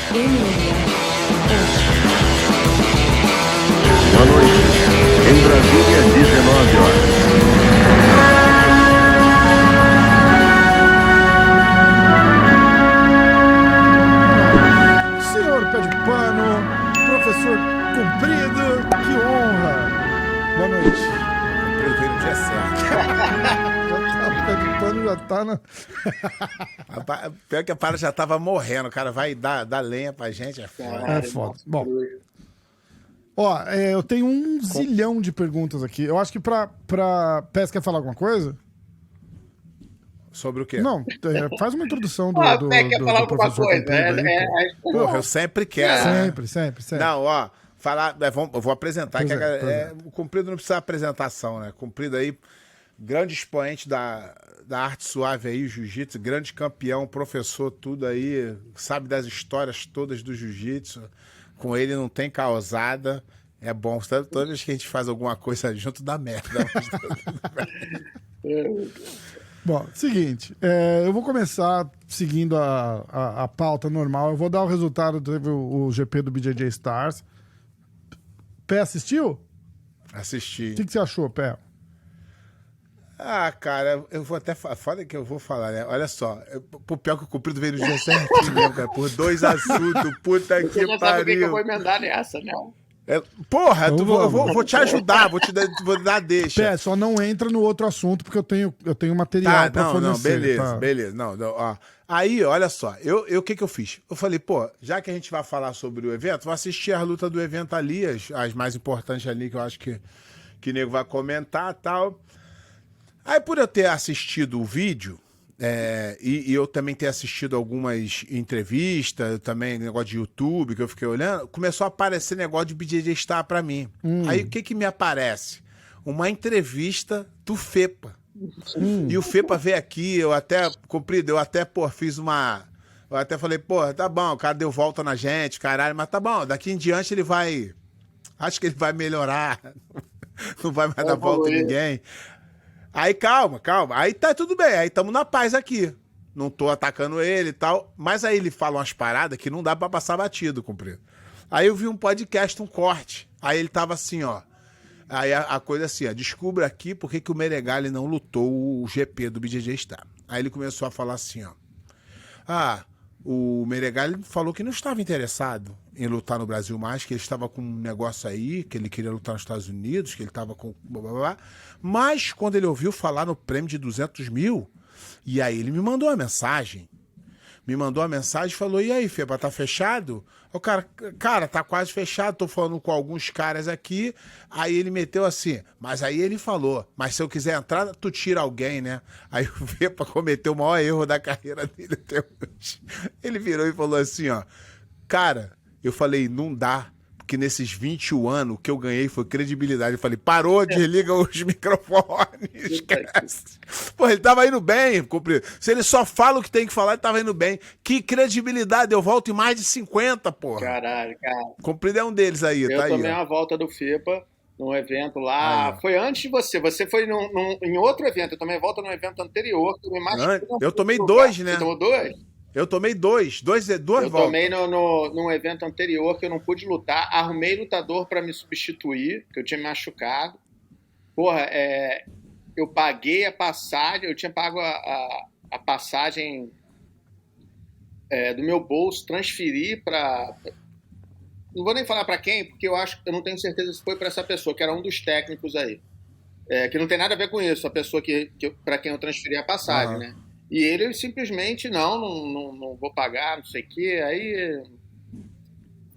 Boa noite. Em Brasília, 19 horas. Senhor Pé de Pano, professor Comprido, que honra. Boa noite. Comprido veio no dia certo. O Pé de Pano já tá na... Pior que a para já tava morrendo, o cara vai dar lenha pra gente, é foda. É foda. Bom, ó, eu tenho um zilhão de perguntas aqui. Eu acho que pra Pés, quer falar alguma coisa? Sobre o quê? Não, faz uma introdução do, Ah, do, Pé quer do, falar do alguma professor coisa. Comprido aí, pô. Porra, eu sempre quero. né? Sempre. Não, ó, eu vou apresentar. Pois é. O Comprido não precisa de apresentação, né? Comprido aí, grande expoente da arte suave aí, jiu-jitsu, grande campeão, professor, tudo aí, sabe das histórias todas do jiu-jitsu. Com ele não tem causada. É bom, toda vez que a gente faz alguma coisa junto, dá merda. Bom, seguinte, eu vou começar seguindo a pauta normal. Eu vou dar o resultado, teve o GP do BJJ Stars. Pé assistiu? Assisti. O que você achou, Pé? Ah, cara, eu vou até foda que eu vou falar, né? Olha só, pro pior que o Comprido veio no dia certinho mesmo, cara, por 2 assuntos, puta Você que já sabe o que eu vou pariu. emendar nessa, né? Porra, Então eu vamos. vou te ajudar, vou dar deixa. Pé, só não entra no outro assunto, porque eu tenho material Tá, pra não, fornecer. beleza, tá? beleza. Não, ó. Aí, olha só, o que eu fiz? Eu falei, pô, já que a gente vai falar sobre o evento, vou assistir as lutas do evento ali, as mais importantes ali, que eu acho que o nego vai comentar e tal. Aí, por eu ter assistido o vídeo, e eu também ter assistido algumas entrevistas, também negócio de YouTube, que eu fiquei olhando, começou a aparecer negócio de BJJ Star pra mim. Aí, o que me aparece? Uma entrevista do Fepa. E o Fepa veio aqui, Comprido, fiz uma... Eu até falei, pô, tá bom, o cara deu volta na gente, caralho, mas tá bom, daqui em diante ele vai... Acho que ele vai melhorar, não vai mais dar volta em ninguém. Aí, calma. Aí tá tudo bem, aí tamo na paz aqui. Não tô atacando ele e tal, mas aí ele fala umas paradas que não dá pra passar batido, Comprido. Aí eu vi um podcast, um corte, aí ele tava assim, ó. Aí a coisa assim, ó, descubra aqui por que o Meregali não lutou o GP do BJJ Star. Aí ele começou a falar assim, ó. O Meregali falou que não estava interessado em lutar no Brasil mais, que ele estava com um negócio aí, que ele queria lutar nos Estados Unidos, que ele estava com... Blá, blá, blá. Mas quando ele ouviu falar no prêmio de 200 mil, e aí ele me mandou uma mensagem. E falou, e aí, Fepa, tá fechado? O cara, tá quase fechado, tô falando com alguns caras aqui. Aí ele meteu assim, mas aí ele falou, mas se eu quiser entrar, tu tira alguém, né? Aí o Fepa cometeu o maior erro da carreira dele até hoje. Ele virou e falou assim, ó, cara, eu falei, não dá, porque nesses 21 anos o que eu ganhei foi credibilidade. Eu falei, parou, desliga os microfones, esquece. Pô, ele tava indo bem, Comprido. Se ele só fala o que tem que falar, ele tava indo bem. Que credibilidade, eu volto em mais de 50, porra. Caralho, cara. Comprido é um deles aí, Eu tá aí. tomei ó. uma volta do FIPA num evento lá. Aí. Foi antes de você. Você foi em outro evento. Eu tomei a volta num evento anterior. Que me machucou. Eu tomei 2, né? Você tomou 2? Eu tomei duas Eu voltas. tomei num evento anterior que eu não pude lutar. Arrumei lutador pra me substituir, que eu tinha me machucado. Porra, eu paguei a passagem. Eu tinha pago a passagem do meu bolso, transferi pra... Não vou nem falar pra quem, porque eu não tenho certeza se foi pra essa pessoa, que era um dos técnicos aí. Que não tem nada a ver com isso, a pessoa pra quem eu transferi a passagem, né? E ele simplesmente, não vou pagar, não sei o quê. Aí,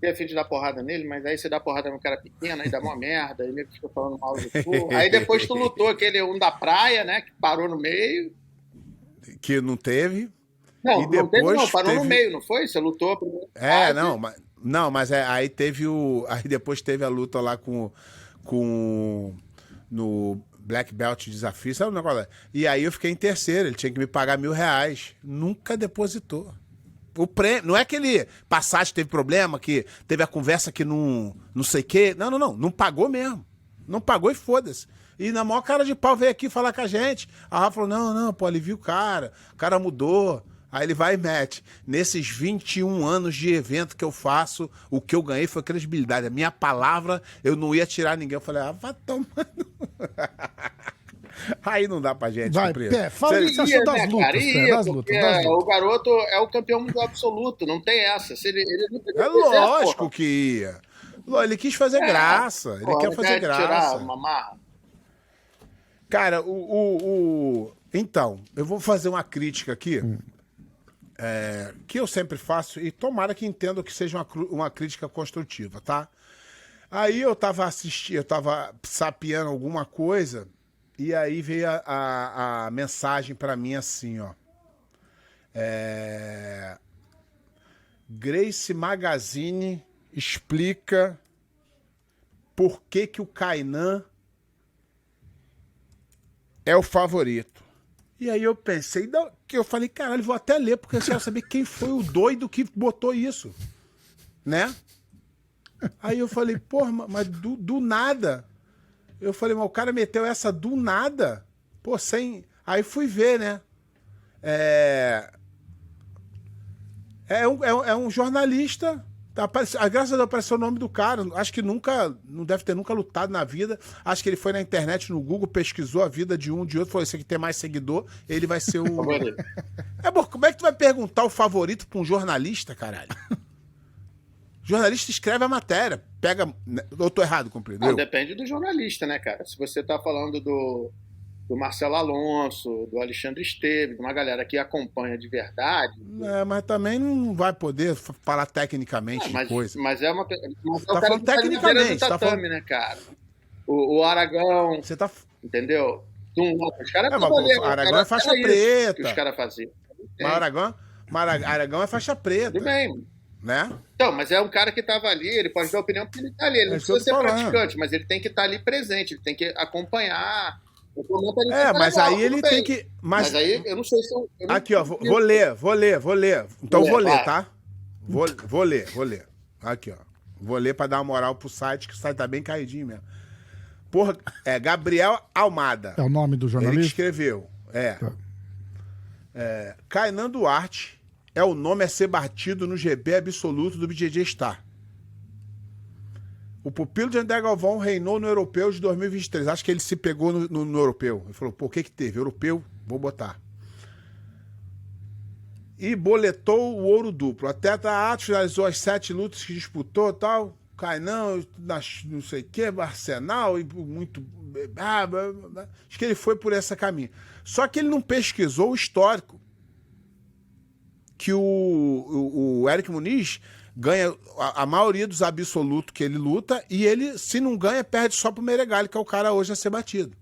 eu fim de dar porrada nele, mas aí você dá porrada no cara pequeno, aí dá uma merda, aí ele fica falando mal do tu. Aí depois tu lutou aquele um da praia, né, que parou no meio. Que não teve. Não, E depois não teve não, parou teve... no meio, não foi? Você lutou a primeira fase. mas aí teve aí depois teve a luta lá no Black Belt Desafio, sabe o negócio? E aí eu fiquei em terceiro, ele tinha que me pagar R$1.000. Nunca depositou. O prêmio, não é que ele passagem teve problema, que teve a conversa que não sei o quê. Não pagou mesmo. Não pagou e foda-se. E na maior cara de pau veio aqui falar com a gente. A Rafa falou, não, pô, ele viu o cara mudou. Aí ele vai e mete. Nesses 21 anos de evento que eu faço, o que eu ganhei foi credibilidade. A minha palavra, eu não ia tirar ninguém. Eu falei, vai tomando. Aí não dá pra gente. Vai, compreender. Pé, fala o que você achou das lutas, Pé, das lutas. O garoto é o campeão mundial absoluto, não tem essa. Se ele não É lógico que ia. Ele quis fazer graça. Ele quer fazer graça. Tirar uma marra. Cara, então, eu vou fazer uma crítica aqui, que eu sempre faço, e tomara que entendam que seja uma crítica construtiva, tá? Aí eu tava assistindo, eu tava sapeando alguma coisa, e aí veio a mensagem pra mim assim, ó. Grace Magazine explica por que o Kainan é o favorito. E aí eu pensei, que eu falei, caralho, vou até ler, porque eu quero saber quem foi o doido que botou isso, né? Aí eu falei, porra, mas do nada. Eu falei, mas o cara meteu essa do nada? Pô, sem... Aí fui ver, né? É um jornalista... Graças a Deus apareceu o nome do cara. Acho que não deve ter nunca lutado na vida. Acho que ele foi na internet, no Google, pesquisou a vida de um, de outro, falou: esse aqui tem mais seguidor, ele vai ser o. Como é que tu vai perguntar o favorito pra um jornalista, caralho? O jornalista escreve a matéria. Pega. Eu tô errado, compreendeu? Não, depende do jornalista, né, cara? Se você tá falando do Marcelo Alonso, do Alexandre Esteves, de uma galera que acompanha de verdade. Mas também não vai poder falar tecnicamente de coisa. Mas é uma. Mas tá falando tecnicamente, tá falando, né, cara? O Aragão. Você tá. Entendeu? Os caras o Aragão é faixa preta. Que os caras faziam. Mas Aragão é faixa preta. Tudo bem. Né? Então, mas é um cara que estava ali, ele pode dar opinião porque ele tá ali. Ele não precisa ser praticante, mas ele tem que estar ali presente, ele tem que acompanhar. Mas aí ele tem que. Mas aí eu não sei se eu. Aqui, ó, vou ler. Então vou ler, tá? Vou ler. Aqui, ó. Vou ler pra dar uma moral pro site, que o site tá bem caidinho mesmo. Porra, Gabriel Almada. É o nome do jornalista? Ele que escreveu. Tá. Kainan Duarte é o nome a ser batido no GB absoluto do BJJ Star. O pupilo de André Galvão reinou no Europeu de 2023. Acho que ele se pegou no Europeu. Ele falou, pô, o que teve? Europeu, vou botar. E boletou o ouro duplo. O atleta Atos finalizou as 7 lutas que disputou e tal. Kainan, não sei o que, Arsenal, e muito... Acho que ele foi por esse caminho. Só que ele não pesquisou o histórico. Que o Eric Muniz ganha a maioria dos absolutos que ele luta, e ele, se não ganha, perde só pro Meregali, que é o cara hoje a ser batido.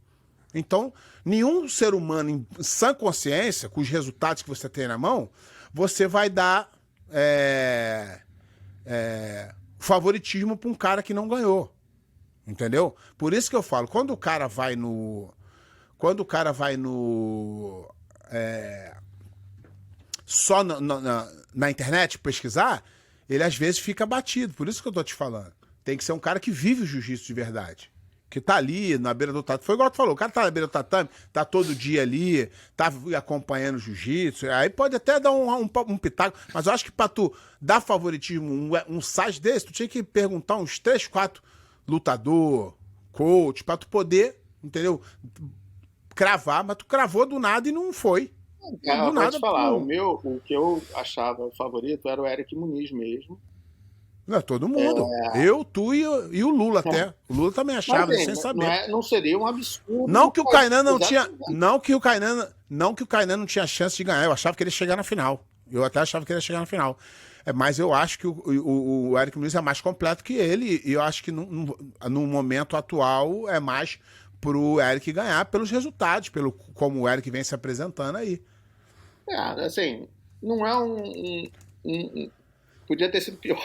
Então, nenhum ser humano em sã consciência, com os resultados que você tem na mão, você vai dar favoritismo para um cara que não ganhou. Entendeu? Por isso que eu falo, quando o cara vai só na internet pesquisar, ele às vezes fica batido. Por isso que eu tô te falando. Tem que ser um cara que vive o jiu-jitsu de verdade. Que tá ali na beira do tatame. Foi igual tu falou, o cara tá na beira do tatame, tá todo dia ali, tá acompanhando o jiu-jitsu. Aí pode até dar um pitaco, mas eu acho que pra tu dar favoritismo, um site desse, tu tinha que perguntar uns 3, 4 lutador, coach, pra tu poder, entendeu? Cravar, mas tu cravou do nada e não foi. Cara, eu vou te falar, o que eu achava o favorito era o Eric Muniz mesmo. Não, todo mundo. Eu, tu e o Lula até. O Lula também achava, sem saber. Não seria um absurdo. Não que o Kainan não tinha. Não que o Kainan não tinha chance de ganhar. Eu achava que ele ia chegar na final. Eu até achava que ele ia chegar na final. Mas eu acho que o Eric Muniz é mais completo que ele. E eu acho que no momento atual é mais pro Eric ganhar pelos resultados, pelo como o Eric vem se apresentando aí. Assim, não é podia ter sido pior.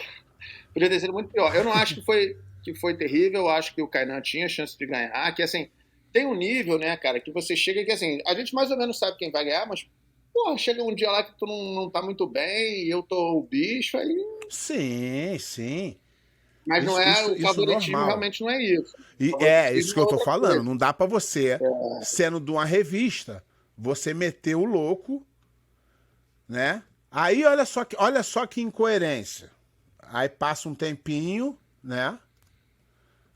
Podia ter sido muito pior. Eu não acho que foi terrível, eu acho que o Kainan tinha chance de ganhar, que assim, tem um nível, né, cara, que você chega que assim, a gente mais ou menos sabe quem vai ganhar, mas, porra, chega um dia lá que tu não tá muito bem e eu tô o bicho, aí... Sim. Mas não é, o favoritismo realmente não é isso. E é isso que eu tô falando, não dá pra você, sendo de uma revista, você meter o louco, né? Aí olha só que incoerência. Aí passa um tempinho, né?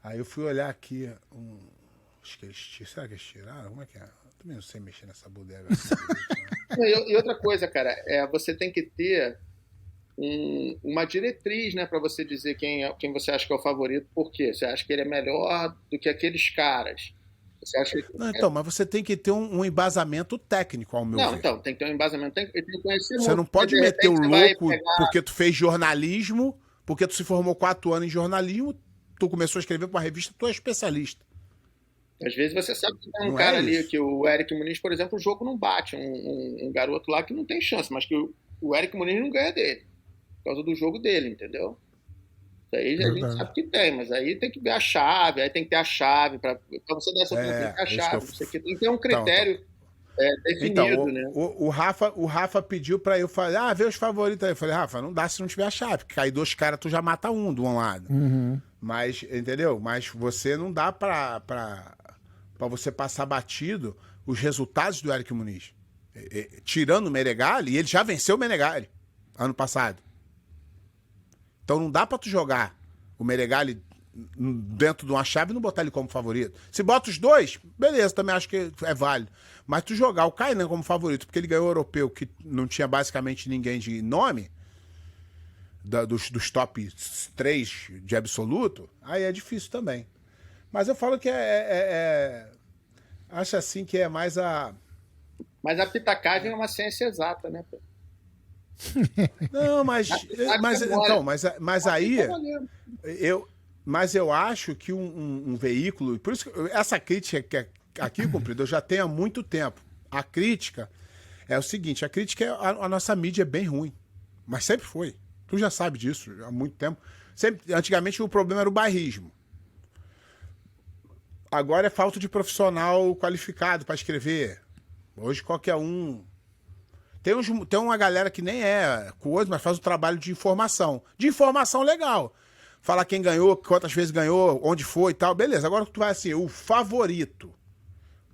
Aí eu fui olhar aqui, acho que será que eles tiraram? Como é que é? Eu também não sei mexer nessa bodega. E outra coisa, cara, você tem que ter uma diretriz, né, para você dizer quem você acha que é o favorito, por quê? Você acha que ele é melhor do que aqueles caras? Você acha que... Não, então, mas você tem que ter um embasamento técnico, ao meu ver. Não, então, tem que ter um embasamento, tem que conhecer Você muito, não pode de meter o repente, você vai louco pegar- porque tu fez jornalismo, porque tu se formou 4 anos em jornalismo, tu começou a escrever pra uma revista, tu é especialista. Às vezes você sabe que tem um Não cara é ali, isso. que o Eric Muniz, por exemplo, o jogo não bate, um garoto lá que não tem chance, mas que o Eric Muniz não ganha dele, por causa do jogo dele, entendeu? Isso aí a gente Verdade. sabe que tem, mas aí tem que ver a chave, aí tem que ter a chave, para você dar essa opinião, tem que ter a isso que chave, eu- você tem que ter um critério definido, Então, né? o Rafa pediu pra eu falar, vê os favoritos aí. Eu falei, Rafa, não dá se não tiver a chave, porque cair 2 caras, tu já mata um do um lado. Mas, entendeu? Mas você não dá pra você passar batido os resultados do Eric Muniz. Tirando o Menegali, e ele já venceu o Menegali ano passado. Então não dá pra tu jogar o Menegali dentro de uma chave e não botar ele como favorito. Se bota os dois, beleza, também acho que é válido. Mas tu jogar o Kainan como favorito, porque ele ganhou o europeu, que não tinha basicamente ninguém de nome, dos top 3 de absoluto, aí é difícil também. Mas eu falo que acho assim que é mais a... Mas a pitacagem é uma ciência exata, né? Pô? Não, mas Agora- mas aí Tá valendo. mas eu acho que um veículo, por isso que essa crítica que aqui, Cumprido, eu já tenho há muito tempo. A crítica é o seguinte, a crítica é a nossa mídia é bem ruim, mas sempre foi. Tu já sabe disso há muito tempo. Antigamente o problema era o bairrismo. Agora é falta de profissional qualificado para escrever. Hoje qualquer um. Tem uma galera que nem é coisa, mas faz um trabalho de informação. De informação legal. Falar quem ganhou, quantas vezes ganhou, onde foi e tal. Beleza, agora tu vai assim, o favorito.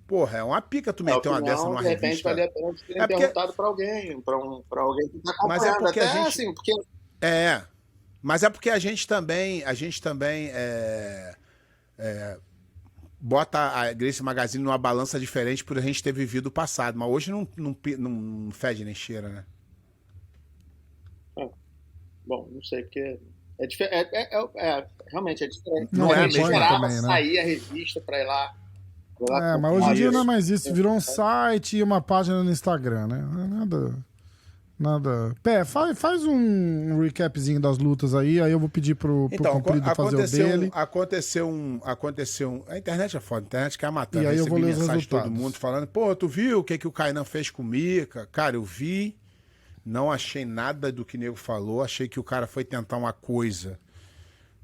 Porra, é uma pica tu meter uma dessa numa de repente, revista. valia a pena ter É porque- perguntado pra alguém, pra alguém que tá acompanhando. Mas é porque a Até gente- assim, porque Mas é porque a gente também bota a Grace Magazine numa balança diferente por a gente ter vivido o passado. Mas hoje não fede nem cheira, né? bom, não sei, porque realmente é diferente. Não é a gente mesma esperava também, né? sair a revista pra ir lá. Mas hoje em dia não é mais isso. Virou um site e uma página no Instagram, né? Não é nada. Pé, faz um recapzinho das lutas aí eu vou pedir pro Cumprido fazer o dele. Aconteceu um. A internet é foda, a internet quer matando. E aí eu vou ler os mensagem de todo resultados. mundo falando, pô, tu viu o que o Kainan fez com o Mika? Cara, eu vi, não achei nada do que o nego falou, achei que o cara foi tentar uma coisa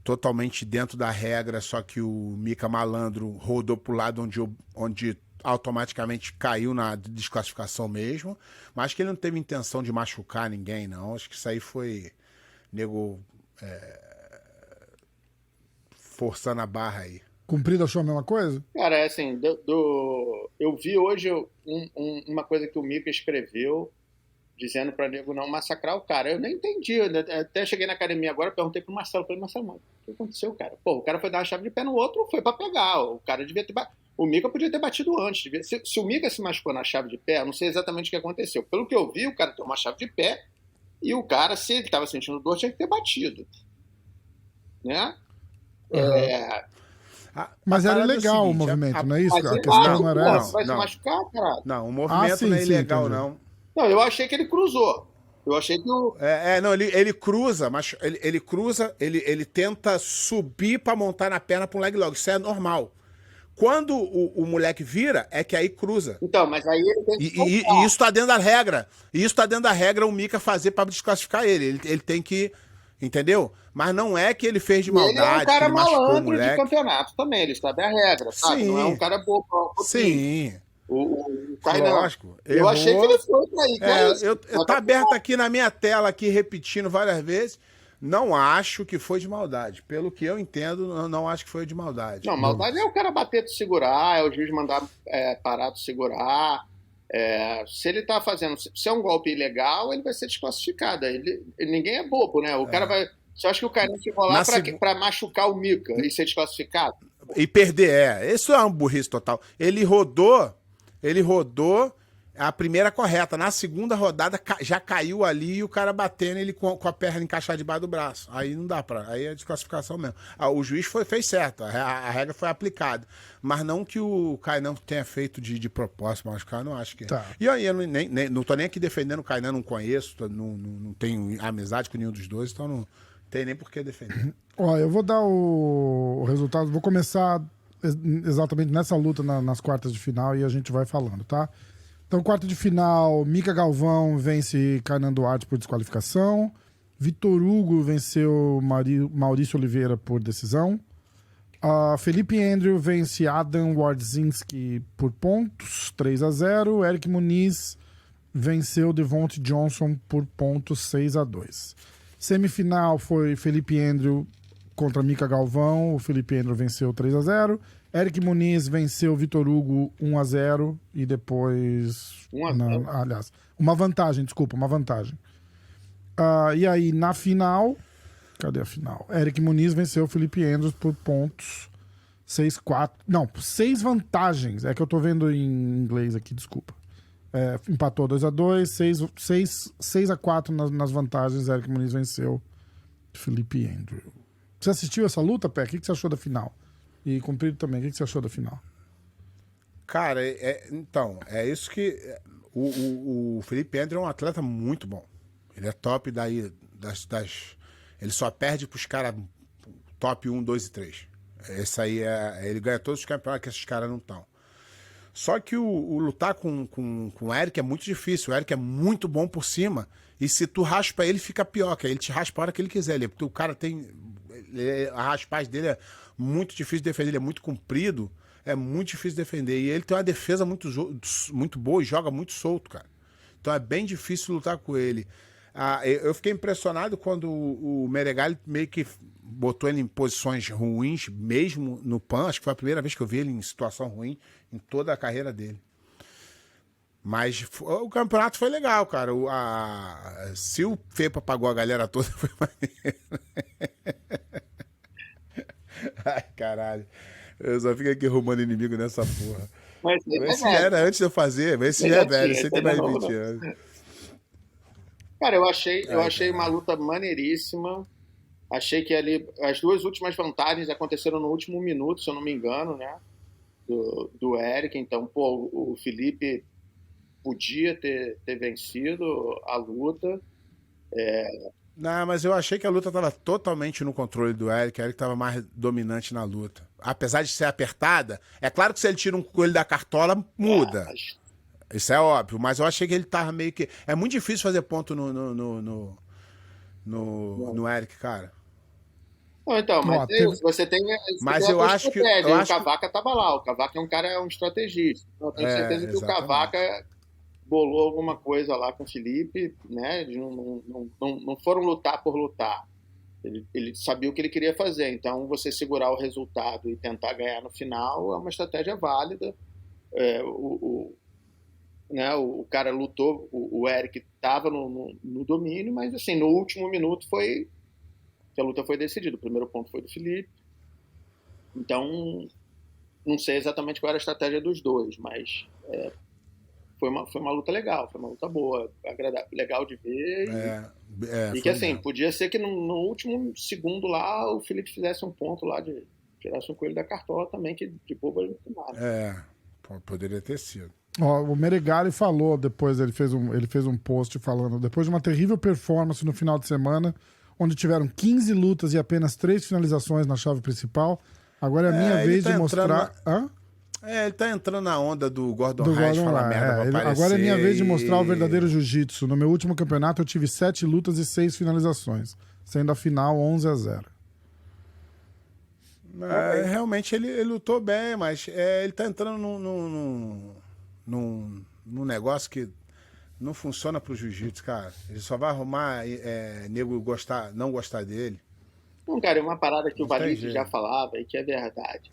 totalmente dentro da regra, só que o Mika Malandro rodou pro lado onde automaticamente caiu na desclassificação mesmo, mas acho que ele não teve intenção de machucar ninguém, não. Acho que isso aí foi nego forçando a barra aí. Cumprido achou a mesma coisa? Cara, é assim, eu vi hoje uma coisa que o Mika escreveu dizendo pra nego não massacrar o cara. Eu nem entendi. Eu até cheguei na academia agora, perguntei pro Marcelo. Falei, Marcelo, mano, o que aconteceu, cara? Pô, o cara foi dar uma chave de pé no outro, foi pra pegar. O cara devia ter O Mika podia ter batido antes. Se o Mika se machucou na chave de pé, eu não sei exatamente o que aconteceu. Pelo que eu vi, o cara tem uma chave de pé e o cara, se ele tava sentindo dor, tinha que ter batido. Né? Mas era parada é o ilegal o seguinte, movimento, não é isso? Mas A ele questão não era pô, essa? você vai se Não. machucar, caralho. Não, o movimento sim, não é sim, ilegal, entendi. não. Não, eu achei que ele cruzou. Eu achei que o... Não, ele cruza, mas ele cruza, ele tenta subir pra montar na perna pra um leg lock. Isso é normal. Quando o moleque vira, é que aí cruza. Então, mas aí ele tem que E isso tá dentro da regra. E isso tá dentro da regra o Mika fazer pra desclassificar ele. Ele tem que. Entendeu? Mas não é que ele fez de ele é um maldade, que cara ele machucou o malandro de moleque. campeonato também, ele sabe a regra, sabe? Sim. Não é um cara bobo. Sim, O Kainan, lógico. eu Errou. achei que ele foi pra aí. que é isso. Tá aberto aqui na minha tela, aqui repetindo várias vezes. Não acho que foi de maldade. Pelo que eu entendo, eu não acho que foi de maldade. Não, maldade é o cara bater de segurar, é o juiz mandar parar de segurar. Se ele tá fazendo... Se é um golpe ilegal, ele vai ser desclassificado. Ninguém é bobo, né? O cara vai... Você acha que o cara chegou lá pra machucar o Mika e ser desclassificado? E perder, Isso é uma burrice total. Ele rodou a primeira correta. Na segunda rodada já caiu ali e o cara batendo ele com a perna encaixada debaixo do braço. Aí não dá pra. Aí é desclassificação mesmo. O juiz fez certo, a regra foi aplicada. Mas não que o Kainan tenha feito de propósito, mas o cara não acho que. Tá. E aí eu não tô nem aqui defendendo o Kainan, não conheço, não tenho amizade com nenhum dos dois, então não tem nem por que defender. Ó, eu vou dar o resultado, vou começar exatamente nessa luta nas quartas de final e a gente vai falando, tá? Então, quarta de final, Mika Galvão vence Kainan Duarte por desqualificação. Vitor Hugo venceu Maurício Oliveira por decisão. Felipe Andrew vence Adam Wardzinski por pontos, 3-0. Eric Muniz venceu Devonte Johnson por pontos, 6-2. Semifinal foi Felipe Andrew contra Mika Galvão. O Felipe Andrew venceu 3-0. Eric Muniz venceu Vitor Hugo 1-0 e depois... 1-0? Aliás, uma vantagem. E aí, na final... Cadê a final? Eric Muniz venceu Felipe Andrews por pontos 6-4. Não, 6 vantagens. É que eu tô vendo em inglês aqui, desculpa. Empatou 2-2, 6-4 nas vantagens. Eric Muniz venceu Felipe Andrews. Você assistiu essa luta, Pé? O que você achou da final? E Comprido também, o que você achou da final? Cara, então, é isso que... O Felipe Andrews é um atleta muito bom. Ele é top daí ele só perde pros caras top 1, 2 e 3. Esse aí ele ganha todos os campeonatos que esses caras não estão. Só que o lutar com o Eric é muito difícil. O Eric é muito bom por cima. E se tu raspa ele, fica pior. Que ele te raspa a hora que ele quiser. Porque o cara tem... A raspagem dele é muito difícil de defender. Ele é muito comprido. É muito difícil de defender. E ele tem uma defesa muito boa e joga muito solto, cara. Então é bem difícil lutar com ele. Eu fiquei impressionado quando o Meregali meio que botou ele em posições ruins, mesmo no PAN. Acho que foi a primeira vez que eu vi ele em situação ruim em toda a carreira dele. Mas o campeonato foi legal, cara. Se o Fepa pagou a galera toda, foi maneiro. Ai, caralho. Eu só fico aqui arrumando inimigo nessa porra. Mas esse era antes de eu fazer, mas esse já é velho, você tem mais de 20 anos. Cara, eu achei uma luta maneiríssima. Achei que ali as duas últimas vantagens aconteceram no último minuto, se eu não me engano, né? Do Eric. Então, pô, o Felipe podia ter vencido a luta. Não, mas eu achei que a luta estava totalmente no controle do Eric. O Eric estava mais dominante na luta. Apesar de ser apertada, é claro que se ele tira um coelho da cartola, muda. Isso é óbvio, mas eu achei que ele tava meio que... É muito difícil fazer ponto no Eric, cara. Não, então, você tem... Mas eu acho que... O Cavaca tava lá. O Cavaca é um cara, um estrategista. Eu tenho certeza que exatamente. O Cavaca bolou alguma coisa lá com o Felipe, né? Eles não foram lutar por lutar. Ele sabia o que ele queria fazer. Então, você segurar o resultado e tentar ganhar no final é uma estratégia válida. O cara lutou, o Eric estava no domínio, mas assim, no último minuto que a luta foi decidida. O primeiro ponto foi do Felipe. Então, não sei exatamente qual era a estratégia dos dois, mas foi uma luta legal, foi uma luta boa, agradável, legal de ver. E que assim, podia ser que no último segundo lá o Felipe fizesse um ponto lá, tirasse um coelho da cartola também, que de bobo ele não tomava. Poderia ter sido. Ó, o Meregali falou depois, ele fez um post falando, depois de uma terrível performance no final de semana, onde tiveram 15 lutas e apenas 3 finalizações na chave principal, agora é a minha vez de mostrar... Ele tá entrando na onda do Gordon do Reis, Gordon falar merda pra agora é minha vez de mostrar o verdadeiro jiu-jitsu. No meu último campeonato eu tive 7 lutas e 6 finalizações, sendo a final 11-0. Realmente ele lutou bem, mas ele tá entrando num negócio que não funciona pro jiu-jitsu, cara. Ele só vai arrumar nego não gostar dele. Não, cara, é uma parada que o Valide já falava e que é verdade.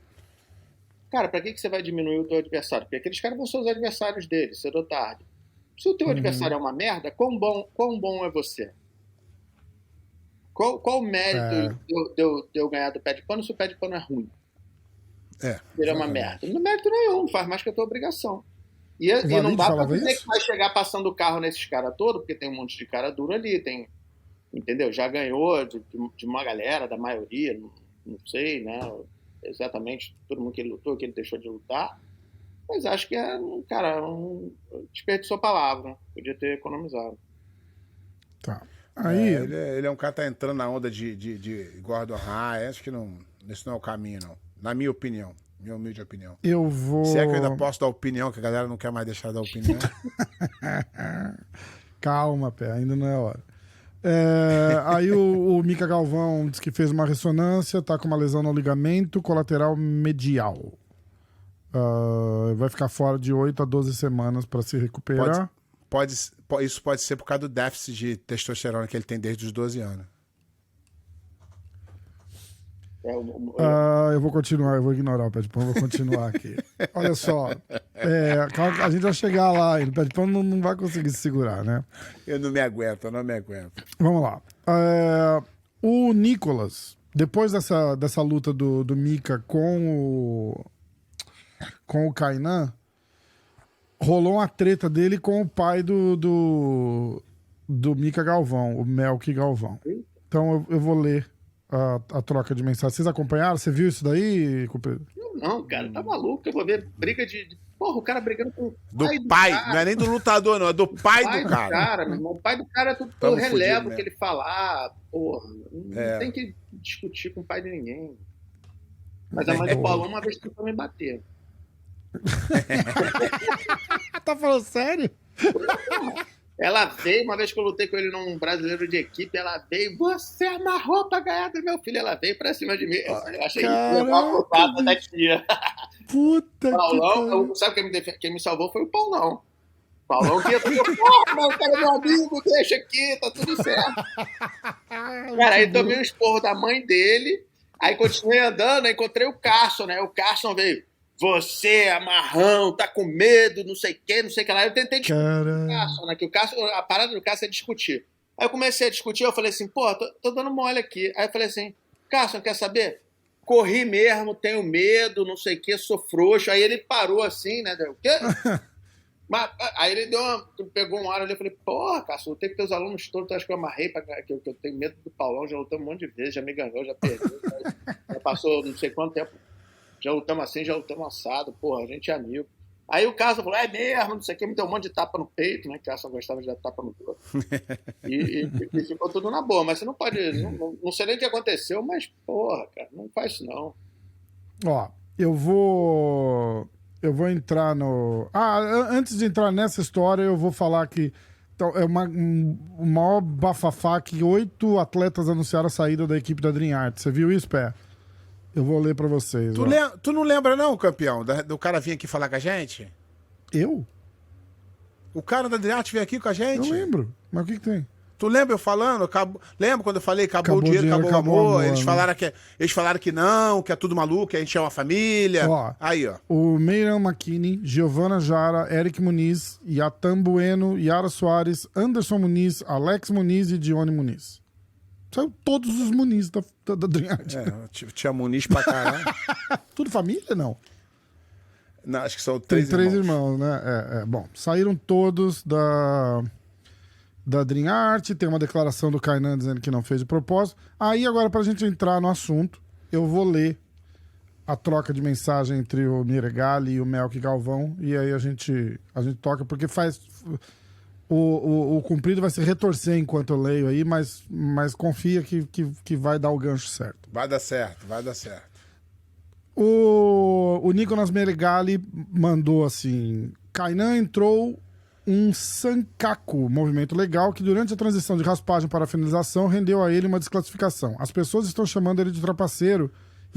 Cara, pra que você vai diminuir o teu adversário? Porque aqueles caras vão ser os adversários dele, cedo ou tarde. Se o teu adversário é uma merda, quão bom é você? Qual o mérito de eu ganhar do pé de pano se o pé de pano é ruim? Ele é uma merda. Não é mérito nenhum, faz mais que a tua obrigação. E não dá pra dizer que vai chegar passando o carro nesses caras todos, porque tem um monte de cara duro ali, entendeu? Já ganhou de uma galera, da maioria, não sei, né? Exatamente todo mundo que ele lutou, que ele deixou de lutar. Mas acho que desperdiçou a palavra, né? Podia ter economizado. Tá. Aí... ele é um cara que tá entrando na onda de Gordon Ryan. Acho que esse não é o caminho, não. Na minha opinião. Minha humilde opinião. Eu vou... Se é que eu ainda posso dar opinião, que a galera não quer mais deixar dar opinião. Calma, Pé, ainda não é hora. Aí o Mika Galvão diz que fez uma ressonância, tá com uma lesão no ligamento colateral medial. Vai ficar fora de 8 a 12 semanas para se recuperar. Isso pode ser por causa do déficit de testosterona que ele tem desde os 12 anos. Eu vou continuar, eu vou ignorar o pé de pano, vou continuar aqui. Olha só, a gente vai chegar lá e o pé de pano não vai conseguir se segurar, né? Eu não me aguento. Vamos lá. O Nicolas, depois dessa luta do Mika com o Kainan, rolou uma treta dele com o pai do Mika Galvão, o Melk Galvão. Então eu vou ler a troca de mensagem. Vocês acompanharam? Você viu isso daí, Cooper? Não, cara, tá maluco. Eu vou ver briga de... Porra, o cara brigando com o pai. Não é nem do lutador, não. É do pai do cara. Meu irmão. O pai do cara é tudo relevo que ele falar. Porra, não tem que discutir com o pai de ninguém. Mas a mãe do Paulão uma vez tentou me bater. Tá falando sério? Ela veio, uma vez que eu lutei com ele num brasileiro de equipe, ela veio, você amarrou pra ganhar do meu filho. Ela veio pra cima de mim. Eu achei que ia levar uma putada da tia. Puta Paulão, sabe quem me salvou foi o Paulão. Paulão que ia tudo, porra, mas o cara é meu amigo, deixa aqui, tá tudo certo. Cara, aí tomei um esporro da mãe dele, aí continuei andando, aí encontrei o Carson, né? O Carson veio, você, amarrão, tá com medo, não sei o que lá. Eu tentei discutir com o Carson, né? Que a parada do Carson é discutir. Aí eu comecei a discutir, eu falei assim, pô, tô dando mole aqui. Aí eu falei assim, Carson, quer saber? Corri mesmo, tenho medo, não sei o que, sou frouxo. Aí ele parou assim, né? O quê? Mas, aí ele pegou um ar ali, eu falei, porra, Carson, eu tenho que ter os alunos todos, acho que eu amarrei, que eu tenho medo do Paulão, já lutamos um monte de vezes, já me ganhou, já perdeu, já passou não sei quanto tempo. Já lutamos assim, já lutamos assado, porra, a gente é amigo. Aí o Carson falou, é mesmo, não sei o que, me deu um monte de tapa no peito, né, que o Carson gostava de dar tapa no peito. E ficou tudo na boa, mas você não pode, não sei nem o que aconteceu, mas, porra, cara, não faz isso não. Ó, eu vou entrar no... antes de entrar nessa história, eu vou falar que então, é o maior bafafá que 8 atletas anunciaram a saída da equipe da Dream Art. Você viu isso, Pé? Eu vou ler pra vocês. Tu não lembra não, campeão, do cara vir aqui falar com a gente? Eu? O cara da Dream Art veio aqui com a gente? Eu lembro, mas o que tem? Tu lembra eu falando? Lembra quando eu falei acabou o dinheiro, acabou o amor? Eles falaram que não, que é tudo maluco, que a gente é uma família. Ó, aí, ó. O Meiran McKinney, Giovana Jara, Eric Muniz, Yatan Bueno, Yara Soares, Anderson Muniz, Alex Muniz e Dione Muniz. Saiu todos os Muniz da Dream Art. Tinha Muniz pra caralho. Tudo família, não? Não, acho que são 3 irmãos. 3 irmãos, né? Bom, saíram todos da Dream Art, tem uma declaração do Kainan dizendo que não fez de propósito. Aí, agora, pra gente entrar no assunto, eu vou ler a troca de mensagem entre o Meregali e o Melk Galvão, e aí a gente toca, porque faz... O comprido vai se retorcer enquanto eu leio aí, mas confia que vai dar o gancho certo. Vai dar certo. O Nicolas Meregali mandou assim: Kainan entrou um sankaku, movimento legal, que durante a transição de raspagem para a finalização rendeu a ele uma desclassificação. As pessoas estão chamando ele de trapaceiro.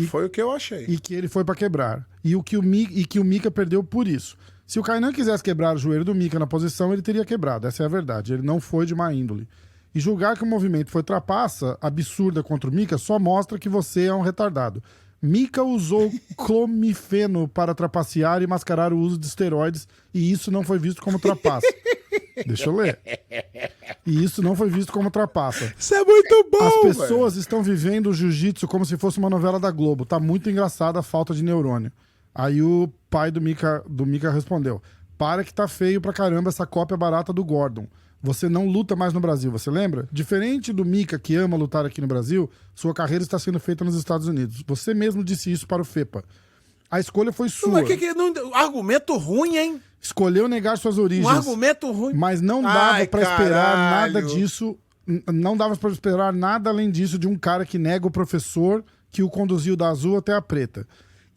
Foi o que eu achei. E que ele foi para quebrar. E que o Mika perdeu por isso. Se o Kainan quisesse quebrar o joelho do Mika na posição, ele teria quebrado. Essa é a verdade. Ele não foi de má índole. E julgar que o movimento foi trapaça absurda contra o Mika só mostra que você é um retardado. Mika usou clomifeno para trapacear e mascarar o uso de esteroides e isso não foi visto como trapaça. Deixa eu ler. E isso não foi visto como trapaça. Isso é muito bom, As pessoas estão vivendo o jiu-jitsu como se fosse uma novela da Globo. Tá muito engraçada a falta de neurônio. Aí o pai do Mika respondeu: para que tá feio pra caramba essa cópia barata do Gordon. Você não luta mais no Brasil, você lembra? Diferente do Mika, que ama lutar aqui no Brasil, sua carreira está sendo feita nos Estados Unidos. Você mesmo disse isso para o FEPA. A escolha foi sua. Argumento ruim, hein? Escolheu negar suas origens. Um argumento ruim. Mas não dava pra esperar nada disso. Não dava pra esperar nada além disso de um cara que nega o professor que o conduziu da azul até a preta.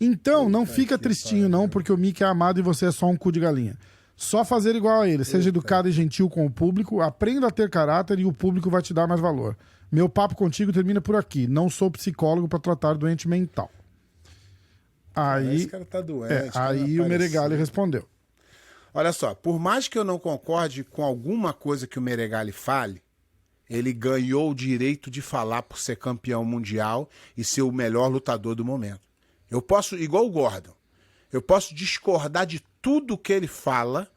Então, não fica tristinho não, porque o Mika é amado e você é só um cu de galinha. Só fazer igual a ele. Seja educado e gentil com o público, aprenda a ter caráter e o público vai te dar mais valor. Meu papo contigo termina por aqui. Não sou psicólogo pra tratar doente mental. Aí, esse cara tá doente. aí o Meregali respondeu. Olha só, por mais que eu não concorde com alguma coisa que o Meregali fale, ele ganhou o direito de falar por ser campeão mundial e ser o melhor lutador do momento. Eu posso, igual o Gordon, eu posso discordar de tudo que ele fala,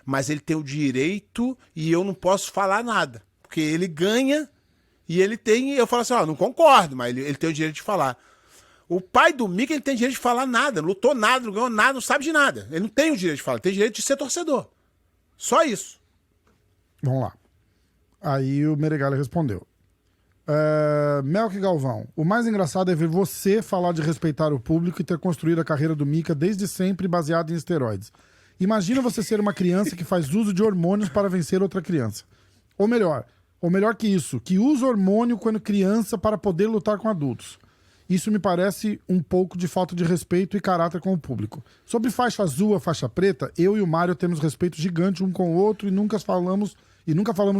mas ele tem o direito e eu não posso falar nada. Porque ele ganha e ele tem... Eu falo assim, não concordo, mas ele tem o direito de falar. O pai do Mika, ele tem direito de falar nada, não lutou nada, não ganhou nada, não sabe de nada. Ele não tem o direito de falar, ele tem o direito de ser torcedor. Só isso. Vamos lá. Aí o Meregali respondeu. Melk Galvão, o mais engraçado é ver você falar de respeitar o público e ter construído a carreira do Mika desde sempre baseada em esteroides. Imagina você ser uma criança que faz uso de hormônios para vencer outra criança. Ou melhor que isso, que usa hormônio quando criança para poder lutar com adultos. Isso me parece um pouco de falta de respeito e caráter com o público. Sobre faixa azul a faixa preta, eu e o Mário temos respeito gigante um com o outro e nunca falamos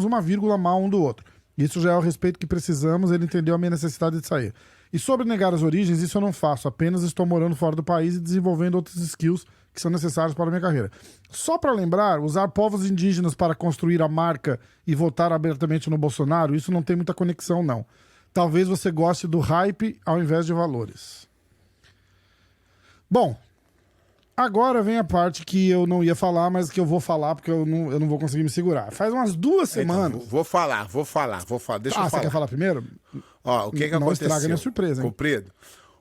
uma vírgula mal um do outro. Isso já é o respeito que precisamos, ele entendeu a minha necessidade de sair. E sobre negar as origens, isso eu não faço, apenas estou morando fora do país e desenvolvendo outros skills que são necessários para a minha carreira. Só para lembrar, usar povos indígenas para construir a marca e votar abertamente no Bolsonaro, isso não tem muita conexão, não. Talvez você goste do hype ao invés de valores. Bom, agora vem a parte que eu não ia falar, mas que eu vou falar porque eu não vou conseguir me segurar. Faz umas 2 semanas... Então, vou falar. Deixa eu falar. Você quer falar primeiro? Ó, o que não aconteceu? Estraga minha surpresa, hein? Comprido.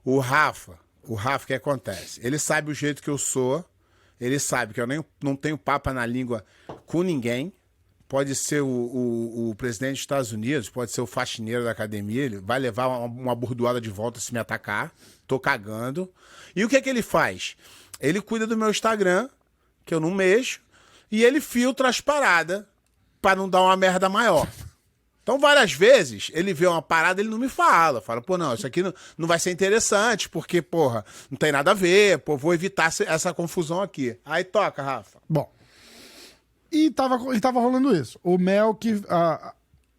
O Rafa, o que acontece? Ele sabe o jeito que eu sou, ele sabe que eu não tenho papa na língua com ninguém. Pode ser o presidente dos Estados Unidos, pode ser o faxineiro da academia, ele vai levar uma bordoada de volta se me atacar. Tô cagando. E o que ele faz? Ele cuida do meu Instagram, que eu não mexo, e ele filtra as paradas pra não dar uma merda maior. Então, várias vezes, ele vê uma parada, ele não me fala. Fala, não, isso aqui não vai ser interessante, porque, não tem nada a ver, vou evitar essa confusão aqui. Aí toca, Rafa. Bom, e tava rolando isso. O Melk,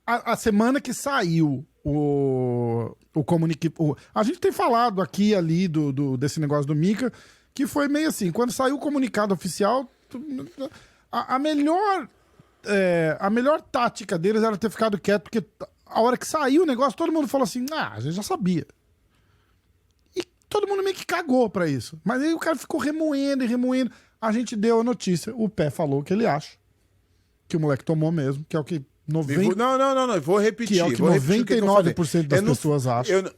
a semana que saiu o comunicado... A gente tem falado aqui e ali desse negócio do Mika, que foi meio assim, quando saiu o comunicado oficial, a melhor tática deles era ter ficado quieto, porque a hora que saiu o negócio, todo mundo falou assim, a gente já sabia. E todo mundo meio que cagou pra isso. Mas aí o cara ficou remoendo. A gente deu a notícia, o Pé falou o que ele acha, que o moleque tomou mesmo, que é o que... Não, eu vou repetir. Que é o que 99% das pessoas acham.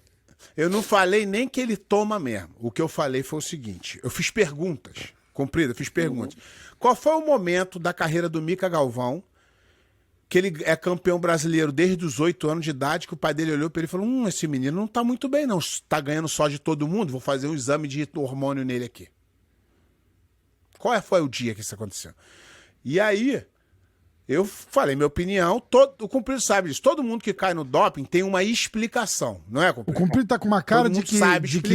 Eu não falei nem que ele toma mesmo. O que eu falei foi o seguinte, eu fiz perguntas, comprido, fiz perguntas. Qual foi o momento da carreira do Mika Galvão, que ele é campeão brasileiro desde os 8 anos de idade, que o pai dele olhou para ele e falou, esse menino não tá muito bem não, tá ganhando só de todo mundo, vou fazer um exame de hormônio nele aqui. Qual foi o dia que isso aconteceu? E aí, eu falei minha opinião, o Comprido sabe disso, todo mundo que cai no doping tem uma explicação, não é, Comprido? O Comprido tá com uma cara de que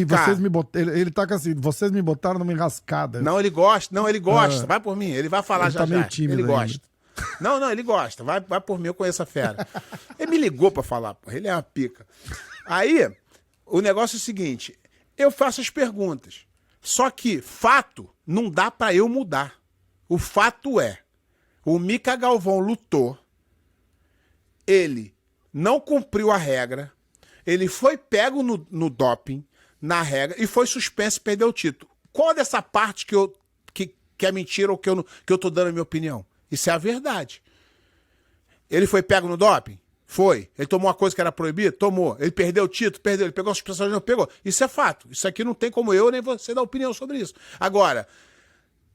vocês me botaram, ele tá com assim, vocês me botaram numa enrascada. Não, ele gosta, vai por mim, ele vai falar já. Tá meio tímido ele gosta. Não, ele gosta, vai por mim, eu conheço a fera. Ele me ligou pra falar, porra, ele é uma pica. Aí, o negócio é o seguinte, eu faço as perguntas, só que fato não dá pra eu mudar. O fato é, o Mika Galvão lutou, ele não cumpriu a regra, ele foi pego no doping, na regra, e foi suspenso e perdeu o título. Qual dessa parte que é mentira ou que eu tô dando a minha opinião? Isso é a verdade. Ele foi pego no doping? Foi. Ele tomou uma coisa que era proibida? Tomou. Ele perdeu o título? Perdeu. Ele pegou a suspensão? Não pegou. Isso é fato. Isso aqui não tem como eu nem você dar opinião sobre isso. Agora,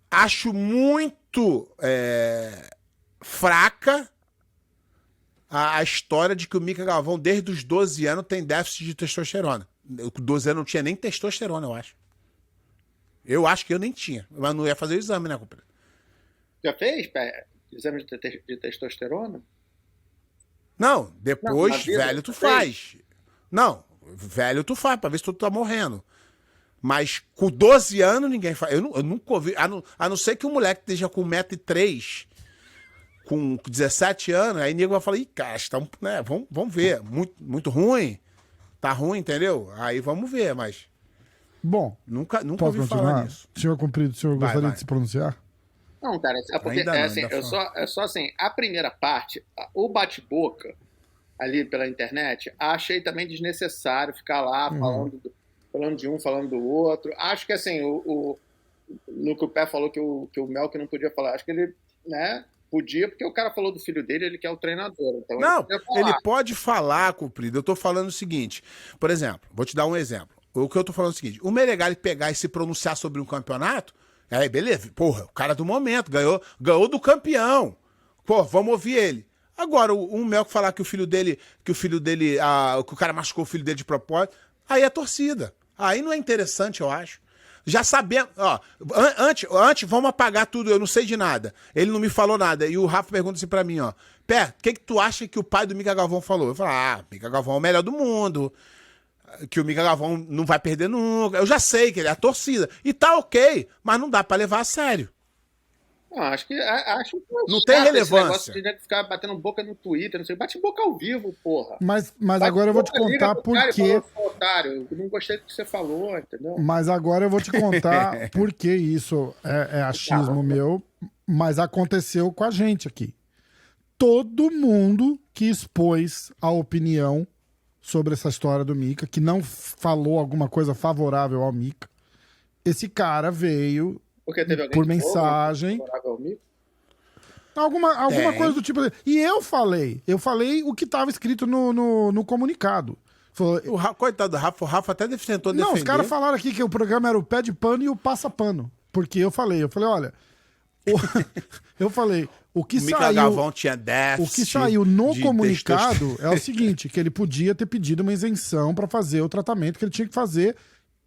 acho muito fraca a história de que o Mica Galvão, desde os 12 anos, tem déficit de testosterona. Com 12 anos não tinha nem testosterona, eu acho. Eu acho que eu nem tinha. Mas não ia fazer o exame, né, companheiro? Já fez exame de testosterona? Não, depois, não, velho, tu faz. Não, velho, tu faz, pra ver se tu tá morrendo. Mas com 12 anos, ninguém faz. Eu nunca ouvi, a não ser que um moleque esteja com 1,3 m, com 17 anos, aí nego vai falar, ih, cara, né, vamos ver. Muito ruim. Tá ruim, entendeu? Aí vamos ver, mas... Bom, Nunca posso ouvi falar continuar? nisso. Senhor Cumprido, o senhor gostaria vai. de se pronunciar? Não, cara, porque Ainda não, assim, ainda é só assim, a primeira parte, o bate-boca ali pela internet, achei também desnecessário ficar lá falando de um, falando do outro. Acho que assim, no que o Pé falou que o Melk não podia falar, acho que ele, né, podia, porque o cara falou do filho dele, ele que é o treinador. Então Não, ele ele pode falar, Cumprido. Eu tô falando o seguinte, por exemplo, vou te dar um exemplo. O que eu tô falando é o seguinte, o Menegali pegar e se pronunciar sobre um campeonato, aí beleza, porra, o cara do momento, ganhou do campeão. Pô, vamos ouvir ele. Agora, o Melk falar que o filho dele, que o cara machucou o filho dele de propósito, aí é torcida. Aí não é interessante, eu acho. Já sabemos, ó, antes vamos apagar tudo, eu não sei de nada. Ele não me falou nada. E o Rafa pergunta assim pra mim, ó, Pé, o que tu acha que o pai do Mica Galvão falou? Eu falo, Mica Galvão é o melhor do mundo, que o Mica Galvão não vai perder nunca. Eu já sei que ele é a torcida. E tá ok, mas não dá pra levar a sério. Não, acho que não tem relevância. Esse negócio de ficar batendo boca no Twitter, não sei, bate boca ao vivo, porra. Mas agora eu vou te contar por quê. Otário, eu não gostei do que você falou, entendeu? Mas agora eu vou te contar por que isso é achismo meu, mas aconteceu com a gente aqui. Todo mundo que expôs a opinião sobre essa história do Mica, que não falou alguma coisa favorável ao Mica, esse cara veio porque teve alguém por mensagem. Favorável ao Mica? Alguma coisa do tipo. E eu falei o que estava escrito no comunicado. Coitado do Rafa, o Rafa até tentou defender. Não, os caras falaram aqui que o programa era o pé de pano e o passa-pano. Porque eu falei, olha. Eu falei, o que Mica Galvão tinha déficit. O que saiu no comunicado é o seguinte: que ele podia ter pedido uma isenção para fazer o tratamento que ele tinha que fazer.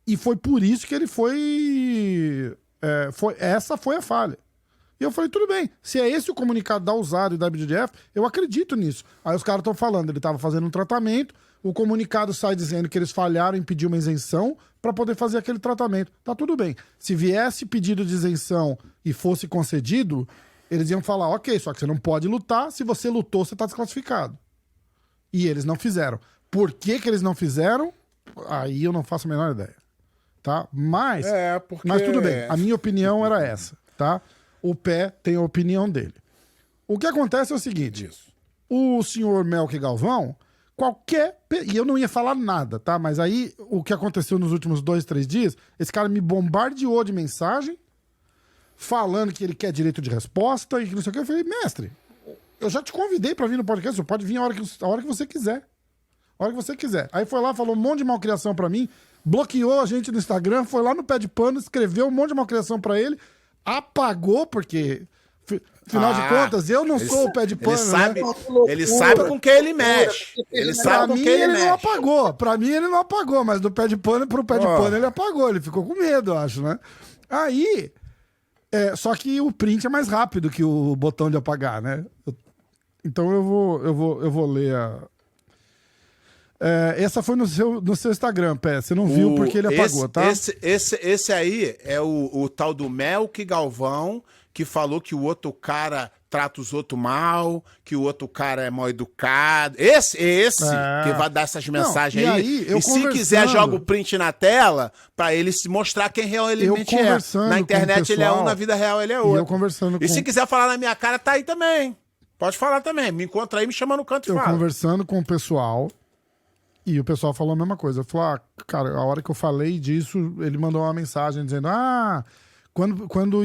E foi por isso que ele foi. Essa foi a falha. E eu falei, tudo bem, se é esse o comunicado da USADA e da IBJJF, eu acredito nisso. Aí os caras estão falando, ele estava fazendo um tratamento, o comunicado sai dizendo que eles falharam em pedir uma isenção para poder fazer aquele tratamento. Tá tudo bem. Se viesse pedido de isenção e fosse concedido, eles iam falar, ok, só que você não pode lutar, se você lutou, você tá desclassificado. E eles não fizeram. Por que eles não fizeram? Aí eu não faço a menor ideia. Tá? Mas tudo bem, a minha opinião era essa, tá? O Pé tem a opinião dele. O que acontece é o seguinte: o senhor Melk Galvão, e eu não ia falar nada, tá? Mas aí, o que aconteceu nos últimos 2, 3 dias, esse cara me bombardeou de mensagem, falando que ele quer direito de resposta e que não sei o que. Eu falei, mestre, eu já te convidei pra vir no podcast, você pode vir a hora que você quiser. A hora que você quiser. Aí foi lá, falou um monte de malcriação pra mim, bloqueou a gente no Instagram, foi lá no pé de pano, escreveu um monte de malcriação pra ele, apagou, porque, afinal de contas, eu não sou o pé de pano, Ele sabe com quem ele mexe. Ele sabe com quem ele mexe. Não apagou. Pra mim, ele não apagou, mas do pé de pano pro pé de pano ele apagou. Ele ficou com medo, eu acho, né? Aí, só que o print é mais rápido que o botão de apagar, né? Então eu vou ler a... essa foi no seu Instagram, Pé. Você não viu porque ele apagou, tá? Esse aí é o tal do Melk Galvão, que falou que o outro cara trata os outros mal, que o outro cara é mal educado. Esse que vai dar essas mensagens aí. E se quiser, joga o print na tela pra ele se mostrar quem realmente é. Na internet ele é um, na vida real ele é outro. Eu conversando se quiser falar na minha cara, tá aí também. Pode falar também. Me encontra aí, me chama no canto e fala. Eu conversando com o pessoal... E o pessoal falou a mesma coisa. Falou, cara, a hora que eu falei disso, ele mandou uma mensagem dizendo, quando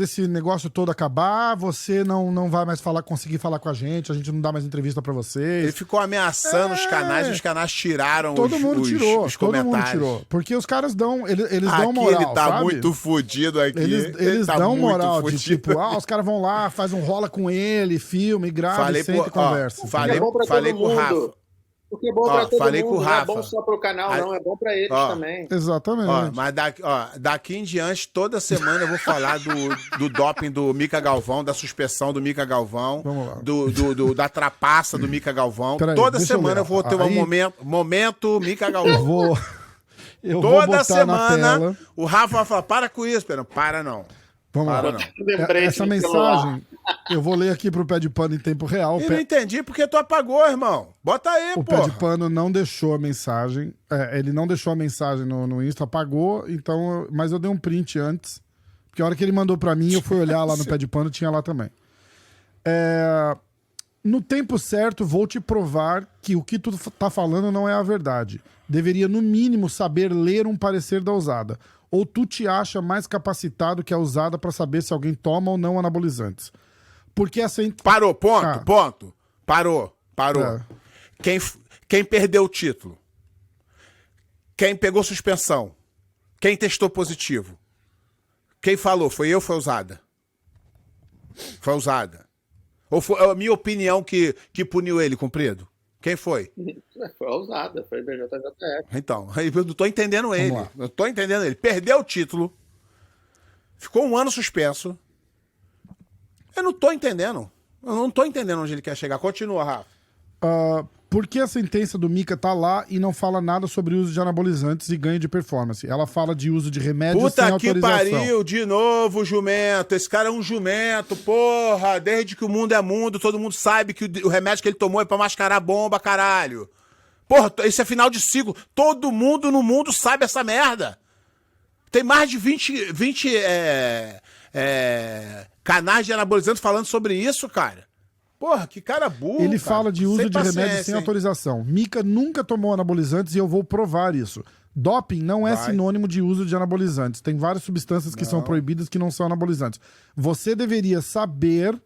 esse negócio todo acabar, você não vai mais conseguir falar com a gente não dá mais entrevista pra vocês. Ele ficou ameaçando os canais e os canais tiraram todo mundo tirou, os todo comentários. mundo tirou. Porque os caras dão, eles dão Aqui moral, ele tá sabe? muito fudido aqui. Eles tá dão muito moral de fudido. tipo, os caras vão lá, faz um rola com ele, filme, grava, senta e conversa. Falei com o Rafa. Porque é bom pra todo falei mundo, com o não Rafa. é bom só pro canal, não, é bom pra eles também. Exatamente. Mas daqui em diante, toda semana eu vou falar do doping do Mica Galvão, da suspensão do Mica Galvão, Vamos lá. da trapaça do Mica Galvão. Peraí, Toda deixa eu semana ler. eu vou ter um momento Mica Galvão. Eu vou Toda botar na semana tela. o Rafa vai falar, para com isso, Pedro. Para não. Vamos lá. Para não. Lembrete Essa no mensagem, eu vou ler aqui pro Pé de Pano em tempo real. Eu não entendi porque tu apagou, irmão. Bota aí, O pô. Pé de Pano não deixou a mensagem. Ele não deixou a mensagem no Insta, apagou, então. Mas eu dei um print antes. Porque a hora que ele mandou pra mim, eu fui olhar lá no Pé de Pano, tinha lá também. No tempo certo, vou te provar que o que tu tá falando não é a verdade. Deveria, no mínimo, saber ler um parecer da usada. Ou tu te acha mais capacitado que a usada pra saber se alguém toma ou não anabolizantes? Porque essa... Parou, ponto. Parou. É. Quem perdeu o título? Quem pegou suspensão? Quem testou positivo? Quem falou? Foi eu ou foi usada? Foi usada. Ou foi a minha opinião que puniu ele, Comprido? Quem foi? Foi a usada, foi a BJJF. Então, eu não tô entendendo ele. lá. Eu tô entendendo ele. Perdeu o título. Ficou um ano suspenso. Eu não tô entendendo. Eu não tô entendendo onde ele quer chegar. Continua, Rafa. Por que a sentença do Mica tá lá e não fala nada sobre uso de anabolizantes e ganho de performance? Ela fala de uso de remédios sem Puta que autorização. pariu, de novo, jumento. Esse cara é um jumento, porra. Desde que o mundo é mundo, todo mundo sabe que o remédio que ele tomou é pra mascarar bomba, caralho. Porra, isso é final de ciclo. Todo mundo no mundo sabe essa merda. Tem mais de 20 canais de anabolizantes falando sobre isso, cara. Porra, que cara burro, Ele cara. fala de uso Sem de remédios paciência, sem hein? autorização. Mica nunca tomou anabolizantes e eu vou provar isso. Doping não é sinônimo de uso de anabolizantes. Tem várias substâncias que são proibidas que não são anabolizantes. Você deveria saber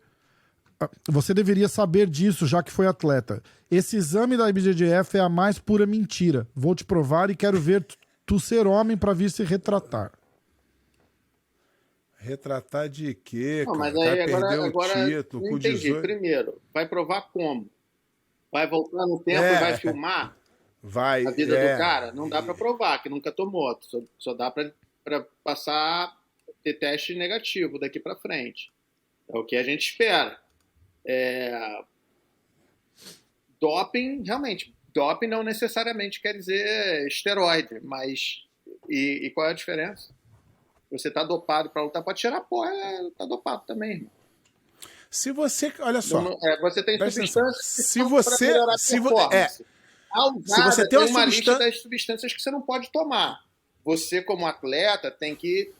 disso, já que foi atleta. Esse exame da IBJJF é a mais pura mentira. Vou te provar e quero ver tu ser homem pra vir se retratar. Retratar de quê, Não, cara? mas O cara aí agora perdeu o título não com entendi. 18. Primeiro, vai provar como? Vai voltar no tempo e vai filmar Vai, a vida do cara? Não dá pra provar, que nunca tomou. Só dá pra passar, ter teste negativo daqui pra frente. É o que a gente espera. Doping, realmente, doping não necessariamente quer dizer esteroide, mas... E qual é a diferença? Você tá dopado pra lutar, pode tirar pó, tá dopado também, irmão. Se você, olha só. Você tem Presta substâncias atenção. que são pra melhorar a performance. A usada Se você tem uma lista das substâncias que você não pode tomar. Você, como atleta, tem que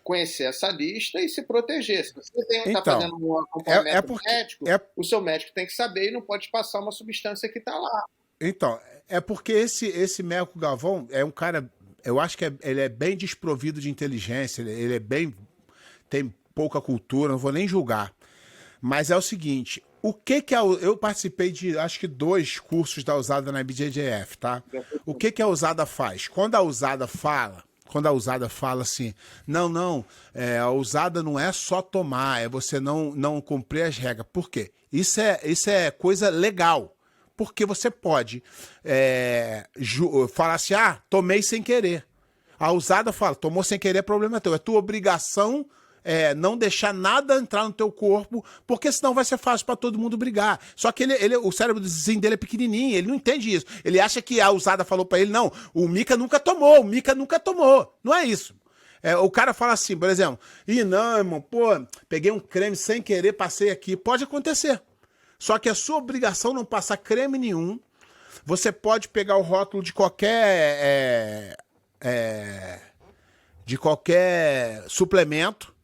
conhecer essa lista e se proteger. Se você está fazendo um acompanhamento médico, o seu médico tem que saber e não pode passar uma substância que está lá. Então, é porque esse Melco Galvão é um cara, eu acho que ele é bem desprovido de inteligência, ele é bem, tem pouca cultura, não vou nem julgar. Mas é o seguinte, eu participei de, acho que 2 cursos da usada na IBJJF, tá? O que a usada faz? Quando a usada fala assim, a usada não é só tomar, é você não cumprir as regras. Por quê? Isso é coisa legal. Porque você pode falar assim, tomei sem querer. A usada fala, tomou sem querer, problema teu. É tua obrigação não deixar nada entrar no teu corpo, porque senão vai ser fácil para todo mundo brigar. Só que o cérebrozinho dele é pequenininho, ele não entende isso. Ele acha que a usada falou para ele, não, o Mica nunca tomou. Não é isso. O cara fala assim, por exemplo, não, irmão, peguei um creme sem querer, passei aqui. Pode acontecer. Só que a sua obrigação não passar creme nenhum. Você pode pegar o rótulo de qualquer suplemento,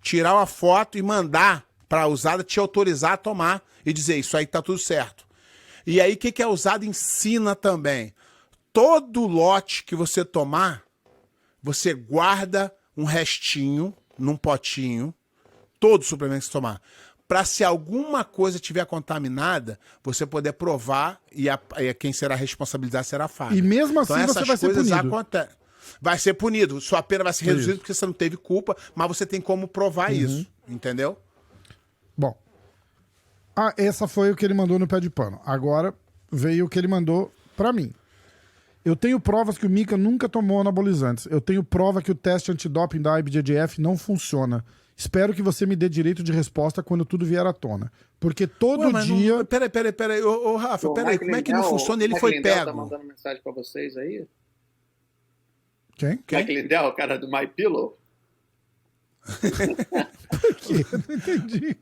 tirar uma foto e mandar para a usada te autorizar a tomar e dizer, isso aí tá tudo certo. E aí, o que é usado em sina também? Todo lote que você tomar, você guarda um restinho num potinho, todo suplemento que você tomar, para se alguma coisa tiver contaminada, você poder provar e quem será responsabilizado será a fábrica. E mesmo assim então, você vai ser punido. Vai ser punido. Sua pena vai ser reduzida porque você não teve culpa, mas você tem como provar isso, entendeu? Bom, essa foi o que ele mandou no pé de pano. Agora veio o que ele mandou pra mim. Eu tenho provas que o Mika nunca tomou anabolizantes. Eu tenho prova que o teste antidoping da IBJJF não funciona. Espero que você me dê direito de resposta quando tudo vier à tona. Porque todo dia... Peraí. Ô, Rafa, peraí. Como é que não funciona? Ele foi pego. Tá mandando mensagem pra vocês aí? Quem? Mike Lindell, o cara do My Pillow. Por quê? Eu não entendi.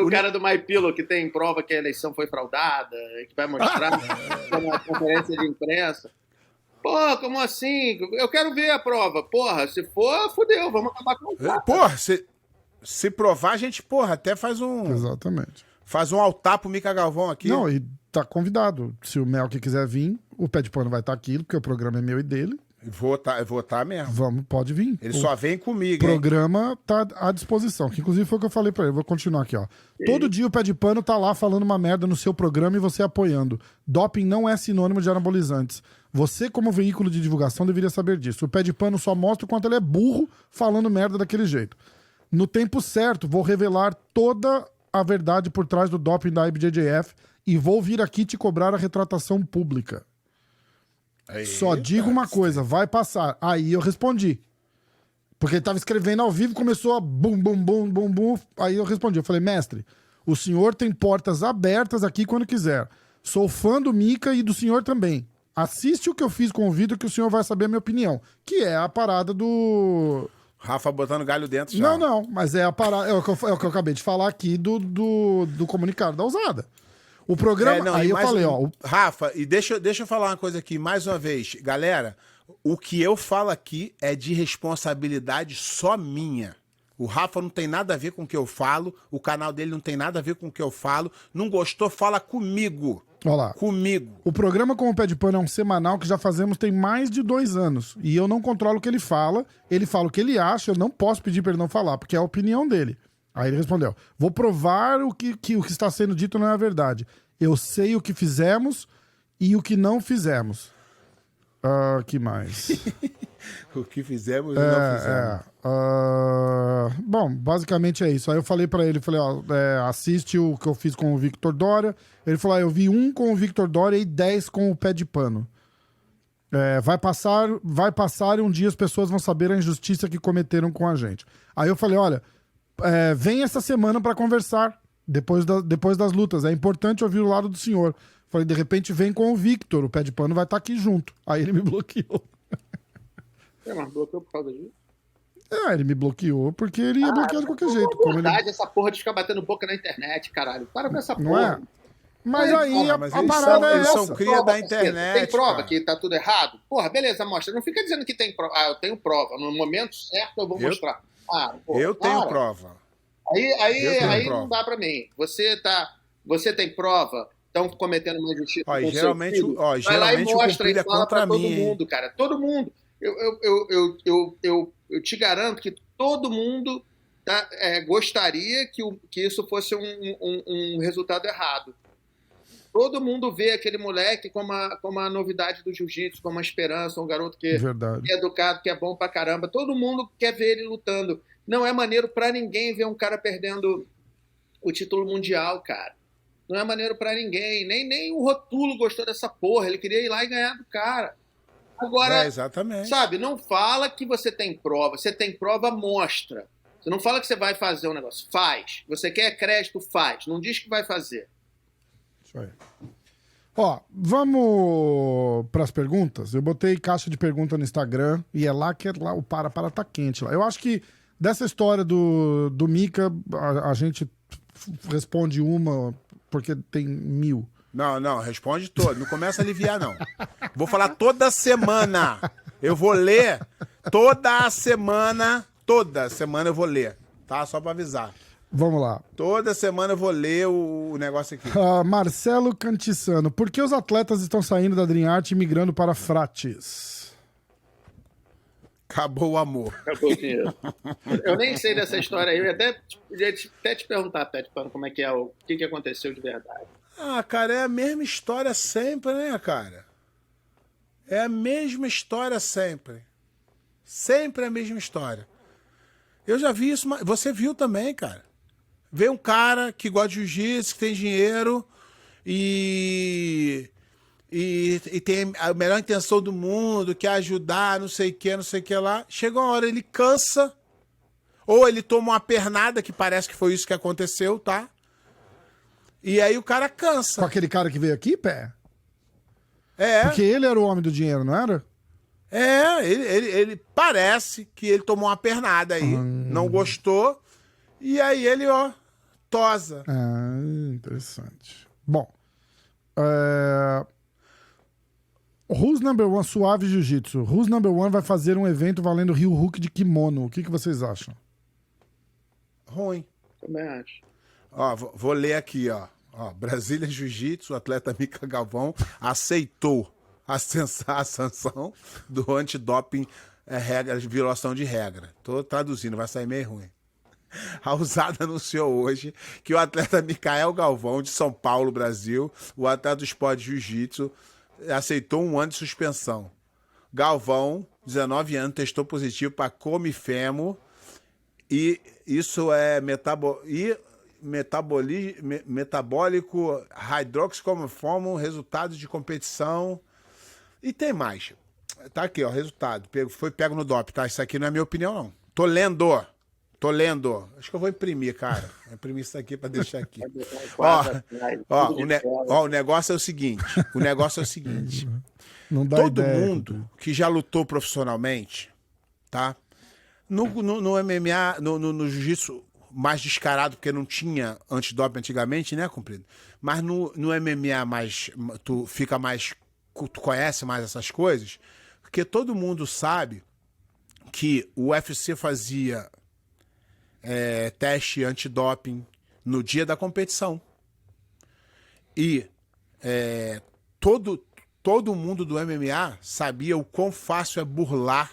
O cara do My Pillow que tem prova que a eleição foi fraudada, que vai mostrar na conferência de imprensa. Pô, como assim? Eu quero ver a prova. Porra, se for, fudeu, vamos acabar com o cara. Porra, se provar, a gente, até faz um... Exatamente. Faz um altar pro Mika Galvão aqui. Não, e tá convidado. Se o Melk quiser vir, o pé de pano vai estar aqui, porque o programa é meu e dele. Vou tá mesmo. Pode vir. Ele só vem comigo, O programa tá à disposição, que inclusive foi o que eu falei pra ele. Vou continuar aqui, ó. Todo dia o pé de pano tá lá falando uma merda no seu programa e você apoiando. Doping não é sinônimo de anabolizantes. Você, como veículo de divulgação, deveria saber disso. O pé de pano só mostra o quanto ele é burro falando merda daquele jeito. No tempo certo, vou revelar toda a verdade por trás do doping da IBJJF e vou vir aqui te cobrar a retratação pública. Só digo uma coisa, vai passar. Aí eu respondi. Porque ele tava escrevendo ao vivo, começou a bum, bum, bum, bum, bum. Aí eu respondi. Eu falei, mestre, o senhor tem portas abertas aqui quando quiser. Sou fã do Mika e do senhor também. Assiste o que eu fiz com o vídeo que o senhor vai saber a minha opinião. Que é a parada do... Rafa botando galho dentro já. Não, mas é a parada... É o que eu acabei de falar aqui do comunicado da usada. O programa... aí eu falei, ó... Rafa, e deixa eu falar uma coisa aqui, mais uma vez. Galera, o que eu falo aqui é de responsabilidade só minha. O Rafa não tem nada a ver com o que eu falo, o canal dele não tem nada a ver com o que eu falo. Não gostou, fala comigo. Olha lá. Comigo. O programa Com o Pé de Pano é um semanal que já fazemos tem mais de 2 anos. E eu não controlo o que ele fala o que ele acha, eu não posso pedir pra ele não falar, porque é a opinião dele. Aí ele respondeu, vou provar o que está sendo dito não é a verdade. Eu sei o que fizemos e o que não fizemos. Que mais? O que fizemos e não fizemos. Bom, basicamente é isso. Aí eu falei pra ele, assiste o que eu fiz com o Victor Dória. Ele falou, eu vi 1 com o Victor Dória e 10 com o Pé de Pano. Vai passar e um dia as pessoas vão saber a injustiça que cometeram com a gente. Aí eu falei, olha, vem essa semana pra conversar, depois das lutas. É importante ouvir o lado do senhor. Falei, de repente vem com o Victor, o Pé de Pano vai estar aqui junto. Aí ele me bloqueou. Mas bloqueou por causa disso? Ele me bloqueou porque ele ia bloquear de qualquer jeito. É verdade, essa porra de ficar batendo boca na internet, caralho. Para com essa porra. Não é? Mas aí mas a eles parada é eles essa. são cria da internet. Tem prova cara. que tá tudo errado? Porra, beleza, mostra. Não fica dizendo que tem prova. Eu tenho prova. No momento certo eu vou mostrar. Porra, eu tenho prova. Aí não dá pra mim. Você tem prova, estão cometendo uma injustiça. Geralmente vai lá e o mostra cumprido e é fala contra pra todo mim. mundo, cara. Todo mundo. Eu te garanto que todo mundo gostaria que isso fosse um resultado errado. Todo mundo vê aquele moleque como a novidade do jiu-jitsu, como uma esperança, um garoto que é educado, que é bom pra caramba. Todo mundo quer ver ele lutando. Não é maneiro pra ninguém ver um cara perdendo o título mundial, cara. Não é maneiro pra ninguém. Nem o Rotulo gostou dessa porra. Ele queria ir lá e ganhar do cara. Agora, exatamente. sabe, não fala que você tem prova. Você tem prova, mostra. Você não fala que você vai fazer um negócio. Faz. Você quer crédito, faz. Não diz que vai fazer. Isso aí. Ó, vamos pras perguntas. Eu botei caixa de pergunta no Instagram e é lá que o para tá quente lá. Eu acho que dessa história do Mika, a gente responde uma porque tem 1000. Não, responde todo. Não começa a aliviar, não. Vou falar toda semana. Eu vou ler toda semana eu vou ler, tá? Só pra avisar. Vamos lá. Toda semana eu vou ler o negócio aqui. Marcelo Cantissano. Por que os atletas estão saindo da Dream Art e migrando para Frates? Acabou o amor. Acabou o dinheiro. Eu nem sei dessa história aí. Eu podia até te perguntar, Pet Pano, como é que é, o que aconteceu de verdade. Ah, cara, é a mesma história sempre, né, cara? É a mesma história sempre. Sempre a mesma história. Eu já vi isso, você viu também, cara. Vê um cara que gosta de jiu-jitsu, que tem dinheiro e tem a melhor intenção do mundo, quer ajudar, não sei o que lá. Chega uma hora, ele cansa, ou ele toma uma pernada, que parece que foi isso que aconteceu, tá? E aí o cara cansa. Com aquele cara que veio aqui, Pé? É. Porque ele era o homem do dinheiro, não era? É, ele parece que ele tomou uma pernada aí, não gostou, e aí ele, ó, tosa. Ah, interessante. Bom, Who's Number One, Suave Jiu-Jitsu. Who's Number One vai fazer um evento valendo Ryu Hook de kimono. O que vocês acham? Ruim. Também acho. Ó, vou ler aqui, ó. Brasília Jiu-Jitsu, o atleta Mica Galvão aceitou a sanção do antidoping, violação de regra. Tô traduzindo, vai sair meio ruim. A USADA anunciou hoje que o atleta Micael Galvão, de São Paulo, Brasil, o atleta do esporte Jiu-Jitsu, aceitou 1 ano de suspensão. Galvão, 19 anos, testou positivo para comifemo e isso é metabólico hidroxicomiformo, resultados de competição. E tem mais. Tá aqui, ó, resultado. Foi pego no DOP, tá? Isso aqui não é minha opinião, não. Tô lendo. Acho que eu vou imprimir, cara. Vou imprimir isso aqui pra deixar aqui. O negócio é o seguinte. Não dá Todo ideia, mundo que já lutou profissionalmente, tá? No MMA, no jiu-jitsu mais descarado, porque não tinha antidoping antigamente, né, comprido? Mas no MMA mais, tu fica mais, tu conhece mais essas coisas, porque todo mundo sabe que o UFC fazia teste antidoping no dia da competição. E todo mundo do MMA sabia o quão fácil é burlar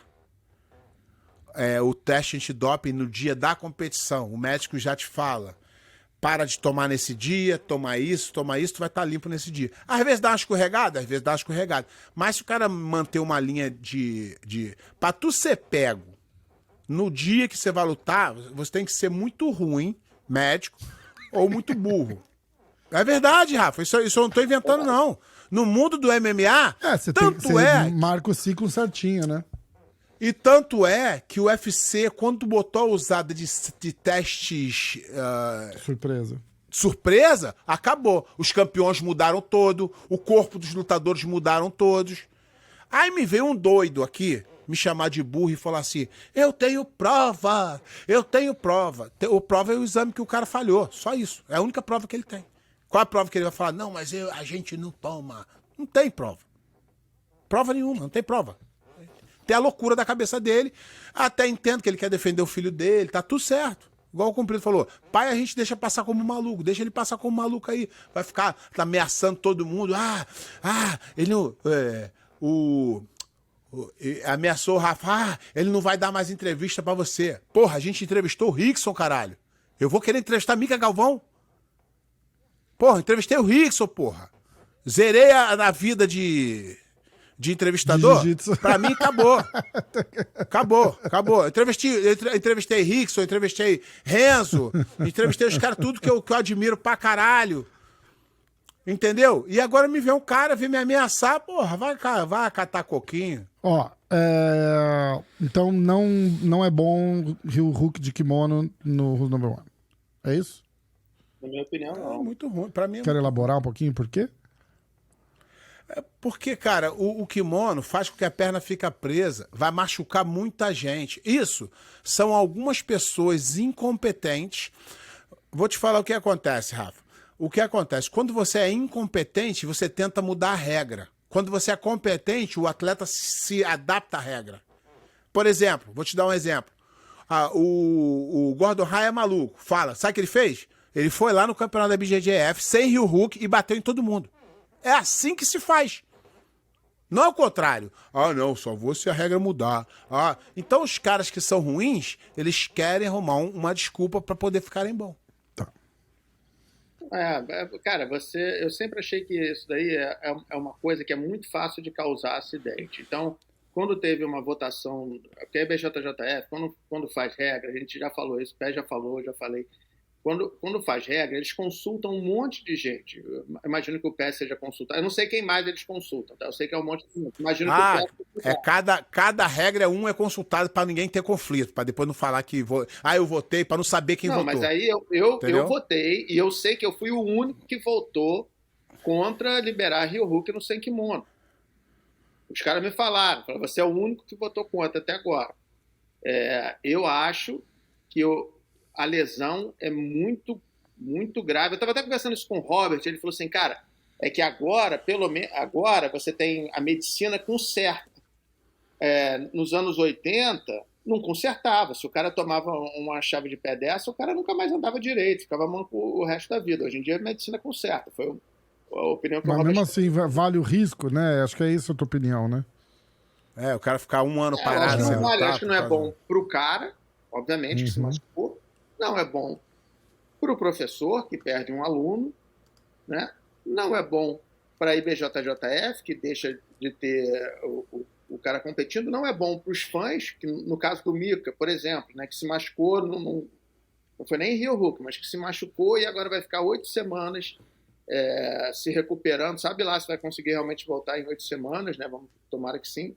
o teste antidoping no dia da competição. O médico já te fala: para de tomar nesse dia, toma isso, tu vai estar limpo nesse dia. Às vezes dá uma escorregada, mas se o cara manter uma linha pra tu ser pego no dia que você vai lutar, você tem que ser muito ruim, médico, ou muito burro. É verdade, Rafa, isso eu não tô inventando, não. No mundo do MMA, você marca o ciclo certinho, né? E tanto é que o UFC, quando botou a usada de testes surpresa, acabou. Os campeões mudaram todo, o corpo dos lutadores mudaram todos. Aí me veio um doido aqui, me chamar de burro e falar assim: eu tenho prova. O prova é o exame que o cara falhou, só isso. É a única prova que ele tem. Qual a prova que ele vai falar? Não, mas a gente não toma. Não tem prova. Prova nenhuma, não tem prova. Tem a loucura da cabeça dele. Até entendo que ele quer defender o filho dele, tá tudo certo. Igual o Comprido falou: pai, a gente deixa passar como maluco, deixa ele passar como maluco aí. Vai ficar ameaçando todo mundo. Ele não. Ameaçou o Rafa: ele não vai dar mais entrevista pra você. Porra, a gente entrevistou o Rickson, caralho. Eu vou querer entrevistar a Mica Galvão? Porra, entrevistei o Rickson, porra. Zerei na vida de entrevistador. Pra mim, acabou. Acabou. Entrevistei Rickson, entrevistei Renzo, entrevistei os caras, tudo que eu admiro pra caralho. Entendeu? E agora me vê um cara, vem me ameaçar, porra, vai catar coquinho. Ó, então não é bom Ryu Hook de kimono no Who's Number One. É isso? Na minha opinião, não. É muito ruim. Pra mim, Quer elaborar um pouquinho por quê? Porque, cara, o kimono faz com que a perna fique presa, vai machucar muita gente. Isso são algumas pessoas incompetentes. Vou te falar o que acontece, Rafa. O que acontece? Quando você é incompetente, você tenta mudar a regra. Quando você é competente, o atleta se adapta à regra. Por exemplo, vou te dar um exemplo. o Gordon Ryan é maluco. Fala, sabe o que ele fez? Ele foi lá no campeonato da BJJF, sem heel hook, e bateu em todo mundo. É assim que se faz. Não é o contrário. Ah, não, só vou se a regra mudar. Ah, então os caras que são ruins, eles querem arrumar uma desculpa pra poder ficarem bons. Cara, eu sempre achei que isso daí é uma coisa que é muito fácil de causar acidente. Então, quando teve uma votação, porque a BJJF, quando faz regra, a gente já falou isso, o Pé já falou, já falei. Quando faz regra, eles consultam um monte de gente. Eu imagino que o PES seja consultado. Eu não sei quem mais eles consultam, tá? Eu sei que é um monte de gente. Imagino que o PES cada regra é consultado para ninguém ter conflito, para depois não falar que eu votei, para não saber quem votou. Não, mas aí eu votei e eu sei que eu fui o único que votou contra liberar heel hook no sem kimono. Os caras me falaram, você é o único que votou contra até agora. Eu acho que a lesão é muito, muito grave. Eu estava até conversando isso com o Robert, ele falou assim, cara, é que agora, pelo menos, agora você tem a medicina conserta. Nos anos 80, não consertava. Se o cara tomava uma chave de pé dessa, o cara nunca mais andava direito, ficava manco o resto da vida. Hoje em dia a medicina conserta. Foi a opinião que o Mas Robert... mesmo assim, vale o risco, né? Acho que é isso a tua opinião, né? O cara ficar um ano parado. Acho que não é bom pro cara, obviamente, que se machucou. Não é bom para o professor, que perde um aluno, né? Não é bom para a IBJJF, que deixa de ter o cara competindo. Não é bom para os fãs, que no caso do Mika, por exemplo, né, que se machucou, não foi nem heel hook, mas que se machucou e agora vai ficar 8 semanas se recuperando. Sabe lá se vai conseguir realmente voltar em 8 semanas, né? Tomara que sim.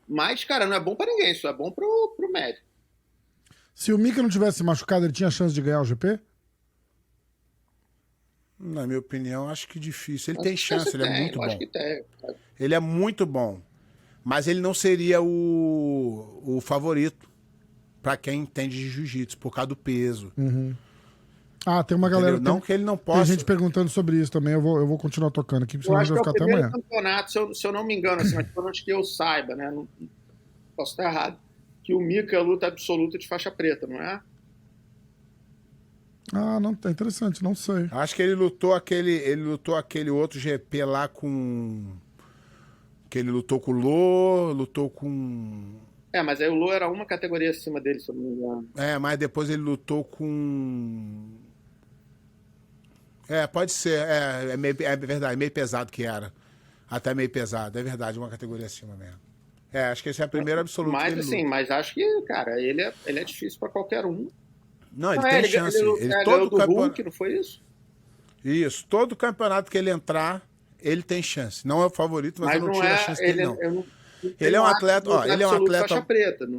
Mas, cara, não é bom para ninguém, isso é bom pro médico. Se o Mika não tivesse machucado, ele tinha chance de ganhar o GP? Na minha opinião, acho que difícil. Ele tem chance, ele é muito bom. Acho que tem. Ele é muito bom. Mas ele não seria o favorito para quem entende de jiu-jitsu, por causa do peso. Uhum. Tem uma galera... Não que ele não possa... Tem gente perguntando sobre isso também, eu vou continuar tocando aqui, senão eu acho vai que ficar é o até primeiro amanhã. campeonato, se eu não me engano, assim, mas pelo menos que eu saiba, né? Não posso estar errado. Que o Mika é luta absoluta de faixa preta, não é? Não, tá interessante, não sei. Acho que ele lutou aquele outro GP lá com... Que ele lutou com o Lô, lutou com... Mas aí o Lô era uma categoria acima dele, se eu não me engano. Mas depois ele lutou com... Pode ser. É verdade, meio pesado que era. Até meio pesado, é verdade, uma categoria acima mesmo. Acho que esse é a primeira absoluta. Mas assim, mas acho que, cara, ele é difícil pra qualquer um. Não, ele tem chance. Ele todo do Hulk, não foi isso? Isso, todo campeonato que ele entrar, ele tem chance. Não é o favorito, mas eu não tiro a chance dele, não. Ele é um atleta, ele é um atleta... Faixa preta.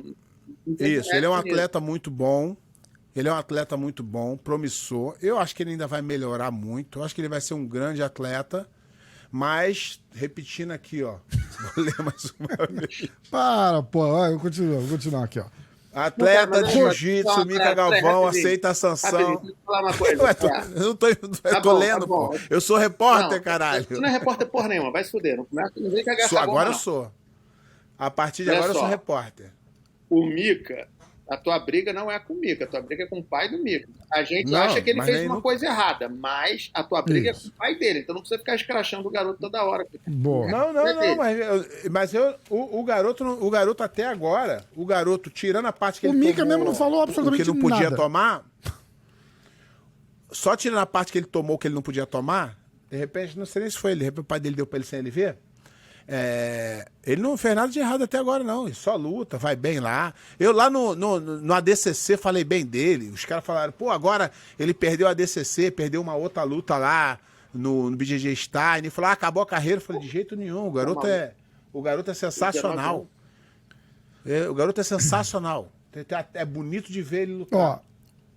Isso, ele é um atleta muito bom. Ele é um atleta muito bom, promissor. Eu acho que ele ainda vai melhorar muito. Eu acho que ele vai ser um grande atleta. Mas, repetindo aqui, ó. Vou ler mais uma vez. Eu vou continuar aqui, ó. Atleta de jiu-jitsu, Mika Galvão, aceita a sanção. Deixa eu falar uma coisa. Eu tô lendo, pô. Eu sou repórter, caralho. Você não é repórter porra nenhuma, vai se fuder. Não vem cagar essa bomba, agora eu sou. A partir de agora eu sou repórter. O Mika, a tua briga não é com o Mika, a tua briga é com o pai do Mika. A gente acha que ele fez uma coisa errada, mas a tua briga é com o pai dele, então não precisa ficar escrachando o garoto toda hora. Boa. Não, mas o garoto até agora, o garoto tirando a parte que ele tomou... O Mika mesmo não falou absolutamente nada. Que não podia tomar, só tirando a parte que ele tomou que ele não podia tomar, de repente, não sei nem se foi ele, de repente o pai dele deu pra ele sem ele ver. Ele não fez nada de errado até agora, não. Ele só luta, vai bem lá. Eu lá no ADCC falei bem dele. Os caras falaram, agora ele perdeu a ADCC, perdeu uma outra luta lá no BJJ Stein. Ele falou, acabou a carreira. Eu falei, de jeito nenhum. O garoto é sensacional. O garoto é sensacional. É bonito de ver ele lutar.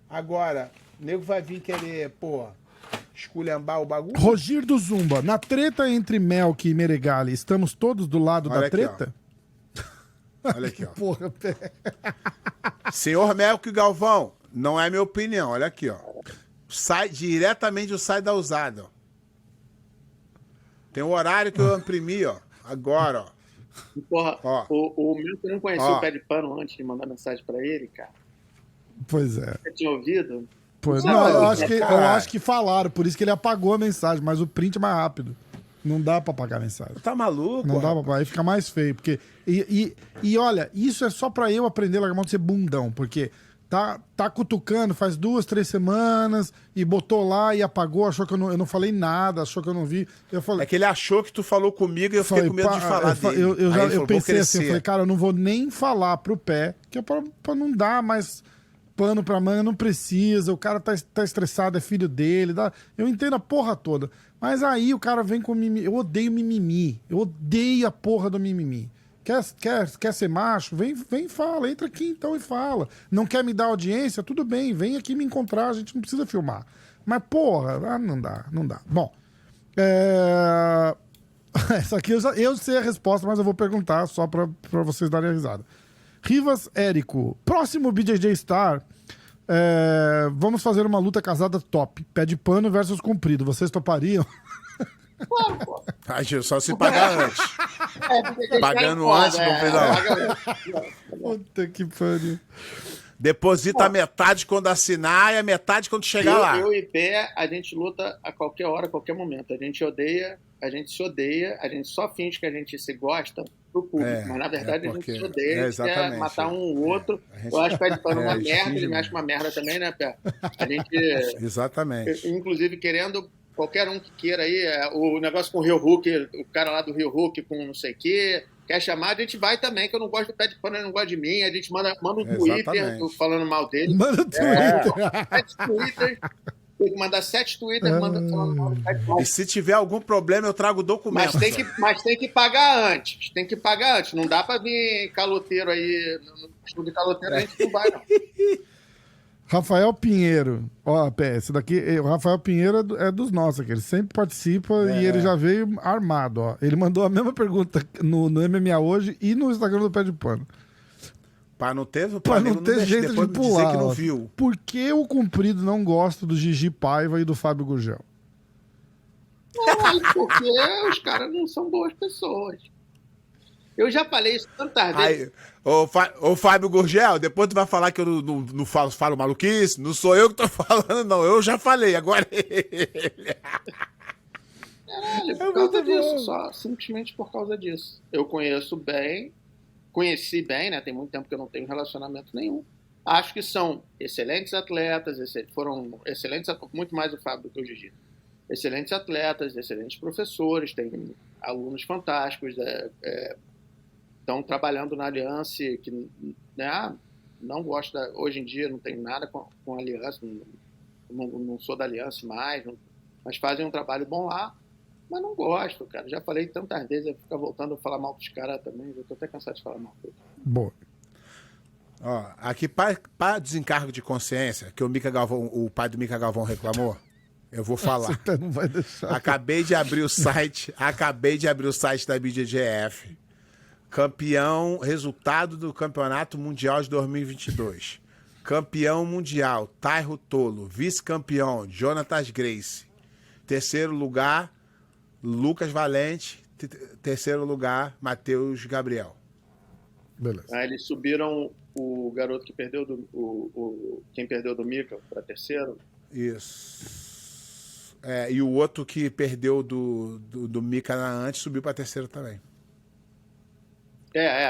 Agora, o nego vai vir querer, esculhambar o bagulho. Rogir do Zumba, na treta entre Melk e Meregali, estamos todos do lado da treta? Olha aqui, ó. Porra, Senhor Melk Galvão, não é minha opinião, olha aqui, ó. Sai diretamente do site da usada, ó. Tem um horário que eu imprimi, ó. Agora, ó. E, porra, Ó. o meu que não conhecia Ó. o Pé de Pano antes de mandar mensagem pra ele, cara. Pois é. Você tinha ouvido? Pois, Não, não, eu cara. acho que falaram, por isso que ele apagou a mensagem, mas o print é mais rápido. Não dá pra apagar a mensagem. Tá maluco? Não dá pra apagar, aí fica mais feio. Porque, e olha, isso é só pra eu aprender a largar a mão de ser bundão, porque tá cutucando faz 2, 3 semanas e botou lá e apagou, achou que eu não falei nada, achou que eu não vi. Eu falei, É que ele achou que tu falou comigo e eu fiquei falei, com medo de falar dele. eu Aí ele falou, vou pensei assim, eu crescer. falei, cara, eu não vou nem falar pro Pé, que é pra não dar mais pano pra manga, não precisa, o cara tá estressado, é filho dele, eu entendo a porra toda. Mas aí o cara vem com mimimi, eu odeio mimimi, eu odeio a porra do mimimi. Quer ser macho? Vem e fala, entra aqui então e fala. Não quer me dar audiência? Tudo bem, vem aqui me encontrar, a gente não precisa filmar. Mas porra, não dá. Bom, essa aqui eu sei a resposta, mas eu vou perguntar só pra vocês darem a risada. Rivas Érico, próximo BJJ Star, vamos fazer uma luta casada top. Pé de pano versus comprido. Vocês topariam? Claro, pô. Ai, Gil, só se pagar antes. Porque Pagando tá antes, foda, não fez nada. paga- Puta que pariu. Deposita a metade quando assinar e a metade quando chegar lá. Eu e Pé, a gente luta a qualquer hora, a qualquer momento. A gente odeia, a gente se odeia, a gente só finge que a gente se gosta pro público. Mas na verdade a gente porque- se odeia, a gente quer exatamente. matar um ou outro. A gente- Eu acho o Pé de Pano uma a gente merda, finge ele me acha mesmo. uma merda também, né, Pé? A gente, Exatamente. inclusive, querendo qualquer um que queira aí, o negócio com o Rio Hulk, o cara lá do Rio Hulk com não sei o quê, quer chamar, a gente vai também, que eu não gosto do Pé de Pano, ele não gosta de mim, a gente manda um Twitter Exatamente. falando mal dele. Manda o Twitter. 7 Twitter, tem que mandar 7 Twitter falando mal do Pé de Pano. E se tiver algum problema, eu trago documento. Mas tem que pagar antes. Tem que pagar antes. Não dá pra vir caloteiro aí. No estúdio de caloteiro a gente não vai, não. Rafael Pinheiro. Ó, Pé, esse daqui, o Rafael Pinheiro é dos nossos aqui. Ele sempre participa e ele já veio armado, ó. Ele mandou a mesma pergunta no MMA hoje e no Instagram do Pé de Pano. Pra não ter, Pra não ter jeito depois de me dizer pular. que não ó. viu. Por que o Comprido não gosta do Gigi Paiva e do Fábio Gurgel? Não, porque os caras não são boas pessoas. Eu já falei isso tantas vezes. Aí, ô Fábio Gurgel, depois tu vai falar que eu não falo maluquice. Não sou eu que tô falando, não. Eu já falei, agora Caralho, por causa disso, só. Simplesmente por causa disso. Eu conheci bem, né? Tem muito tempo que eu não tenho relacionamento nenhum. Acho que são excelentes atletas, foram excelentes, muito mais o Fábio do que o Gigi. Excelentes atletas, excelentes professores, tem alunos fantásticos, estão trabalhando na Aliança, que, né, não gosto hoje em dia, não tenho nada com a Aliança, não sou da Aliança mais, mas fazem um trabalho bom lá, mas não gosto, cara. Já falei tantas vezes, eu fico voltando a falar mal dos caras também, eu tô até cansado de falar mal deles. Boa. Ó, aqui, para desencargo de consciência, que o pai do Mica Galvão reclamou, eu vou falar. Você não vai deixar. Acabei de abrir o site da BJJF. Campeão, resultado do Campeonato Mundial de 2022. Campeão mundial, Tairo Tolo. Vice-campeão, Jonatas Gracie. Terceiro lugar, Lucas Valente. Terceiro lugar, Matheus Gabriel. Beleza. Aí eles subiram o garoto que perdeu quem perdeu do Mica para terceiro. Isso. E o outro que perdeu do Mica antes subiu para terceiro também.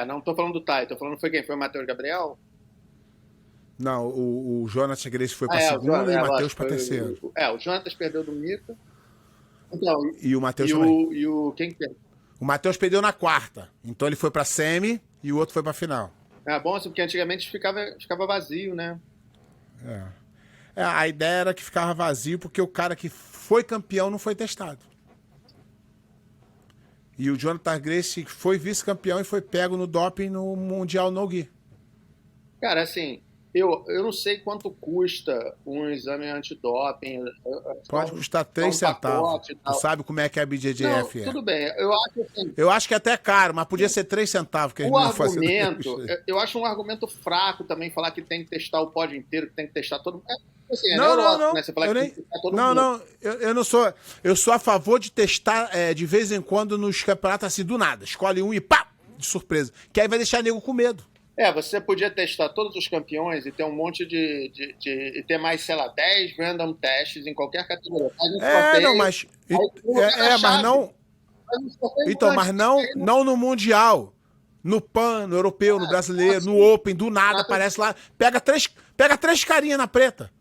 Não tô falando do Tai, tô falando foi quem? Foi o Matheus Gabriel? Não, o Jonas Gracie foi para segundo e o Matheus para terceiro. O Jonatas perdeu do Mica. Então, E o Matheus também. E o quem que perdeu? O Matheus perdeu na quarta. Então ele foi para semi e o outro foi para final. É bom, assim, porque antigamente ficava vazio, né? A ideia era que ficava vazio porque o cara que foi campeão não foi testado. E o Jonathan Gracie foi vice-campeão e foi pego no doping no Mundial No-Gi. Cara, assim, eu não sei quanto custa um exame antidoping. Pode custar 3 centavos. Tu Tu sabe como é que a BJJF é. Tudo bem. Eu acho assim, Eu acho que é até caro, mas podia ser 3 centavos que eles o não fazem. argumento, eu acho um argumento fraco também falar que tem que testar o pódio inteiro, que tem que testar todo mundo. Assim, Não. Né? Você fala Eu que nem... tem que testar todo Não, mundo. não. Eu não sou. Eu sou a favor de testar de vez em quando nos campeonatos assim do nada. Escolhe um e pá! de surpresa. Que aí vai deixar nego com medo. Você podia testar todos os campeões e ter um monte e ter mais, sei lá, 10 random testes em qualquer categoria. Mas não. Então, mas não no Mundial. No PAN, no Europeu, no Brasileiro, no Open, do nada, aparece lá. Pega três carinhas na preta.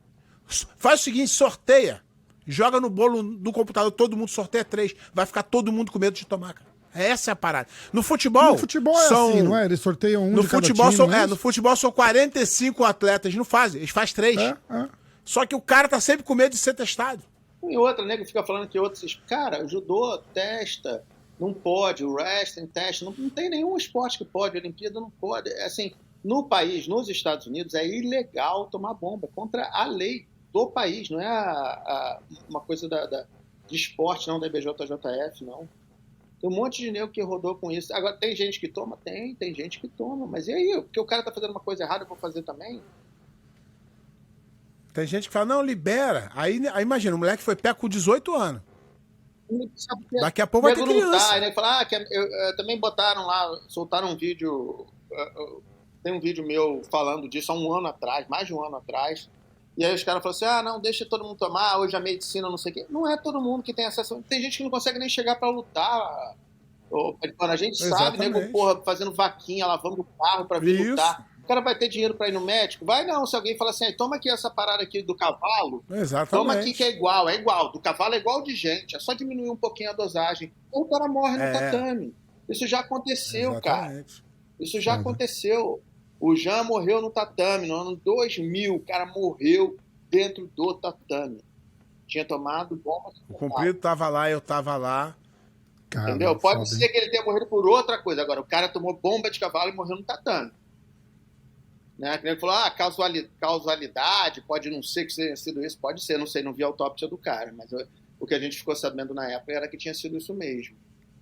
Faz o seguinte, sorteia. Joga no bolo do computador, todo mundo sorteia 3. Vai ficar todo mundo com medo de tomar, cara. Essa é a parada. No futebol é assim, não é? Eles sorteiam um no de cada futebol time, no futebol são 45 atletas. Eles não fazem, eles fazem 3. Só que o cara tá sempre com medo de ser testado. E outra, nego fica falando que outros... Cara, o judô testa, não pode, o wrestling testa, não tem nenhum esporte que pode, a Olimpíada não pode. Assim, no país, nos Estados Unidos, é ilegal tomar bomba, contra a lei do país, não é uma coisa de esporte, não, da IBJJF, não. Tem um monte de nego que rodou com isso. Agora, tem gente que toma? Tem gente que toma. Mas e aí? Porque o cara tá fazendo uma coisa errada, eu vou fazer também? Tem gente que fala, não, libera. Aí imagina, o moleque foi pego com 18 anos. Daqui a pouco vai ter criança. Aí fala, também botaram lá, soltaram um vídeo... Tem um vídeo meu falando disso há um ano atrás, mais de um ano atrás. E aí os caras falam assim, não, deixa todo mundo tomar, hoje a medicina, não sei o quê. Não é todo mundo que tem acesso. Tem gente que não consegue nem chegar pra lutar. A gente sabe, nego, fazendo vaquinha, lavando o carro pra vir lutar. O cara vai ter dinheiro pra ir no médico? Vai não, se alguém fala assim, toma aqui essa parada aqui do cavalo, toma aqui que é igual. Do cavalo é igual de gente, é só diminuir um pouquinho a dosagem. Então o cara morre no tatame. Isso já aconteceu, cara. Isso já aconteceu. O Jean morreu no tatame, no ano 2000, o cara morreu dentro do tatame. Tinha tomado bomba. O Cumprido tava lá, eu tava lá. Cara, entendeu? Pode ser que ele tenha morrido por outra coisa. Agora, o cara tomou bomba de cavalo e morreu no tatame. Né? Ele falou, causalidade, pode não ser que tenha sido isso, pode ser, não sei, não vi a autópsia do cara, mas o que a gente ficou sabendo na época era que tinha sido isso mesmo.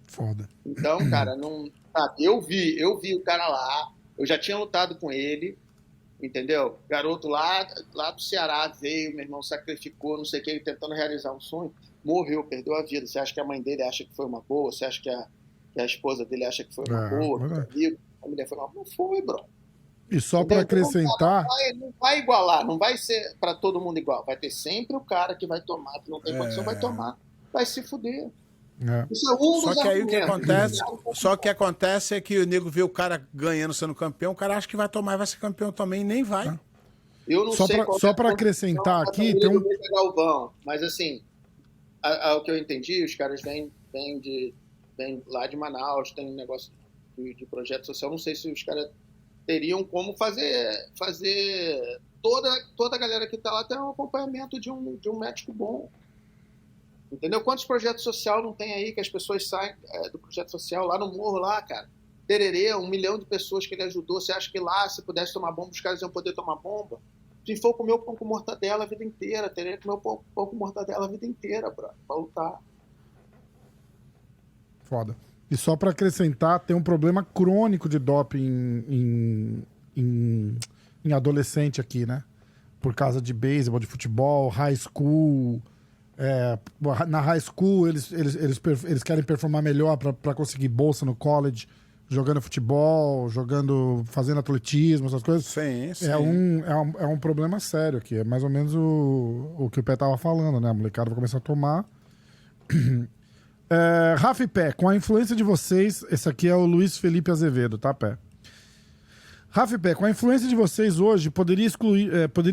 Foda. Então, cara, não... Sabe, eu vi o cara lá, eu já tinha lutado com ele, entendeu? Garoto lá do Ceará veio, meu irmão sacrificou, não sei o que, ele tentando realizar um sonho, morreu, perdeu a vida. Você acha que a mãe dele acha que foi uma boa? Você acha que a esposa dele acha que foi uma boa? A mulher foi uma... Não foi, bro. E só para acrescentar... Não vai igualar, não vai ser para todo mundo igual. Vai ter sempre o cara que vai tomar, que não tem condição, vai tomar. Vai se fuder. Isso é só que aí o que acontece, só que acontece é que o nego vê o cara ganhando sendo campeão, o cara acha que vai tomar e vai ser campeão também, nem vai. Eu não sei só para acrescentar aqui, tem um Galvão, mas assim, o que eu entendi, os caras vêm lá de Manaus, tem um negócio de projeto social, não sei se os caras teriam como fazer toda a galera que tá lá ter um acompanhamento de um médico bom. Entendeu? Quantos projetos sociais não tem aí que as pessoas saem do projeto social lá no morro, lá, cara? Tererê, 1 milhão de pessoas que ele ajudou. Você acha que lá, se pudesse tomar bomba, os caras iam poder tomar bomba? Se for comer o pão com mortadela a vida inteira, Tererê comeu pão com mortadela a vida inteira, pra lutar. Foda. E só para acrescentar, tem um problema crônico de doping em adolescente aqui, né? Por causa de beisebol, de futebol, high school... na high school eles querem performar melhor para conseguir bolsa no college, jogando futebol, fazendo atletismo, essas coisas. Sim. É um problema sério aqui. É mais ou menos o que o Pé tava falando, né? A molecada vai começar a tomar. Rafa e Pé, com a influência de vocês, esse aqui é o Luiz Felipe Azevedo, tá, Pé? Rafa e Pé, com a influência de vocês hoje, poderia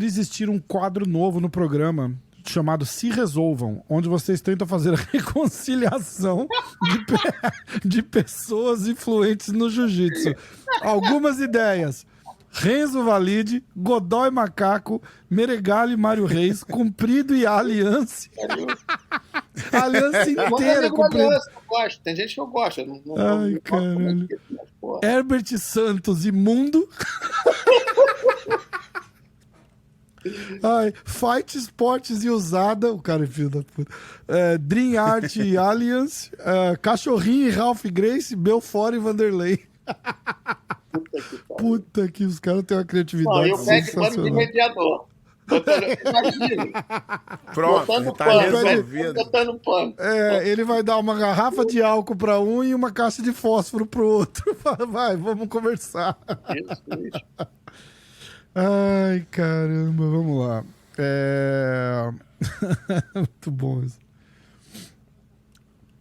existir um quadro novo no programa chamado Se Resolvam, onde vocês tentam fazer a reconciliação de pessoas influentes no jiu-jitsu. Algumas ideias: Renzo Valide, Godoy Macaco, Meregali e Mário Reis, Cumprido e a Aliança. A aliança inteira. Tem gente que eu gosto. Ai, caralho. Herbert Santos e Mundo. Ai, Fight Sports e Usada, o cara é filho da puta. Dream Art e Alliance, Cachorrinho e Ralph Grace, Belfort e Vanderlei. Puta que os caras têm uma criatividade sensacional. De mediador. Imagina, Pronto, botando tá pano, resolvido. botando pano. Ele vai dar uma garrafa de álcool pra um e uma caixa de fósforo pro outro. Vai, vamos conversar. Isso. Ai, caramba, vamos lá. Muito bom isso.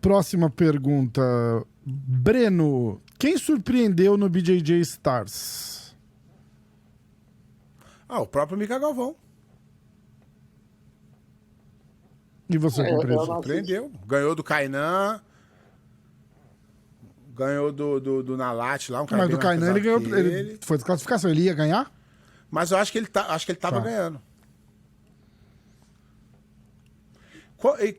Próxima pergunta. Breno, quem surpreendeu no BJJ Stars? O próprio Mica Galvão. E você, compreende? Surpreendeu. Ganhou do Kainan. Ganhou do Nalat lá, um cara Mas bem do Kainan mais ele ganhou. pesado que Ele foi desclassificação, ele ia ganhar? Mas eu acho que ele tava Tá. ganhando.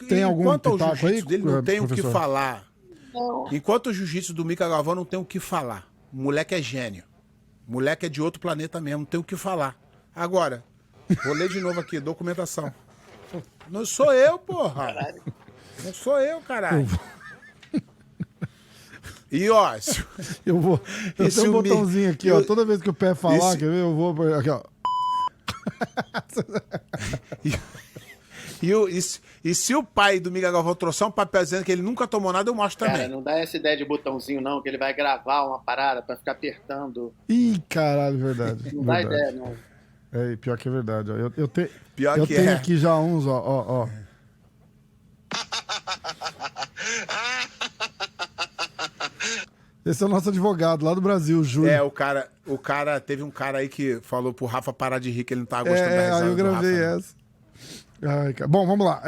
Tem algum Enquanto o pitaco jiu-jitsu aí, dele não tem o que professor? falar. Não. Enquanto o jiu-jitsu do Mica Galvão não tem o que falar. O moleque é gênio. O moleque é de outro planeta mesmo, não tem o que falar. Agora, vou ler de novo aqui, documentação. Não sou eu, porra. Não sou eu, caralho. E ó, Eu E se tenho um o Mi- botãozinho aqui, e ó. o- Toda vez que o pé falar, Esse- quer ver? Eu vou. Aqui, ó. e se o pai do Mica Galvão trouxer um papel dizendo que ele nunca tomou nada, eu mostro Cara, também. não dá essa ideia de botãozinho, não, que ele vai gravar uma parada pra ficar apertando. Ih, caralho, verdade. Não dá verdade. ideia, não. Pior que é verdade. Ó. Eu Pior que tenho é. aqui já uns, ó. Esse é o nosso advogado lá do Brasil, o Júlio. O cara, teve um cara aí que falou pro Rafa parar de rir, que ele não tava gostando da risada aí eu do gravei Rafa, não. essa. Ai, cara. Bom, vamos lá.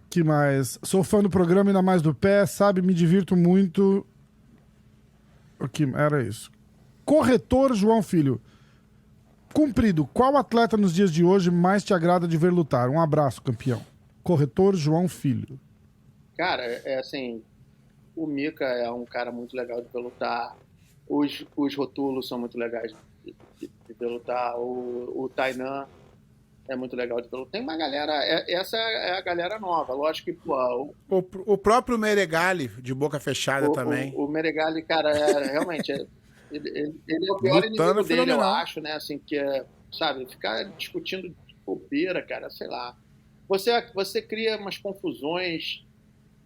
Que mais? Sou fã do programa, ainda mais do pé, sabe? Me divirto muito. O que era isso? Corretor João Filho. Cumprido. Qual atleta nos dias de hoje mais te agrada de ver lutar? Um abraço, campeão. Corretor João Filho. Cara, é assim, o Mika é um cara muito legal de ver lutar. Os Rotulos são muito legais de ver lutar. O Tainan é muito legal de ver lutar. Tem uma galera, essa é a galera nova. Lógico que, pô, O próprio Meregali, de boca fechada também. o Meregali, cara, realmente, ele é o pior Lutando inimigo é dele, eu fenomenal. acho, né? Assim, que é, sabe, ficar discutindo de bobeira, cara, sei lá. Você cria umas confusões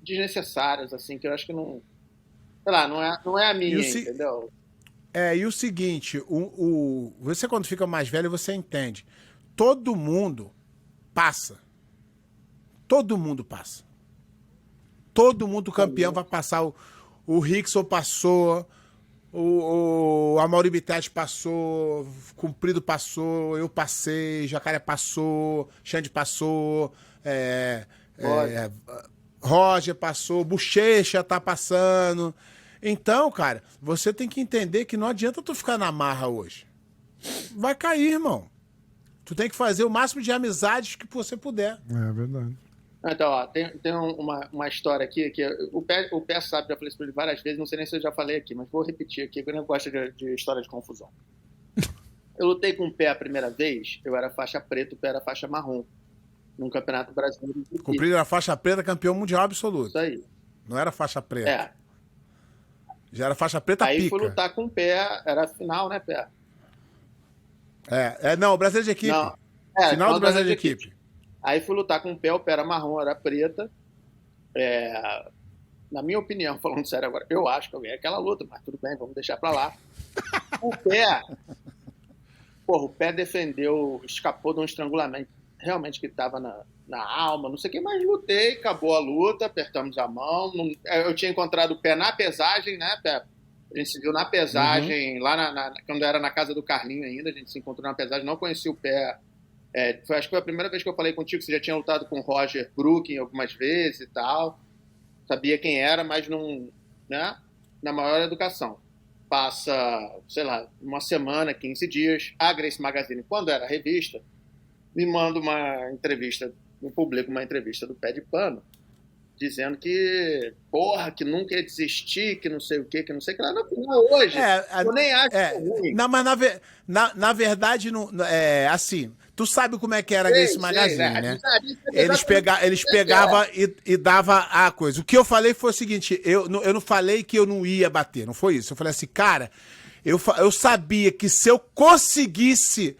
desnecessárias, assim, que eu acho que não. Sei lá, não é a minha, entendeu? E o seguinte, você quando fica mais velho, você entende. Todo mundo passa. Todo mundo passa. Todo mundo campeão vai passar. O Rickson passou, o Amaury Bittet passou, Cumprido passou, eu passei, Jacaré passou, Xande passou, Roger passou, Bochecha tá passando. Então, cara, você tem que entender que não adianta tu ficar na marra hoje. Vai cair, irmão. Tu tem que fazer o máximo de amizades que você puder. É verdade. Então, ó, tem uma história aqui que o Pé sabe, já falei isso pra ele várias vezes, não sei nem se eu já falei aqui, mas vou repetir aqui, porque eu não gosto de história de confusão. Eu lutei com o Pé a primeira vez, eu era faixa preta, o Pé era faixa marrom, num campeonato brasileiro. Cumprido era faixa preta, campeão mundial absoluto. Isso aí. Não era faixa preta. É. Já era faixa preta Aí pica. fui lutar com o Pé, era a final, né, Pé? Não, o Brasileiro de Equipe. Não. Final do Brasileiro de Equipe. Aí fui lutar com o Pé era marrom, era preta. Na minha opinião, falando sério agora, eu acho que eu ganhei aquela luta, mas tudo bem, vamos deixar pra lá. O Pé defendeu, escapou de um estrangulamento realmente que tava na alma, não sei o que, mas lutei, acabou a luta, apertamos a mão. Eu tinha encontrado o Pé na pesagem, né, Pé? A gente se viu na pesagem, lá quando era na casa do Carlinho ainda, a gente se encontrou na pesagem, não conhecia o Pé. Acho que foi a primeira vez que eu falei contigo, você já tinha lutado com o Roger Brooking algumas vezes e tal. Sabia quem era, mas não, né? Na maior educação. Passa, sei lá, uma semana, 15 dias, a Grace Magazine, quando era revista, me manda uma entrevista, me publica uma entrevista do Pé de Pano, dizendo que, que nunca ia desistir, que não sei o que não sei o que lá. No final, hoje, eu nem acho ruim. Não, mas na verdade, não, assim, tu sabe como é que era esse magazine, né? Eles pegavam e dava a coisa. O que eu falei foi o seguinte, eu não falei que eu não ia bater, não foi isso. Eu falei assim, cara, eu sabia que se eu conseguisse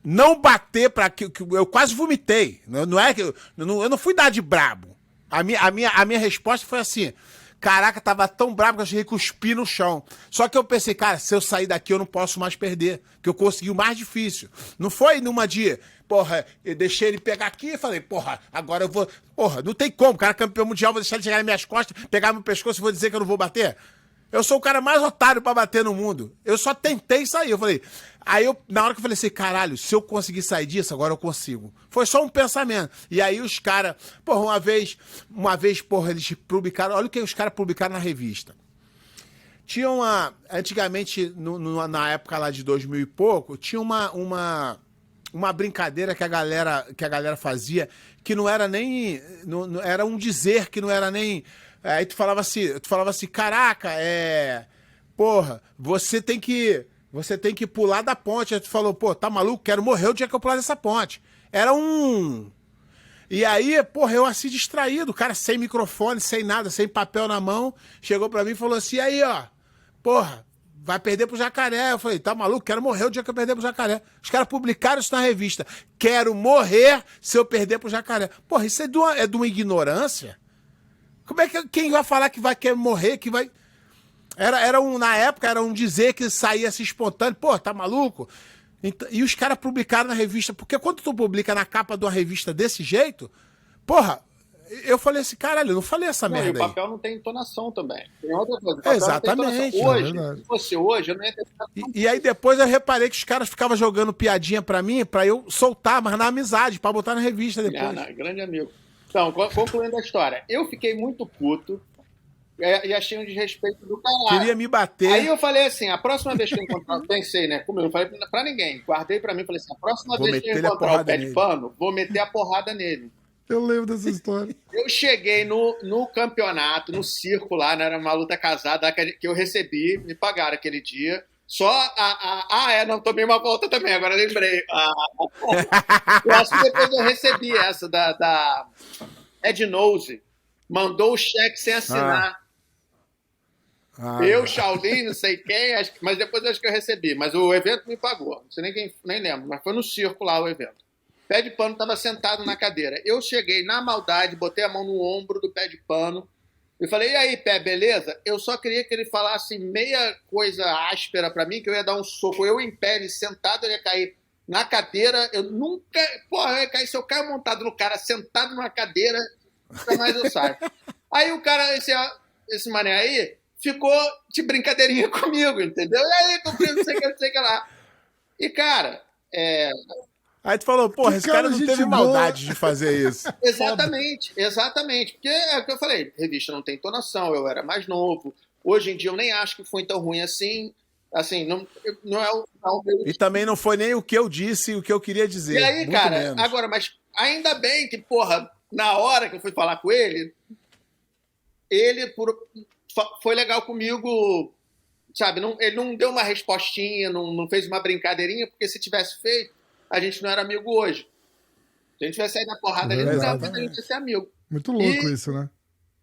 não bater pra que eu quase vomitei. Não é que eu não fui dar de brabo. A minha resposta foi assim: caraca, tava tão brabo que eu cheguei a cuspir no chão. Só que eu pensei, cara, se eu sair daqui eu não posso mais perder, porque eu consegui o mais difícil. Não foi numa dia, porra, eu deixei ele pegar aqui e falei, porra, agora eu vou. Porra, não tem como, cara, campeão mundial, vou deixar ele chegar nas minhas costas, pegar meu pescoço e vou dizer que eu não vou bater? Eu sou o cara mais otário pra bater no mundo. Eu só tentei sair. Eu falei. Aí na hora que eu falei assim, caralho, se eu conseguir sair disso, agora eu consigo. Foi só um pensamento. E aí os caras, porra, uma vez, porra, eles publicaram. Olha o que os caras publicaram na revista. Tinha antigamente, na época lá de 2000 e pouco, tinha uma brincadeira que a galera fazia, que não era nem. Não, era um dizer que não era nem. Aí tu falava assim, caraca, porra, você tem que pular da ponte. Aí tu falou, pô, tá maluco? Quero morrer o dia que eu pular dessa ponte. Era um... E aí, porra, eu assim distraído, cara, sem microfone, sem nada, sem papel na mão, chegou pra mim e falou assim, aí, ó, porra, vai perder pro Jacaré. Eu falei, tá maluco? Quero morrer o dia que eu perder pro Jacaré. Os caras publicaram isso na revista. Quero morrer se eu perder pro Jacaré. Porra, isso é de uma ignorância? Como é que quem vai falar que vai querer morrer, que vai... Na época era um dizer que saía assim espontâneo. Pô, tá maluco? E os caras publicaram na revista. Porque quando tu publica na capa de uma revista desse jeito, porra, eu falei assim, caralho, eu não falei essa merda aí. E o papel não tem entonação também. Tem outra coisa. Exatamente. Hoje, se fosse hoje, eu não ia ter... E aí depois eu reparei que os caras ficavam jogando piadinha pra mim, pra eu soltar, mas na amizade, pra botar na revista depois. Não, grande amigo. Então, concluindo a história, eu fiquei muito puto e achei um desrespeito do caralho. Queria me bater. Aí eu falei assim, a próxima vez que eu encontrar, pensei, né, como eu não falei pra ninguém, guardei pra mim, falei assim, a próxima vez que eu encontrar o pé de pano, vou meter a porrada nele. Eu lembro dessa história. Eu cheguei no campeonato, no circo lá, né, era uma luta casada que eu recebi, me pagaram aquele dia. Só não, tomei uma volta também, agora lembrei. Eu acho que depois eu recebi essa da Ed Nose, mandou o cheque sem assinar. Eu, Shaolin, não sei quem, mas depois acho que eu recebi. Mas o evento me pagou, não sei nem lembro, mas foi no circo lá o evento. O pé de pano estava sentado na cadeira. Eu cheguei na maldade, botei a mão no ombro do pé de pano, e falei, e aí, pé, beleza? Eu só queria que ele falasse meia coisa áspera pra mim, que eu ia dar um soco. Eu em pé, ele sentado, ele ia cair na cadeira. Eu nunca... Porra, eu ia cair. Se eu caio montado no cara, sentado numa cadeira, nunca mais eu saio. Aí o cara, esse mané aí, ficou de brincadeirinha comigo, entendeu? E aí, comprei não sei o que lá. E, cara, Aí tu falou, porra, esse cara não teve maldade de fazer isso. Exatamente. Porque é o que eu falei, revista não tem entonação, eu era mais novo. Hoje em dia eu nem acho que foi tão ruim assim. Assim, não é o meu... E também não foi nem o que eu disse, o que eu queria dizer. E aí, muito cara, menos. agora, mas ainda bem que, porra, na hora que eu fui falar com ele foi legal comigo, sabe? Ele não deu uma respostinha, não fez uma brincadeirinha, porque se tivesse feito, a gente não era amigo hoje. Se a gente tivesse saído na porrada ali, não dava pra gente ser amigo. Muito louco isso, né?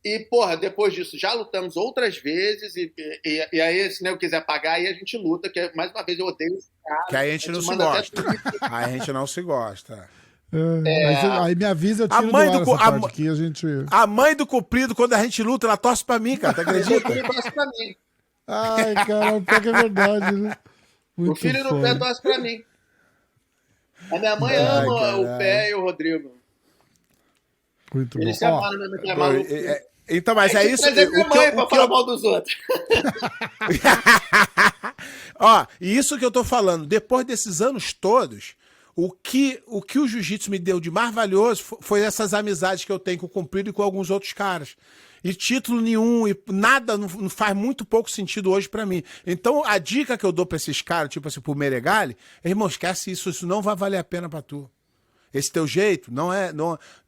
E, porra, depois disso, já lutamos outras vezes, e aí, se eu quiser pagar, aí a gente luta, que mais uma vez eu odeio esse cara. Que aí a gente não se gosta. Aí a gente não se gosta. Mas aí me avisa, eu tiro do ar essa parte aqui, a gente... A mãe do Cuprido, quando a gente luta, ela torce pra mim, cara, tu acredita? Ele torce pra mim. Ai, cara, pior que é verdade, né? Muito o filho do pé torce pra mim. A minha mãe ama caralho. O Pé e o Rodrigo. Muito Eles se amaram, né? Que é maluco. Então, mas é isso... Trazer minha mãe pra falar mal dos outros. Ó, e isso que eu tô falando, depois desses anos todos, o que o jiu-jitsu me deu de mais valioso foi essas amizades que eu tenho com o Comprido e com alguns outros caras. E título nenhum, e nada, não faz muito pouco sentido hoje pra mim. Então, a dica que eu dou pra esses caras, tipo assim, pro Meregali, irmão, esquece isso não vai valer a pena pra tu. Esse teu jeito não é...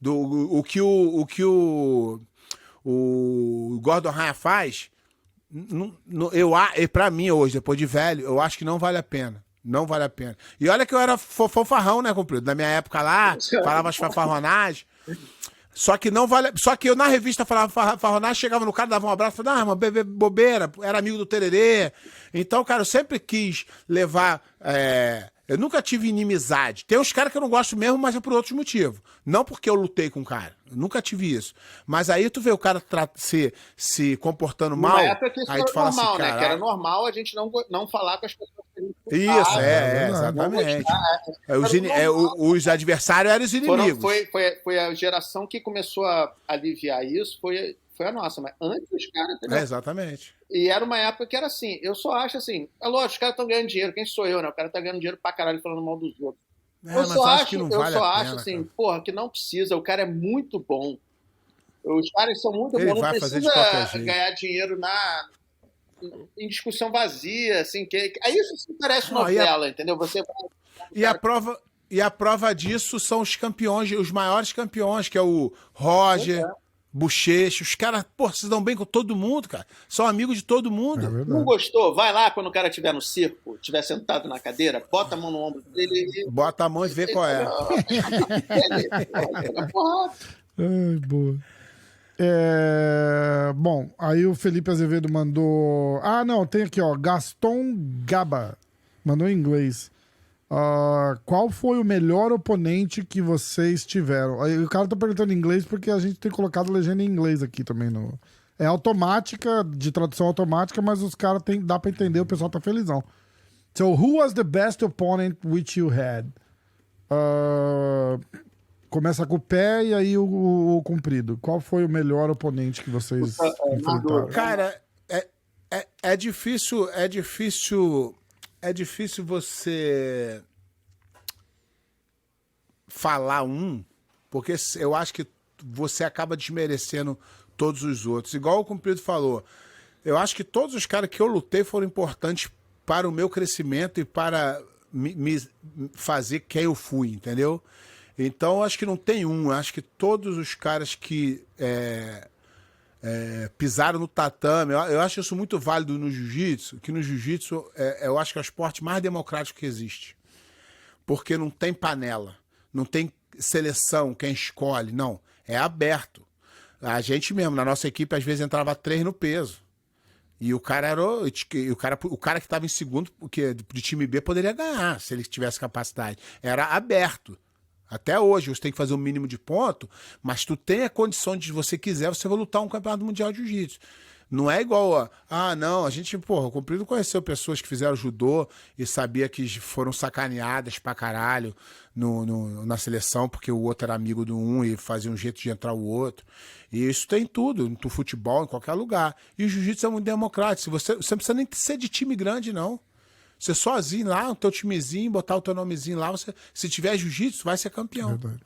o que o Gordon Ryan faz, pra mim hoje, depois de velho, eu acho que não vale a pena. Não vale a pena. E olha que eu era fofarrão, né, Comprido? Na minha época lá, falava as fanfarronagens. Só que não vale. Só que eu na revista falava fanfarronagem, chegava no cara, dava um abraço, falava, irmão, bobeira, era amigo do Tererê. Então, cara, eu sempre quis levar Eu nunca tive inimizade. Tem uns caras que eu não gosto mesmo, mas é por outros motivos. Não porque eu lutei com o cara. Eu nunca tive isso. Mas aí tu vê o cara se comportando mal, Numa época que isso aí era tu fala normal, assim, né? cara. Que era normal a gente não falar com as pessoas que a gente Isso, gostava, exatamente. não gostar. Os adversários eram os inimigos. Foi a geração que começou a aliviar isso, foi a nossa. Mas antes os caras... entendeu? Exatamente. E era uma época que era assim, eu só acho assim, é lógico, os caras estão ganhando dinheiro, quem sou eu, né? O cara tá ganhando dinheiro pra caralho falando mal dos outros. Eu mas só acho que não vale a pena, assim, cara. porra, que não precisa, o cara é muito bom. Os caras são muito Ele bons, não vai fazer de precisa qualquer jeito. ganhar dinheiro em discussão vazia, assim, aí isso sim parece Não, novela, entendeu? Você E a prova disso são os campeões, os maiores campeões, que é o Roger, Bochecha. Os caras, pô, se dão bem com todo mundo, cara. São amigos de todo É mundo. verdade. não gostou, vai lá quando o cara estiver no circo, estiver sentado na cadeira, bota a mão no ombro dele e... Bota a mão e vê qual é. Porrada. Ai, boa. Bom, aí o Felipe Azevedo mandou. Ah, não, tem aqui, ó. Gaston Gaba. Mandou em inglês. Qual foi o melhor oponente que vocês tiveram? Aí o cara tá perguntando em inglês porque a gente tem colocado legenda em inglês aqui também. É automática, de tradução automática, mas os caras dá pra entender, o pessoal tá felizão. So, who was the best opponent which you had? Começa com o pé e aí o comprido. Qual foi o melhor oponente que vocês enfrentaram? Cara, é difícil você falar porque eu acho que você acaba desmerecendo todos os outros. Igual o Comprido falou, eu acho que todos os caras que eu lutei foram importantes para o meu crescimento e para me fazer quem eu fui, entendeu? Então, eu acho que não tem eu acho que todos os caras que pisaram no tatame, eu acho isso muito válido no jiu-jitsu, que no jiu-jitsu eu acho que é o esporte mais democrático que existe. Porque não tem panela, não tem seleção, quem escolhe, não. É aberto. A gente mesmo, na nossa equipe, às vezes entrava 3 no peso. E o cara o cara que estava em segundo, porque de time B poderia ganhar, se ele tivesse capacidade. Era aberto. Até hoje, você tem que fazer o mínimo de ponto, mas tu tem a condição de, se você quiser, você vai lutar um campeonato mundial de jiu-jitsu. Não é igual não, a gente, o Comprido conheceu pessoas que fizeram judô e sabia que foram sacaneadas pra caralho na seleção, porque o outro era amigo do um e fazia um jeito de entrar o outro. E isso tem tudo, no futebol, em qualquer lugar. E o jiu-jitsu é muito democrático. Você não precisa nem ser de time grande, não. Você sozinho lá, o teu timezinho, botar o teu nomezinho lá, se tiver jiu-jitsu, vai ser campeão. Verdade.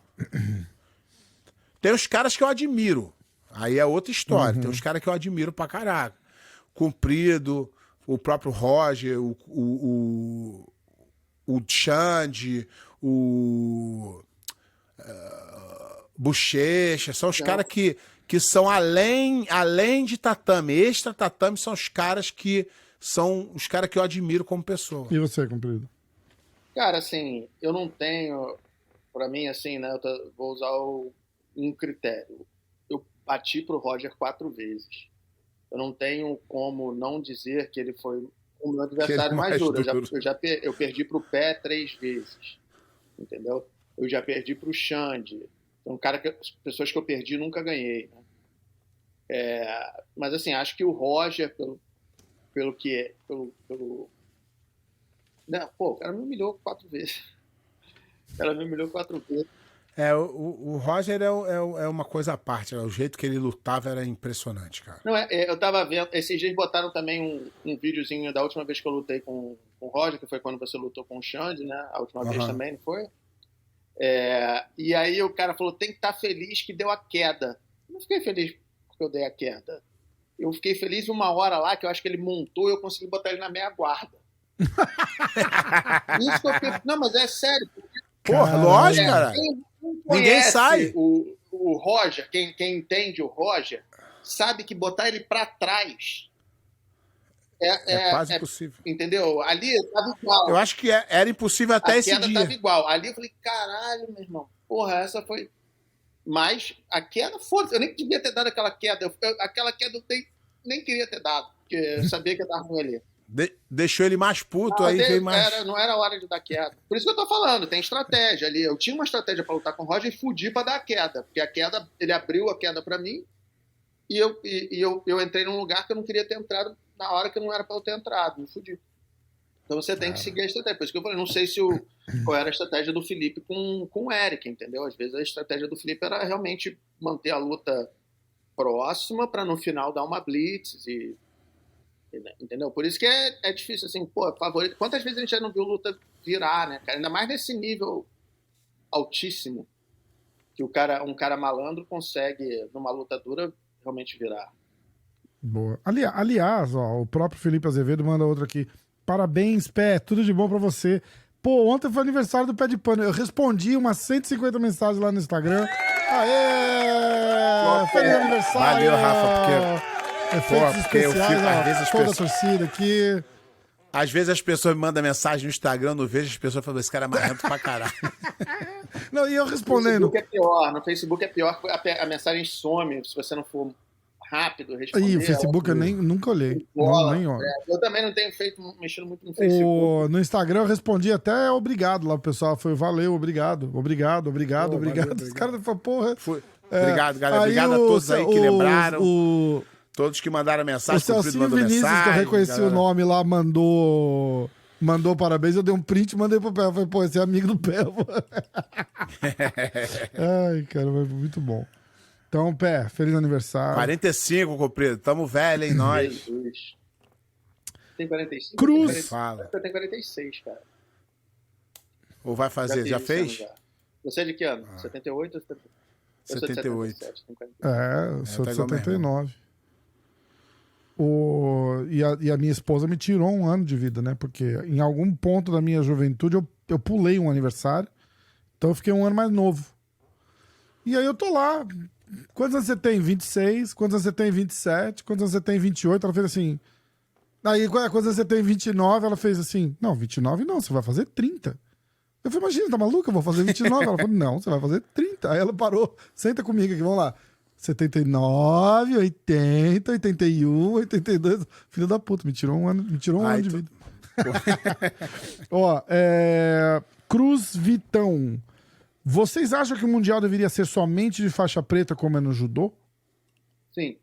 Tem os caras que eu admiro. Aí é outra história. Tem uns caras que eu admiro pra caraca. Comprido, o próprio Roger, o Xande, o Bochecha. São os caras que são além de tatame. Extra tatame são os caras que eu admiro como pessoa. E você, Comprido? Cara, assim, eu não tenho, pra mim, assim, né, vou usar um critério. Eu bati pro Roger 4 vezes. Eu não tenho como não dizer que ele foi o meu adversário mais duro. Eu perdi pro Pé 3 vezes, entendeu? Eu já perdi pro Xande. Então, pessoas que eu perdi nunca ganhei, né? Mas, assim, acho que o Roger, pelo que é. Não, o cara me humilhou 4 vezes. O cara me humilhou 4 vezes. O Roger é uma coisa à parte. O jeito que ele lutava era impressionante, cara. Não, eu tava vendo. Esses dias botaram também um videozinho da última vez que eu lutei com o Roger, que foi quando você lutou com o Xande, né? A última vez também, não foi? E aí o cara falou: tem que estar feliz que deu a queda. Eu não fiquei feliz porque eu dei a queda. Eu fiquei feliz 1 hora lá, que eu acho que ele montou e eu consegui botar ele na meia guarda. Isso que eu fiquei... Não, mas é sério. Porra, lógico, cara. Ninguém sai. O Roger, quem entende o Roger, sabe que botar ele pra trás é quase impossível. Entendeu? Ali tava igual. Eu acho que era impossível até esse dia. A queda tava igual. Ali eu falei, caralho, meu irmão. Porra, essa foi... Mas a queda, foda-se, eu nem devia ter dado aquela queda. Aquela queda eu nem queria ter dado, porque eu sabia que eu tava ruim ali. Deixou ele mais puto, aí veio mais... Não era hora de dar queda. Por isso que eu tô falando, tem estratégia ali. Eu tinha uma estratégia pra lutar com o Roger e fudi pra dar a queda. Porque a queda, ele abriu a queda pra mim e eu entrei num lugar que eu não queria ter entrado na hora que não era pra eu ter entrado. Me fudi. Então você tem que seguir a estratégia. Por isso que eu falei, não sei qual era a estratégia do Felipe com o Eric, entendeu? Às vezes a estratégia do Felipe era realmente manter a luta próxima pra no final dar uma blitz entendeu? Por isso que é difícil, assim, pô, favorito. Quantas vezes a gente já não viu luta virar, né, cara? Ainda mais nesse nível altíssimo que um cara malandro consegue, numa luta dura, realmente virar. Boa. Aliás, ó, o próprio Felipe Azevedo manda outra aqui. Parabéns, Pé, tudo de bom pra você. Pô, ontem foi aniversário do Pé de Pano. Eu respondi umas 150 mensagens lá no Instagram. Aê! Feliz aniversário! Valeu, Rafa, porque... Efeitos especiais, às vezes toda a torcida aqui. Às vezes as pessoas me mandam mensagem no Instagram, não vejo, as pessoas falam, esse cara é marrento pra caralho. Não, e eu respondendo. No Facebook é pior, a mensagem some, se você não for rápido responder. Ih, o Facebook eu nunca olhei. Nem olho. Eu também não tenho mexido muito no Facebook. No Instagram eu respondi até obrigado lá, o pessoal foi, valeu, obrigado. Os caras falaram, porra. Obrigado, galera. Obrigado a todos aí que lembraram. Todos que mandaram mensagem, o Celcinho Vinícius, que eu reconheci galera. O nome lá, mandou parabéns, eu dei um print e mandei pro Pé. Eu falei, pô, esse é amigo do Pé. Ai, cara, muito bom. Então, Pé, feliz aniversário. 45, comprido. Tamo velho, hein, nós. Jesus. Tem 45? Cruz. Fala. Eu tenho 46, cara. Ou vai fazer? Já fez? Já. Você é de que ano? 78 ou 78? 77, eu sou de 79. E a minha esposa me tirou um ano de vida, né? Porque em algum ponto da minha juventude eu pulei um aniversário. Então eu fiquei um ano mais novo. E aí eu tô lá. Quantos anos você tem? 26. Quantos anos você tem? 27. Quantos anos você tem? 28. Ela fez assim. Aí quantos anos você tem? 29. Ela fez assim. Não, 29 não, você vai fazer 30. Eu falei, imagina, tá maluca? Eu vou fazer 29. Ela falou, não, você vai fazer 30. Aí ela parou. Senta comigo aqui, vamos lá. 79, 80, 81, 82. Filho da puta, me tirou um ano de vida. Ó, Cruz Vitão. Vocês acham que o Mundial deveria ser somente de faixa preta, como é no judô? Sim.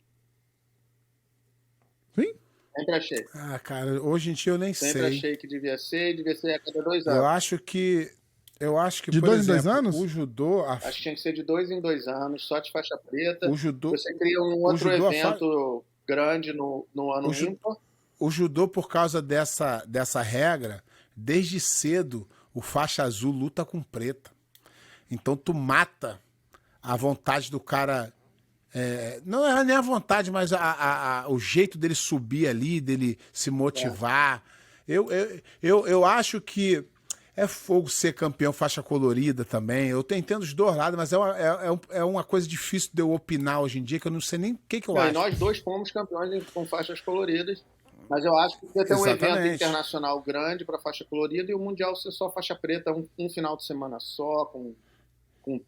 Sim? Sempre achei. Ah, cara, hoje em dia eu nem Sempre sei. achei que devia ser a cada 2 anos. Eu acho que de por 2 exemplo, em 2 anos? o judô... Acho que tinha que ser de 2 em 2 anos, só de faixa preta. O judô... Você cria um outro evento grande no ano ímpar. O judô, por causa dessa regra, desde cedo, o faixa azul luta com preta. Então tu mata a vontade do cara... não é nem a vontade, mas o jeito dele subir ali, dele se motivar. Eu acho que é fogo ser campeão faixa colorida também. Eu entendo os dois lados, mas é uma coisa difícil de eu opinar hoje em dia, que eu não sei nem o que eu acho. Nós dois fomos campeões com faixas coloridas, mas eu acho que devia ter um evento internacional grande para faixa colorida e o Mundial ser só faixa preta, um final de semana só, com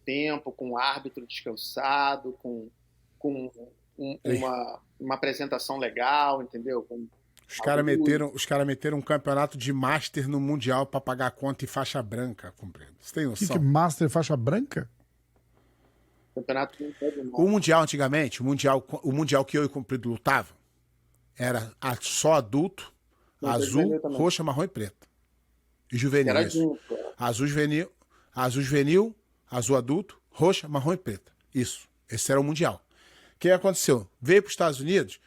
tempo, com árbitro descansado, com uma apresentação legal, entendeu? Os caras meteram um campeonato de Master no Mundial pra pagar a conta e faixa branca, compreendo. Você tem noção? Que Master faixa branca? Campeonato o Mundial antigamente, o mundial que eu e o Comprido lutava, era só adulto, azul, roxa, marrom e preto. E juvenil. Era junto, azul juvenil, azul adulto, roxa, marrom e preta. Isso. Esse era o Mundial. O que aconteceu? Veio para os Estados Unidos,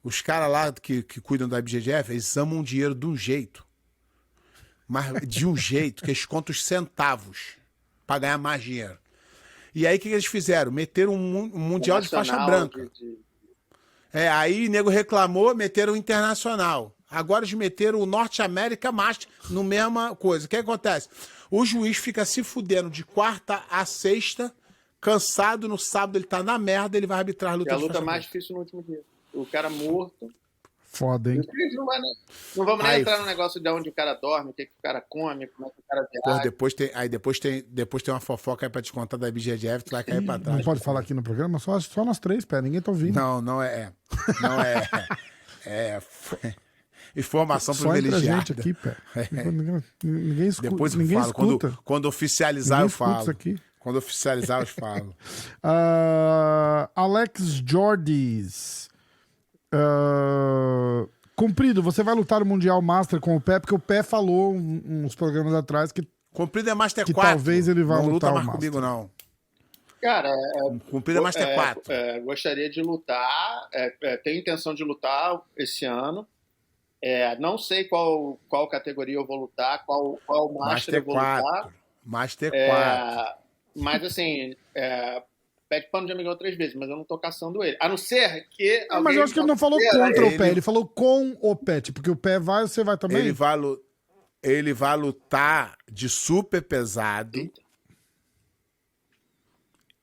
os caras lá que cuidam da IBJJF, eles amam o dinheiro de um jeito. Mas de um jeito que eles contam os centavos para ganhar mais dinheiro. E aí o que eles fizeram? Meteram um Mundial de faixa branca. Aí o nego reclamou, meteram o internacional. Agora eles meteram o Norte América Master no mesma coisa. O que acontece? O juiz fica se fudendo de quarta a sexta, cansado, no sábado ele tá na merda, ele vai arbitrar a luta. E a luta mais difícil no último dia. O cara morto. Foda, hein? Não vamos nem entrar no negócio de onde o cara dorme, o que o cara come, como é que o cara viaja. Depois tem uma fofoca aí pra te contar da IBJJF, tu vai cair pra trás. Não pode falar aqui no programa? Só nós três, ninguém tá ouvindo. Não é. Informação Só entre a privilegiada. gente aqui, pé. Ninguém escuta. Depois eu Ninguém falo. escuta. Quando oficializar, Ninguém eu escuta falo. isso aqui. Quando oficializar, eu falo. Alex Jordis. Comprido, você vai lutar o Mundial Master com o Pé, porque o Pé falou uns programas atrás que Comprido é Master Que 4. talvez ele vá não luta lutar o mais Master. comigo, não. Cara, Comprido é Master 4. gostaria de lutar, tenho intenção de lutar esse ano. Não sei qual categoria eu vou lutar, qual Master eu vou lutar. Master 4. Mas assim, Pet Pano já me ganhou 3 vezes, mas eu não tô caçando ele. A não ser que. Mas eu acho que ele não falou contra ele- o Pé, ele falou com o Pé. Tipo, que o Pé vai, você vai também? Ele vai lutar de super pesado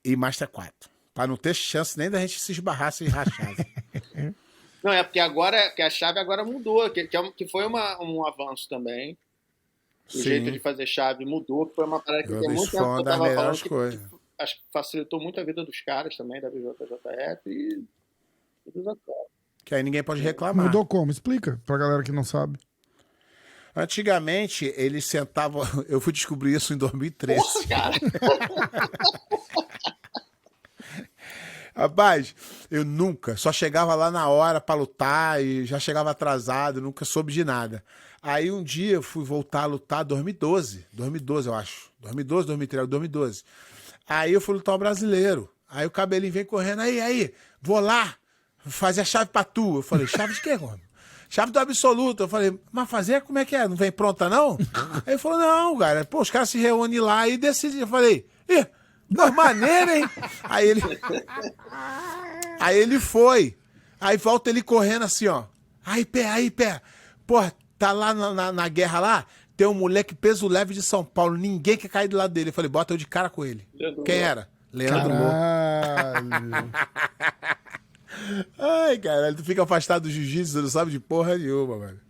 e Master 4. Pra não ter chance nem da gente se esbarrar, se rachar. Não, é porque agora que a chave agora mudou, que foi um avanço também. O Sim. jeito de fazer chave mudou, que foi uma parada que tem Isso muito foi tempo uma que eu das tava falando melhores que coisas. acho que facilitou muito a vida dos caras também, da BJJF e dos atletas. Que aí ninguém pode reclamar. Mudou como? Explica pra galera que não sabe. Antigamente, eles sentavam... Eu fui descobrir isso em 2013. Porra, cara! Rapaz, eu nunca, só chegava lá na hora pra lutar e já chegava atrasado, nunca soube de nada. Aí um dia eu fui voltar a lutar, 2012 eu acho. 2012. Aí eu fui lutar o brasileiro. Aí o cabelinho vem correndo, aí, vou lá fazer a chave pra tu. Eu falei, chave de quê, mano? Chave do absoluto. Eu falei, mas fazer como é que é? Não vem pronta, não? Aí ele falou, não, cara. Pô, os caras se reúnem lá e decidem. Eu falei, das maneiras, hein? Aí ele foi. Aí volta ele correndo assim, ó. Aí, pé. Pô, tá lá na guerra lá, tem um moleque peso leve de São Paulo. Ninguém quer cair do lado dele. Eu falei, bota eu de cara com ele. Quem era? Leandro Lô. Caralho. Ai, caralho, tu fica afastado do jiu-jitsu, você não sabe de porra nenhuma, mano.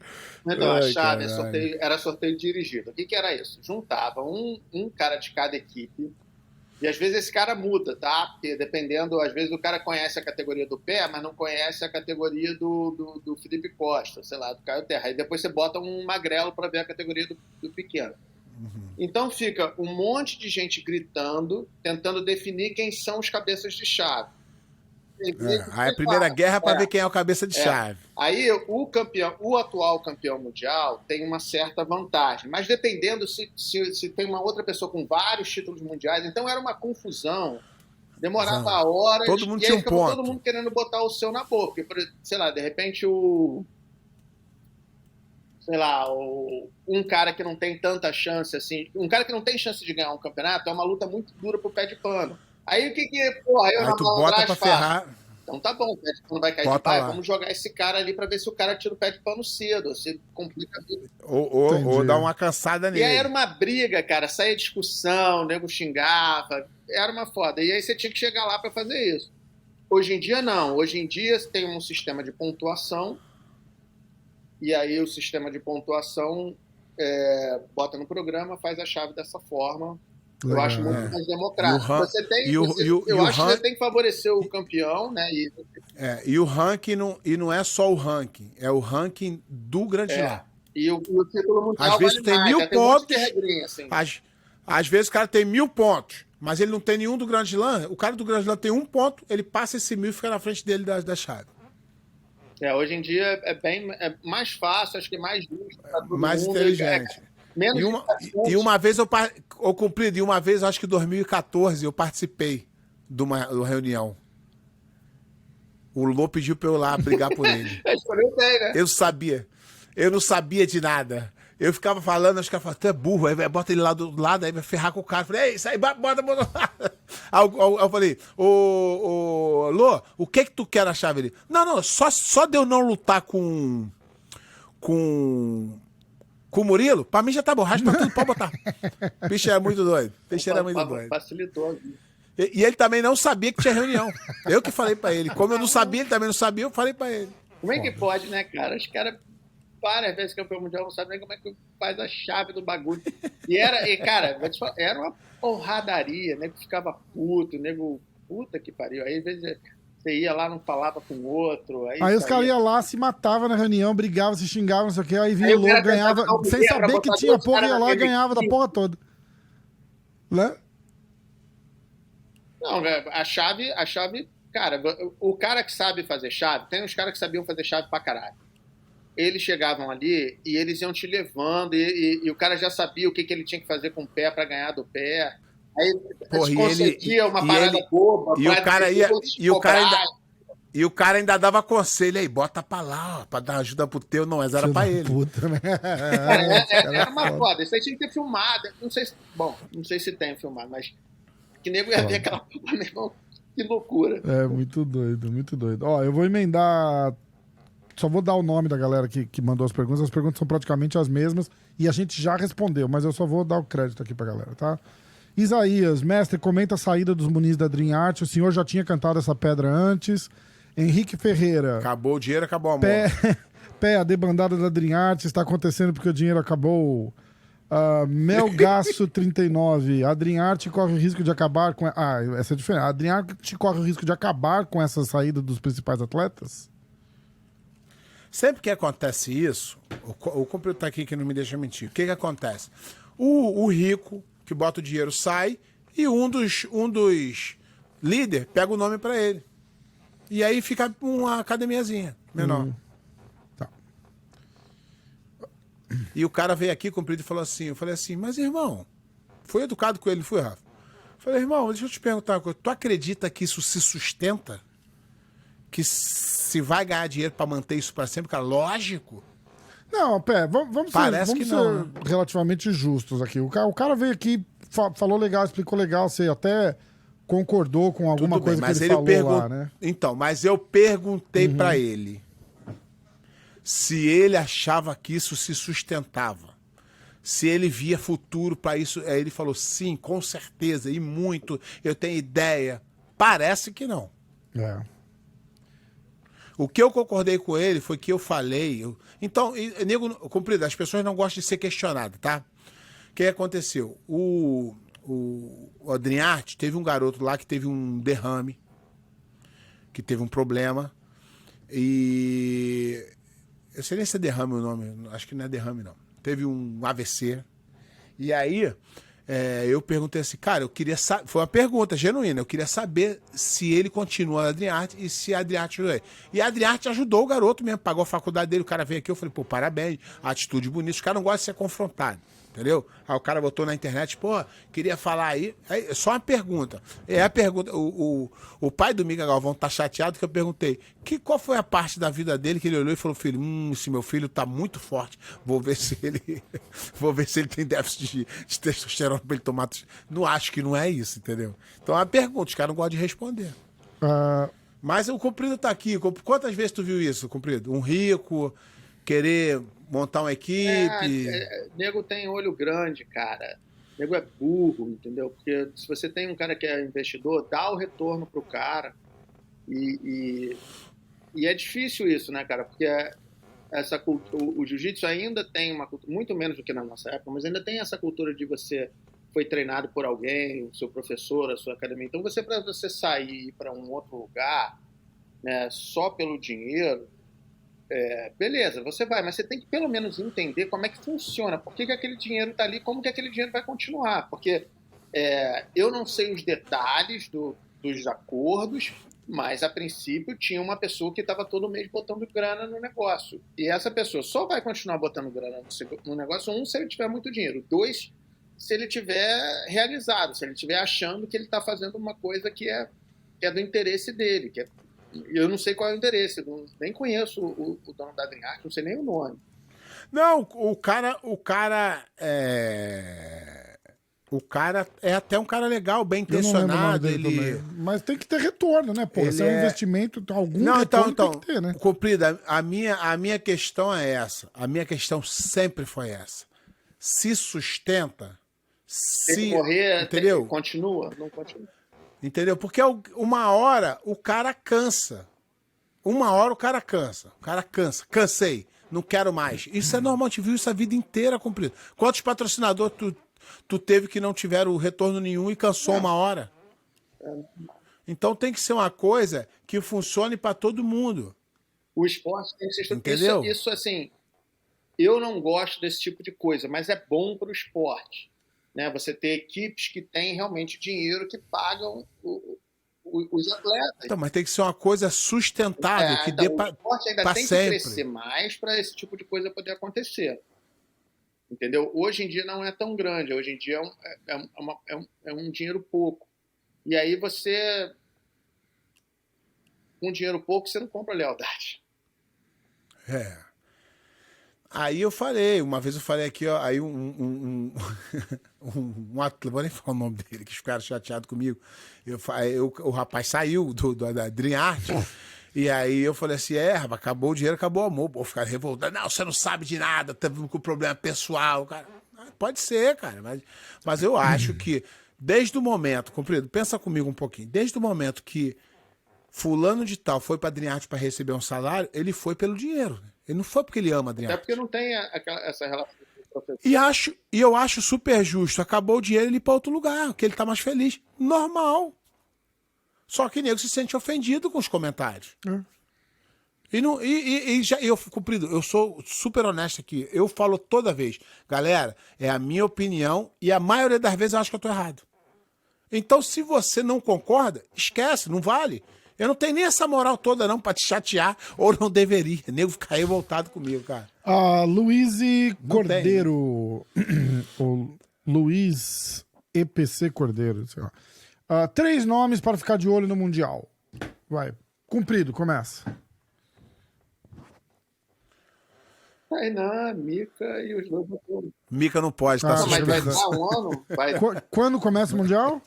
Então, a Ai, chave caralho. era sorteio dirigido. O que era isso? Juntava um cara de cada equipe, e às vezes esse cara muda, tá? Porque dependendo, às vezes o cara conhece a categoria do Pé, mas não conhece a categoria do Felipe Costa, sei lá, do Caio Terra. Aí depois você bota um magrelo para ver a categoria do pequeno. Então fica um monte de gente gritando, tentando definir quem são os cabeças de chave. Aí a primeira guerra é pra ver quem é o cabeça de chave. Aí o atual campeão mundial tem uma certa vantagem, mas dependendo se tem uma outra pessoa com vários títulos mundiais, então era uma confusão, demorava horas, Todo mundo e tinha aí um ficava ponto. todo mundo querendo botar o seu na boca, porque, sei lá, de repente um cara que não tem tanta chance assim, um cara que não tem chance de ganhar um campeonato é uma luta muito dura pro pé de pano. Aí o que porra, eu Aí na tu bota malandragem pra faço? ferrar. Então tá bom, o pé de pano vai cair de Bota pai, lá. vamos jogar esse cara ali pra ver se o cara tira o pé de pano cedo, ou se complica a vida. Ou Entendi. dar uma cansada E nele. aí era uma briga, cara, saía discussão, o nego xingava, era uma foda. E aí você tinha que chegar lá pra fazer isso. Hoje em dia não, hoje em dia você tem um sistema de pontuação, e aí o sistema de pontuação bota no programa, faz a chave dessa forma. Eu Legal, acho muito mais democrático. Eu acho que você tem que favorecer o campeão, né? E o ranking não é só o ranking, é o ranking do grande slam. E o título mundial Às vezes vale tem mais, 1000 tem um monte pontos. de regrinha, assim. Às vezes o cara tem 1000 pontos, mas ele não tem nenhum do grande slam. O cara do grande slam tem 1 ponto, ele passa esse 1000 e fica na frente dele da chave. Hoje em dia é mais fácil, acho que é mais justo pra todo Mais mundo. inteligente. Menos E uma vez eu cumprido, e uma vez, acho que em 2014, eu participei de uma reunião. O Lô pediu pra eu ir lá brigar por ele. escolheu bem, né? Eu não sabia de nada. Eu ficava falando, acho que ela falou, tu é burro, aí bota ele lá do lado, aí vai ferrar com o cara. Eu falei, isso aí, bota. Aí eu falei, ô Lô, o que tu quer na chave? Ele, não, só de eu não lutar com o Murilo, pra mim já tá bom, raspa tudo, pode botar. O bicho era muito doido. Facilitou a vida. E ele também não sabia que tinha reunião. Eu que falei pra ele. Como eu não sabia, ele também não sabia, eu falei pra ele. Como é que pode, né, cara? Os caras, várias vezes campeão mundial, não sabem nem como é que faz a chave do bagulho. Cara, vou te falar, era uma porradaria, nego ficava puto, nego, puta que pariu. Aí, às vezes, Você ia lá, não falava com o outro. Aí os caras iam lá, se matavam na reunião, brigavam, se xingavam, não sei o quê, aí vinha Aí o o cara louco, ganhava, tentava dar um sem migué pra saber que botar tinha dois porra, caras ia lá e naquele ganhava da time. porra toda. Né? Não, velho, a chave, cara, o cara que sabe fazer chave, tem uns caras que sabiam fazer chave pra caralho. Eles chegavam ali e eles iam te levando e o cara já sabia o que ele tinha que fazer com o pé pra ganhar do pé. Aí Porra, conseguia uma parada boba. E o cara ia. cobrar. E o cara ainda dava conselho aí, bota pra lá, ó, pra dar ajuda pro teu, não, mas era Filho pra da ele. Puta, né? Cara, era uma foda. Isso aí tinha que ter filmado. Não sei se tem filmado, mas que nego ia ver aquela porra, meu irmão. Que loucura. É, muito doido, muito doido. Ó, eu vou emendar. Só vou dar o nome da galera que mandou as perguntas são praticamente as mesmas e a gente já respondeu, mas eu só vou dar o crédito aqui pra galera, tá? Isaías, mestre, comenta a saída dos Muniz da Dream Art. O senhor já tinha cantado essa pedra antes. Henrique Ferreira. Acabou o dinheiro, acabou o amor. Pé, a debandada da Dream Art está acontecendo porque o dinheiro acabou. Melgaço 39. A Dream Art corre o risco de acabar com. Essa é diferente. A Dream Art corre o risco de acabar com essa saída dos principais atletas? Sempre que acontece isso, o computador tá aqui que não me deixa mentir. O que acontece? O rico que bota o dinheiro sai e um dos líderes pega o nome pra ele. E aí fica uma academiazinha menor. Tá. E o cara veio aqui, Comprido, e falou assim, eu falei assim, mas irmão, foi educado com ele, fui, Rafa? Eu falei, irmão, deixa eu te perguntar uma coisa, tu acredita que isso se sustenta? Que se vai ganhar dinheiro pra manter isso pra sempre? Cara, lógico. Não, vamos ser relativamente justos aqui. O cara veio aqui, falou legal, explicou legal, você até concordou com alguma Tudo bem, coisa mas que ele falou lá, né? Então, mas eu perguntei pra ele se ele achava que isso se sustentava. Se ele via futuro pra isso. Aí ele falou, sim, com certeza, e muito, eu tenho ideia. Parece que não. É. O que eu concordei com ele foi que eu falei. Então, nego, Comprido, as pessoas não gostam de ser questionadas, tá? O que aconteceu? O Adriarte teve um garoto lá que teve um derrame, que teve um problema. E. Eu sei nem se é derrame o nome, acho que não é derrame, não. Teve um AVC. E aí. Eu perguntei assim, cara, eu queria saber. Foi uma pergunta genuína, eu queria saber se ele continua na Adriarte e se a Adriarte ajudou ele. E a Adriarte ajudou o garoto mesmo, pagou a faculdade dele, o cara veio aqui, eu falei, pô, parabéns, atitude bonita, os caras não gostam de ser confrontados, entendeu? Aí o cara botou na internet, pô, queria falar aí. É só uma pergunta. É a pergunta. O pai do Miga Galvão tá chateado que eu perguntei qual foi a parte da vida dele que ele olhou e falou, filho, esse meu filho tá muito forte, vou ver se ele tem déficit de testosterona pra ele tomar. Não acho que não é isso, entendeu? Então é uma pergunta, os caras não gostam de responder. Mas o Comprido tá aqui. Quantas vezes tu viu isso, Comprido? Um rico querer montar uma equipe. Nego tem olho grande, cara. Nego é burro, entendeu? Porque se você tem um cara que é investidor, dá o retorno pro cara. E é difícil isso, né, cara? Porque o jiu-jitsu ainda tem uma cultura, muito menos do que na nossa época, mas ainda tem essa cultura de você foi treinado por alguém, o seu professor, a sua academia. Então, para você sair para um outro lugar, né, só pelo dinheiro, beleza, você vai, mas você tem que pelo menos entender como é que funciona, por que aquele dinheiro está ali, como que aquele dinheiro vai continuar, porque eu não sei os detalhes dos acordos, mas a princípio tinha uma pessoa que estava todo mês botando grana no negócio, e essa pessoa só vai continuar botando grana no negócio, se ele tiver muito dinheiro, 2, se ele tiver realizado, se ele estiver achando que ele está fazendo uma coisa que é do interesse dele, eu não sei qual é o interesse, nem conheço o dono da Dream Art, não sei nem o nome. Não, o cara é até um cara legal, bem intencionado. Mas tem que ter retorno, né, pô? Se é um investimento, algum retorno tem que ter, né? Comprido, a minha questão é essa. A minha questão sempre foi essa. Se sustenta, se morrer, entendeu? Continua, não continua. Entendeu? Porque uma hora o cara cansa. Uma hora o cara cansa. O cara cansa. Cansei. Não quero mais. Isso é normal. A gente viu isso a vida inteira, Comprido. Quantos patrocinadores tu teve que não tiveram retorno nenhum e cansou uma hora? Então tem que ser uma coisa que funcione para todo mundo. O esporte tem que ser estruturado. Entendeu? Isso, assim, eu não gosto desse tipo de coisa, mas é bom para o esporte. Né? Você ter equipes que têm realmente dinheiro que pagam os atletas. Então, mas tem que ser uma coisa sustentável, que dê o esporte ainda para tem sempre. que crescer mais para esse tipo de coisa poder acontecer. Entendeu? Hoje em dia não é tão grande, hoje em dia é um dinheiro pouco. E aí você, com dinheiro pouco, você não compra lealdade. Aí eu falei, uma vez eu falei aqui, ó, aí um atleta, vou nem falar o nome dele, que ficaram chateados comigo. O rapaz saiu da Dream Art, e aí eu falei assim, rapaz, acabou o dinheiro, acabou o amor. Pô, ficaram revoltados. Não, você não sabe de nada, teve um problema pessoal, cara. Pode ser, cara, mas eu acho que desde o momento, compreendo, pensa comigo um pouquinho, desde o momento que fulano de tal foi pra Dream Art para receber um salário, ele foi pelo dinheiro. Ele não foi porque ele ama a Dream Até Art. porque não tem essa relação com o professor. E eu acho super justo. Acabou o dinheiro, ele ir pra outro lugar, que ele tá mais feliz. Normal. Só que o nego se sente ofendido com os comentários. Eu cumprido, eu sou super honesto aqui. Eu falo toda vez, galera, é a minha opinião e a maioria das vezes eu acho que eu tô errado. Então, se você não concorda, esquece, não vale. Eu não tenho nem essa moral toda, não, pra te chatear, ou não deveria. O nego ficar revoltado comigo, cara. Luiz Cordeiro. O Luiz EPC Cordeiro. Sei lá. 3 nomes para ficar de olho no Mundial. Vai. Cumprido, começa. Tainan, Mika e os dois. Mica não pode, tá Ah, Mas vai suspenso. dar um ano? Vai... Quando começa o Mundial?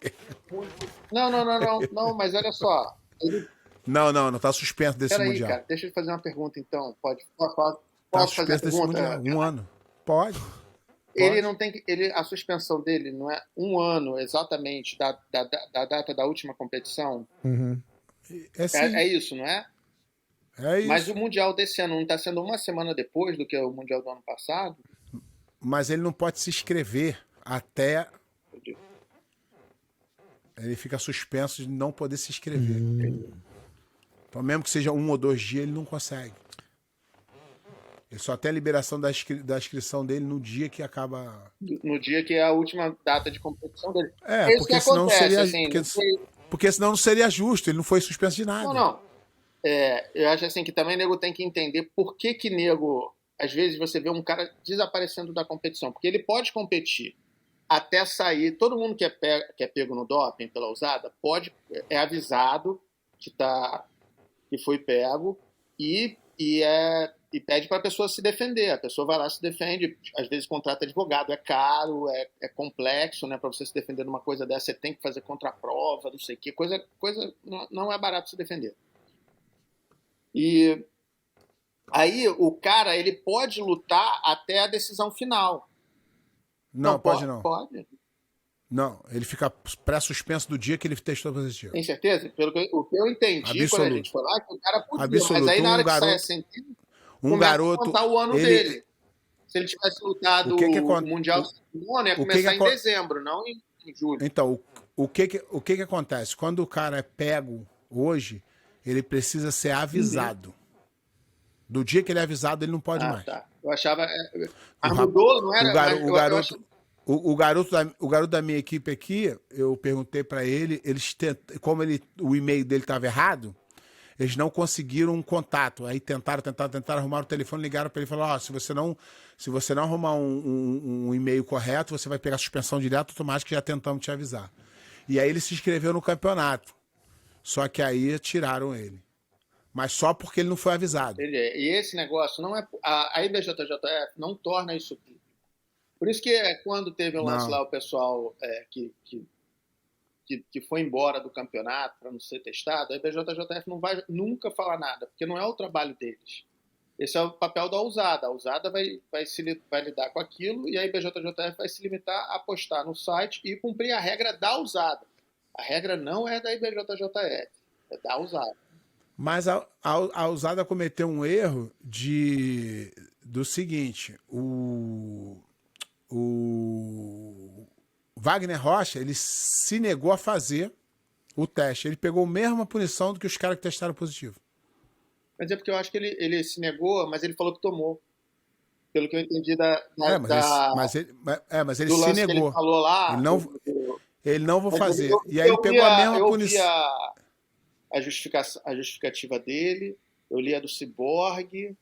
Não, mas olha só. Não, tá suspenso desse Peraí, Mundial. cara, deixa eu te fazer uma pergunta então. Posso Tá fazer a suspenso desse pergunta? Mundial. Um ano. Pode. Ele não tem que. A suspensão dele não é um ano exatamente da data da última competição? É sim. É isso, não é? É isso. Mas o Mundial desse ano não está sendo uma semana depois do que o Mundial do ano passado? Mas ele não pode se inscrever até. Ele fica suspenso de não poder se inscrever. Então, mesmo que seja 1 ou 2 dias, ele não consegue. Ele só tem a liberação da inscrição dele no dia que acaba. No dia que é a última data de competição dele. É, isso porque que senão acontece, seria. assim, Porque senão não seria justo, ele não foi suspenso de nada. Não. Eu acho assim que também o nego tem que entender por que nego. Às vezes você vê um cara desaparecendo da competição. Porque ele pode competir até sair. Todo mundo que é pego no doping pela usada é avisado que foi pego e pede para a pessoa se defender. A pessoa vai lá, se defende, às vezes contrata advogado, é caro, é complexo, né? Para você se defender de uma coisa dessa, você tem que fazer contraprova, não sei o quê. Coisa não é barato se defender. E aí o cara, ele pode lutar até a decisão final. Não, pode não. Pode. Não, ele fica pré-suspenso do dia que ele testou positivo. Tem certeza? O que eu entendi Absoluto. quando a gente foi lá, que o cara podia, Absoluto. mas aí na hora que sai a garoto, sentença, garoto, a contar o ano dele. Se ele tivesse lutado o Mundial do ano, ia começar em dezembro, não em julho. Então, o que acontece? Quando o cara é pego hoje, ele precisa ser avisado. Do dia que ele é avisado, ele não pode mais. Tá. Eu achava... mudou, não era? O garoto da minha equipe aqui, eu perguntei pra ele, como o e-mail dele estava errado, eles não conseguiram um contato. Aí tentaram arrumar o telefone, ligaram pra ele e falaram: se você não arrumar um e-mail correto, você vai pegar suspensão direta automática, que já tentamos te avisar. E aí ele se inscreveu no campeonato. Só que aí tiraram ele. Mas só porque ele não foi avisado. E esse negócio não é... A IBJJF não torna isso público. Por isso que quando teve o lance lá, o pessoal que foi embora do campeonato para não ser testado, a IBJJF não vai nunca falar nada, porque não é o trabalho deles. Esse é o papel da USADA. A USADA vai lidar com aquilo e a IBJJF vai se limitar a postar no site e cumprir a regra da USADA. A regra não é da IBJJF, é da USADA. Mas a USADA cometeu um erro do seguinte: o Wagner Rocha, ele se negou a fazer o teste. Ele pegou a mesma punição do que os caras que testaram positivo. Mas é porque eu acho que ele se negou, mas ele falou que tomou. Pelo que eu entendi Mas ele do se lance que negou. ele falou lá. Ele não vou Mas fazer. eu E aí ele vi pegou a mesma eu vi punição. a justificativa dele, eu li a do Cyborg e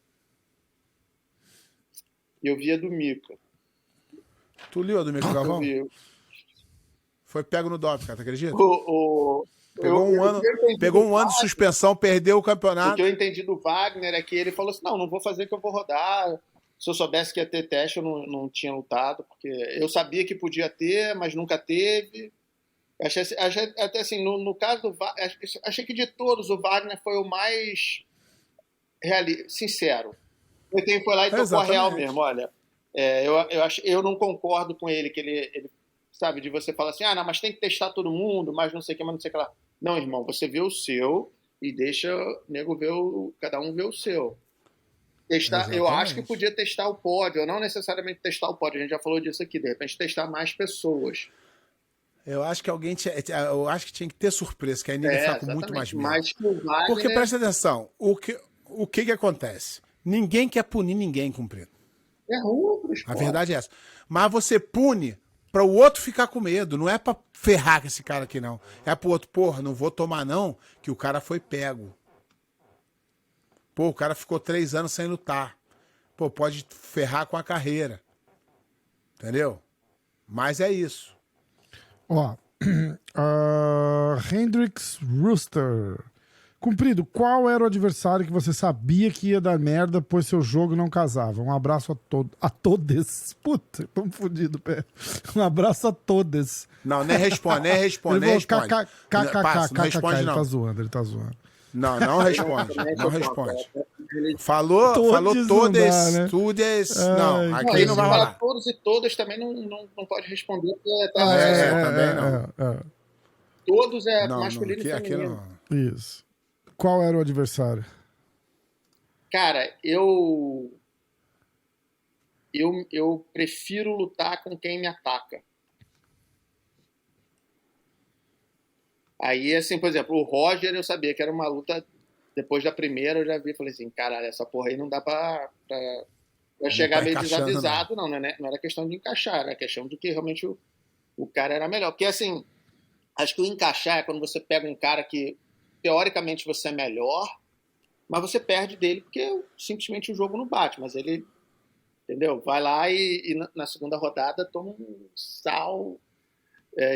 eu vi a do Mika. Tu leu a do Mico Eu Galvão? vi. Foi pego no doping, cara, tu acredita? Pegou Pegou um ano de suspensão, perdeu o O campeonato. que eu entendi do Wagner é que ele falou assim: não vou fazer que eu vou rodar. Se eu soubesse que ia ter teste, eu não tinha lutado, porque eu sabia que podia ter, mas nunca teve. Achei até assim, no caso do Wagner, achei que de todos o Wagner foi o mais sincero. Quem foi lá e tocou a real mesmo, olha. Eu não concordo com ele, que ele sabe, de você falar assim, não, mas tem que testar todo mundo, mas não sei o que, mas não sei o que lá. Não, irmão, você vê o seu e deixa o nego ver cada um ver o seu. Eu acho que podia testar o pódio, ou não necessariamente testar o pódio, a gente já falou disso aqui, de repente testar mais pessoas. Eu acho que tinha que ter surpresa, que aí ninguém fica com muito mais medo. Mas o Wagner... Porque presta atenção, o que acontece? Ninguém quer punir ninguém cumprido. É ruim pro esporte. A verdade é essa. Mas você pune para o outro ficar com medo. Não é para ferrar com esse cara aqui, não. É pro outro, porra, não vou tomar não, que o cara foi pego. Pô, o cara ficou 3 anos sem lutar. Pô, pode ferrar com a carreira. Entendeu? Mas é isso. Ó, Hendrix Rooster. Cumprido, qual era o adversário que você sabia que ia dar merda, pois seu jogo não casava? Um abraço a todos. Puta, tamo fodido, pé. Um abraço a todos. Não, nem responde. Ele falou Não responde, ele não. tá zoando, ele tá zoando. Não responde. Não responde. Falou Todos todas, não dá, né? todas. Ai, Não, aqui Aí não se vai fala rolar. todos e todas também não pode responder, porque também não. todos é Não, masculino e aqui feminino. não. Isso. Qual era o adversário? Cara, eu prefiro lutar com quem me ataca. Aí, assim, por exemplo, o Roger, eu sabia que era uma luta. Depois da primeira, eu já vi e falei assim: caralho, essa porra aí não dá pra chegar tá meio encaixando, desavisado, não era questão de encaixar, era questão de que realmente o cara era melhor. Porque, assim, acho que o encaixar é quando você pega um cara que, teoricamente, você é melhor, mas você perde dele porque simplesmente o jogo não bate, mas ele, entendeu? Vai lá e na segunda rodada toma um sal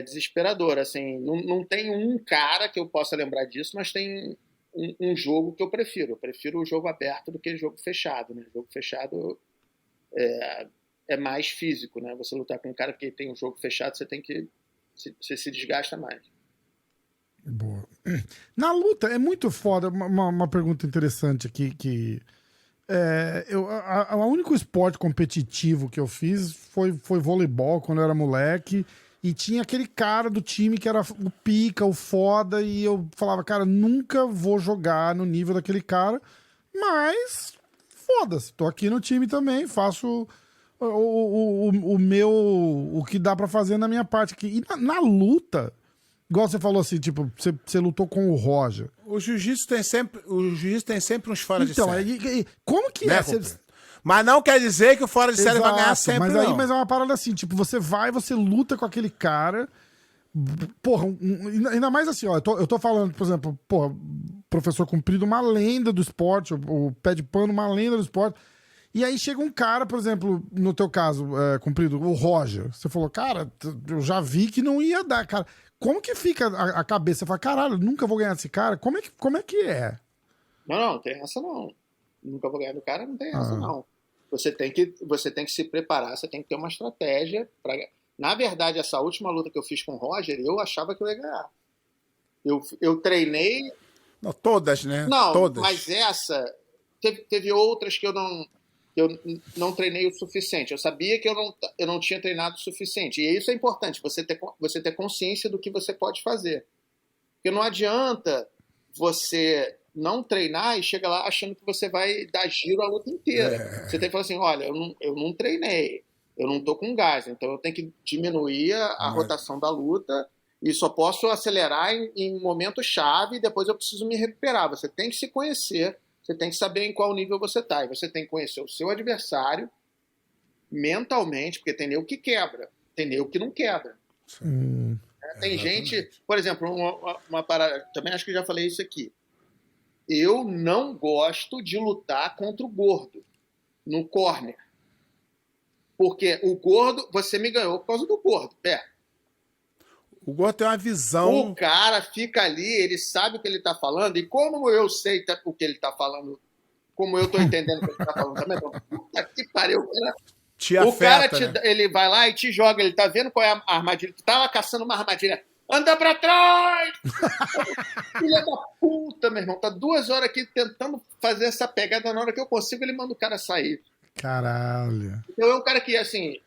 desesperador, assim, não tem um cara que eu possa lembrar disso, mas tem um jogo que eu prefiro o jogo aberto do que o jogo fechado, né? O jogo fechado é mais físico, né? Você lutar com um cara que tem um jogo fechado, você se desgasta mais. Boa. Na luta, é muito foda. Uma pergunta interessante aqui. O único esporte competitivo que eu fiz foi voleibol quando eu era moleque. E tinha aquele cara do time que era o pica, o foda. E eu falava, cara, nunca vou jogar no nível daquele cara. Mas, foda-se. Tô aqui no time também, faço o que dá pra fazer na minha parte aqui. E na luta... Igual você falou assim, tipo, você lutou com o Roger. O jiu-jitsu tem sempre uns fora de então, série. como que Né, mas não quer dizer que o fora de série vai ganhar sempre, mas não. Mas é uma parada assim, tipo, você luta com aquele cara, porra, ainda mais assim, ó, eu tô falando, por exemplo, porra, professor Cumprido, uma lenda do esporte, o pé de pano, uma lenda do esporte. E aí chega um cara, por exemplo, no teu caso, Cumprido, o Roger. Você falou, cara, eu já vi que não ia dar, cara. Como que fica a cabeça? Você fala, caralho, nunca vou ganhar desse cara? Como é que é? Não tem essa não. Nunca vou ganhar do cara, não tem essa não. Você tem que se preparar, você tem que ter uma estratégia. Na verdade, essa última luta que eu fiz com o Roger, eu achava que eu ia ganhar. Eu treinei... Não, todas, né? Não, todas. mas essa... Teve outras que eu não treinei o suficiente. Eu sabia que eu não tinha treinado o suficiente. E isso é importante, você ter consciência do que você pode fazer. Porque não adianta você não treinar e chega lá achando que você vai dar giro a luta inteira. Você tem que falar assim, olha, eu não treinei, eu não tô com gás, então eu tenho que diminuir a rotação da luta E só posso acelerar em momento-chave e depois eu preciso me recuperar. Você tem que se conhecer, você tem que saber em qual nível você está. E você tem que conhecer o seu adversário mentalmente, porque tem nego que quebra, tem nego que não quebra. Tem gente, por exemplo, uma parada, também acho que já falei isso aqui. Eu não gosto de lutar contra o gordo no corner. Porque o gordo, você me ganhou por causa do gordo, O gordo tem uma visão. O cara fica ali, ele sabe o que ele tá falando, e como eu sei o que ele tá falando, como eu tô entendendo o que ele tá falando também, então, puta que pariu, cara. Te O afeta, cara, né? ele vai lá e te joga, ele tá vendo qual é a armadilha, tu tava caçando uma armadilha, anda pra trás! Filha da puta, meu irmão, tá 2 horas aqui tentando fazer essa pegada, na hora que eu consigo, ele manda o cara sair. Caralho. Então é um cara que, assim,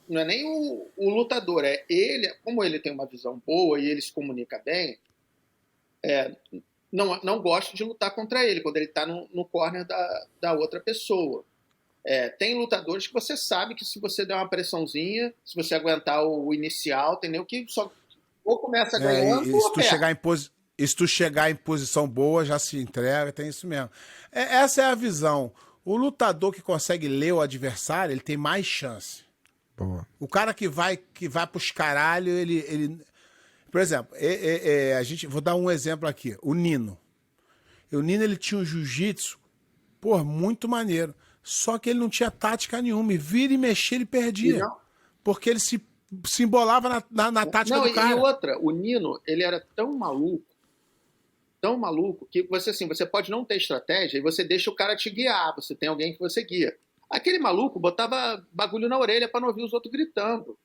não é nem o lutador, é ele, como ele tem uma visão boa e ele se comunica bem, não gosto de lutar contra ele, quando ele tá no corner da outra pessoa. Tem lutadores que você sabe que se você der uma pressãozinha, se você aguentar o inicial, entendeu? Que só ou começa ganhando E ou se tu perde. se tu chegar em posição boa, já se entrega, tem isso mesmo. Essa é a visão. O lutador que consegue ler o adversário, ele tem mais chance. Boa. O cara que vai pros caralho, ele... Por exemplo, vou dar um exemplo aqui. O Nino. O Nino, ele tinha um jiu-jitsu, muito maneiro. Só que ele não tinha tática nenhuma. E vira e mexer, ele perdia. Não. Porque ele se embolava na tática do cara. E outra, o Nino, ele era tão maluco, que você pode não ter estratégia e você deixa o cara te guiar, você tem alguém que você guia. Aquele maluco botava bagulho na orelha para não ouvir os outros gritando.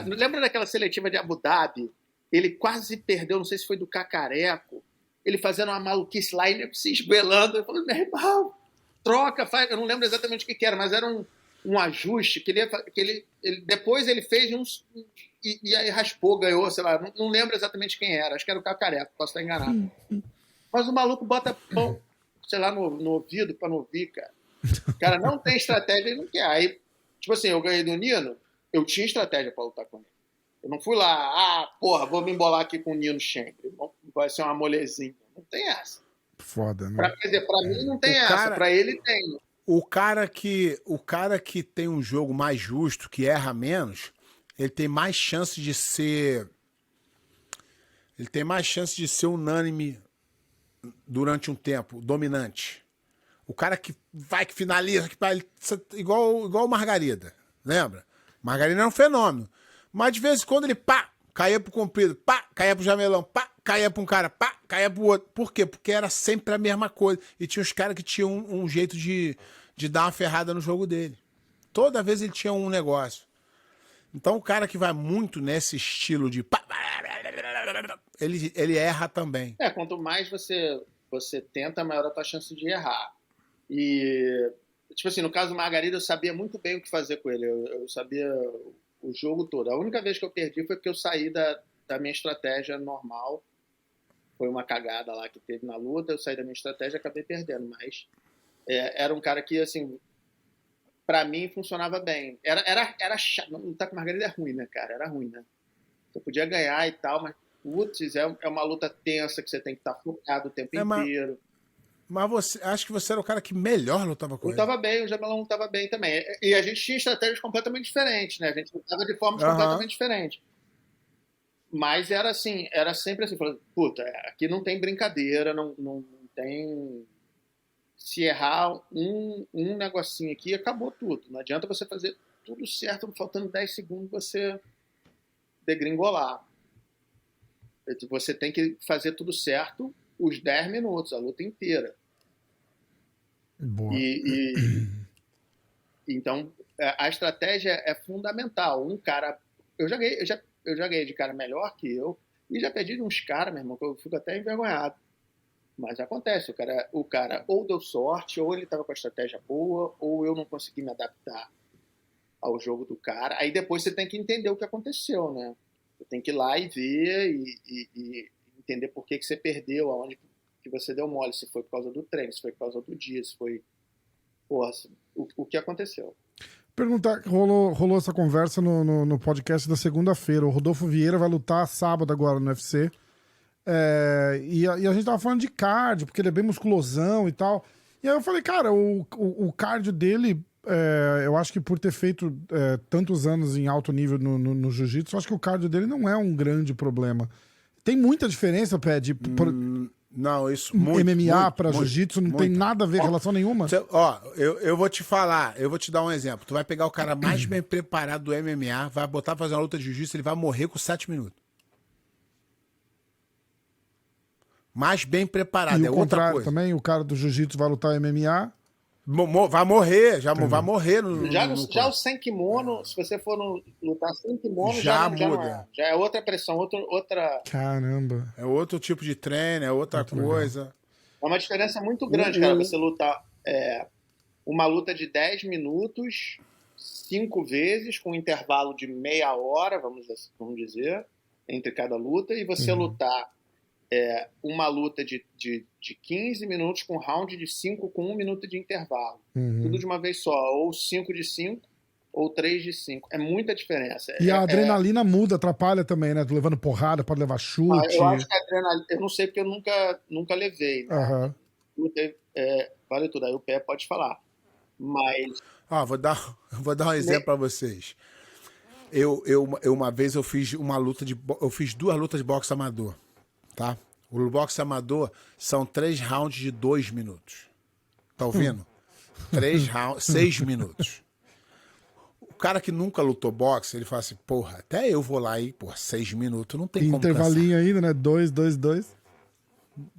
Lembra daquela seletiva de Abu Dhabi? Ele quase perdeu, não sei se foi do Cacareco, ele fazendo uma maluquice lá e se esguelando. Eu falei, meu irmão, troca, faz. Eu não lembro exatamente o que era, mas era um ajuste que depois ele fez e aí raspou, ganhou, sei lá, não lembro exatamente quem era, acho que era o Cacareco, posso estar enganado. Mas o maluco bota pão, sei lá, no ouvido pra não ouvir, cara. O cara não tem estratégia, ele não quer. Aí, tipo assim, eu ganhei do Nino, eu tinha estratégia pra lutar com ele. Eu não fui lá, vou me embolar aqui com o Nino sempre. Vai ser uma molezinha. Não tem essa. Foda, né? Quer dizer, pra mim não tem essa, pra ele tem. O cara que tem um jogo mais justo, que erra menos, ele tem mais chance de ser... Ele tem mais chance de ser unânime durante um tempo, dominante. O cara que vai, que finaliza, igual o Margarida, lembra? Margarida é um fenômeno. Mas de vez em quando ele, caía pro comprido, caía pro jamelão, caía pra um cara, caía pro outro. Por quê? Porque era sempre a mesma coisa. E tinha os caras que tinham um jeito de dar uma ferrada no jogo dele. Toda vez ele tinha um negócio. Então o cara que vai muito nesse estilo de ele erra também. Quanto mais você tenta, maior a tua chance de errar. E, tipo assim, no caso do Margarida, eu sabia muito bem o que fazer com ele. Eu sabia o jogo todo. A única vez que eu perdi foi porque eu saí da minha estratégia normal. Foi uma cagada lá que teve na luta, eu saí da minha estratégia e acabei perdendo. Mas era um cara que, assim, pra mim funcionava bem. Era chato. Lutar com Margarida é ruim, né, cara? Era ruim, né? Você podia ganhar e tal, mas, putz, é uma luta tensa que você tem que estar focado o tempo inteiro. Mas acho que você era o cara que melhor lutava com ele. Lutava bem, o Jamelão lutava bem também. E a gente tinha estratégias completamente diferentes, né? A gente lutava de formas completamente diferentes. Mas era assim, era sempre assim, falando, puta, aqui não tem brincadeira, não tem... Se errar um negocinho aqui, acabou tudo. Não adianta você fazer tudo certo, faltando 10 segundos você degringolar. Você tem que fazer tudo certo os 10 minutos, a luta inteira. Boa. Então, a estratégia é fundamental. Um cara... Eu já ganhei de cara melhor que eu e já perdi de uns caras, meu irmão, que eu fico até envergonhado. Mas acontece, o cara ou deu sorte, ou ele estava com a estratégia boa, ou eu não consegui me adaptar ao jogo do cara. Aí depois você tem que entender o que aconteceu, né? Você tem que ir lá e ver e entender por que você perdeu, aonde que você deu mole, se foi por causa do treino, se foi por causa do dia, se foi... Porra, o que aconteceu. Perguntar, rolou essa conversa no podcast da segunda-feira. O Rodolfo Vieira vai lutar sábado agora no UFC. E a gente tava falando de cardio, porque ele é bem musculosão e tal. E aí eu falei, cara, o cardio dele, eu acho que por ter feito tantos anos em alto nível no jiu-jitsu, eu acho que o cardio dele não é um grande problema. Tem muita diferença, Pé, Não, isso MMA para jiu-jitsu não tem nada a ver, relação nenhuma. Eu vou te falar, eu vou te dar um exemplo. Tu vai pegar o cara mais bem preparado do MMA, vai botar pra fazer uma luta de jiu-jitsu, ele vai morrer com 7 minutos. Mais bem preparado, E é o outra contrário coisa. também, o cara do jiu-jitsu vai lutar MMA. Vai morrer, vai morrer. Já o sem kimono, se você for lutar sem kimono, Já já não muda. é. Já é outra pressão, outra. Caramba. É outro tipo de treino, é outra coisa. É uma diferença muito grande, cara, você lutar uma luta de 10 minutos, 5 vezes, com um intervalo de meia hora, vamos dizer, entre cada luta, e você lutar uma luta de 15 minutos com round de 5 com 1 minuto de intervalo. Tudo de uma vez só, ou 5 de 5, ou 3 de 5. É muita diferença. E a adrenalina muda, atrapalha também, né? Tô levando porrada, pode levar chute. Eu acho que a adrenalina... Eu não sei porque eu nunca levei. Né? Vale tudo. Aí o Pé pode falar. Mas... Vou dar um exemplo pra vocês. Uma vez eu fiz eu fiz 2 lutas de boxe amador, tá? O boxe amador são 3 rounds de 2 minutos. Tá ouvindo? 3 rounds, 6 minutos. O cara que nunca lutou boxe, ele fala assim, porra, até eu vou lá e, 6 minutos, não tem como intervalinho ainda, né? 2, 2, 2.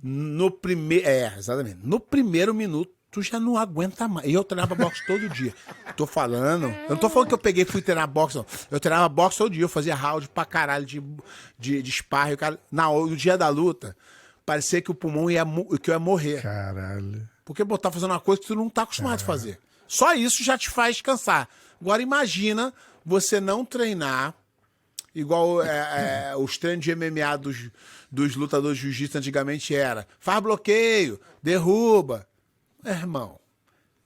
No primeiro... exatamente. No primeiro minuto, tu já não aguenta mais. E eu treinava boxe todo dia. Tô falando... Eu não tô falando que eu peguei e fui treinar boxe, não. Eu treinava boxe todo dia. Eu fazia round pra caralho de sparring. O cara, no dia da luta, parecia que o pulmão que eu ia morrer. Caralho. Porque botar fazendo uma coisa que tu não tá acostumado a fazer. Só isso já te faz cansar. Agora imagina você não treinar igual os treinos de MMA dos lutadores de jiu-jitsu antigamente era. Faz bloqueio, derruba. Irmão,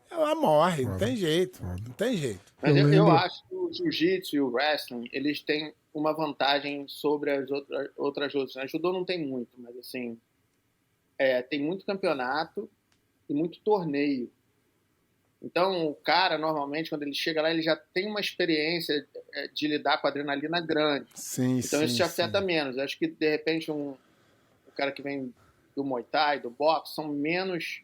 ela morre, não tem jeito. Não tem jeito. Mas eu acho que o jiu-jitsu e o wrestling, eles têm uma vantagem sobre as outras lutas. A judô não tem muito, mas assim, tem muito campeonato e muito torneio. Então, o cara, normalmente, quando ele chega lá, ele já tem uma experiência de lidar com adrenalina grande. Sim, então, isso te afeta menos. Acho que, de repente, o cara que vem do Muay Thai, do boxe, são menos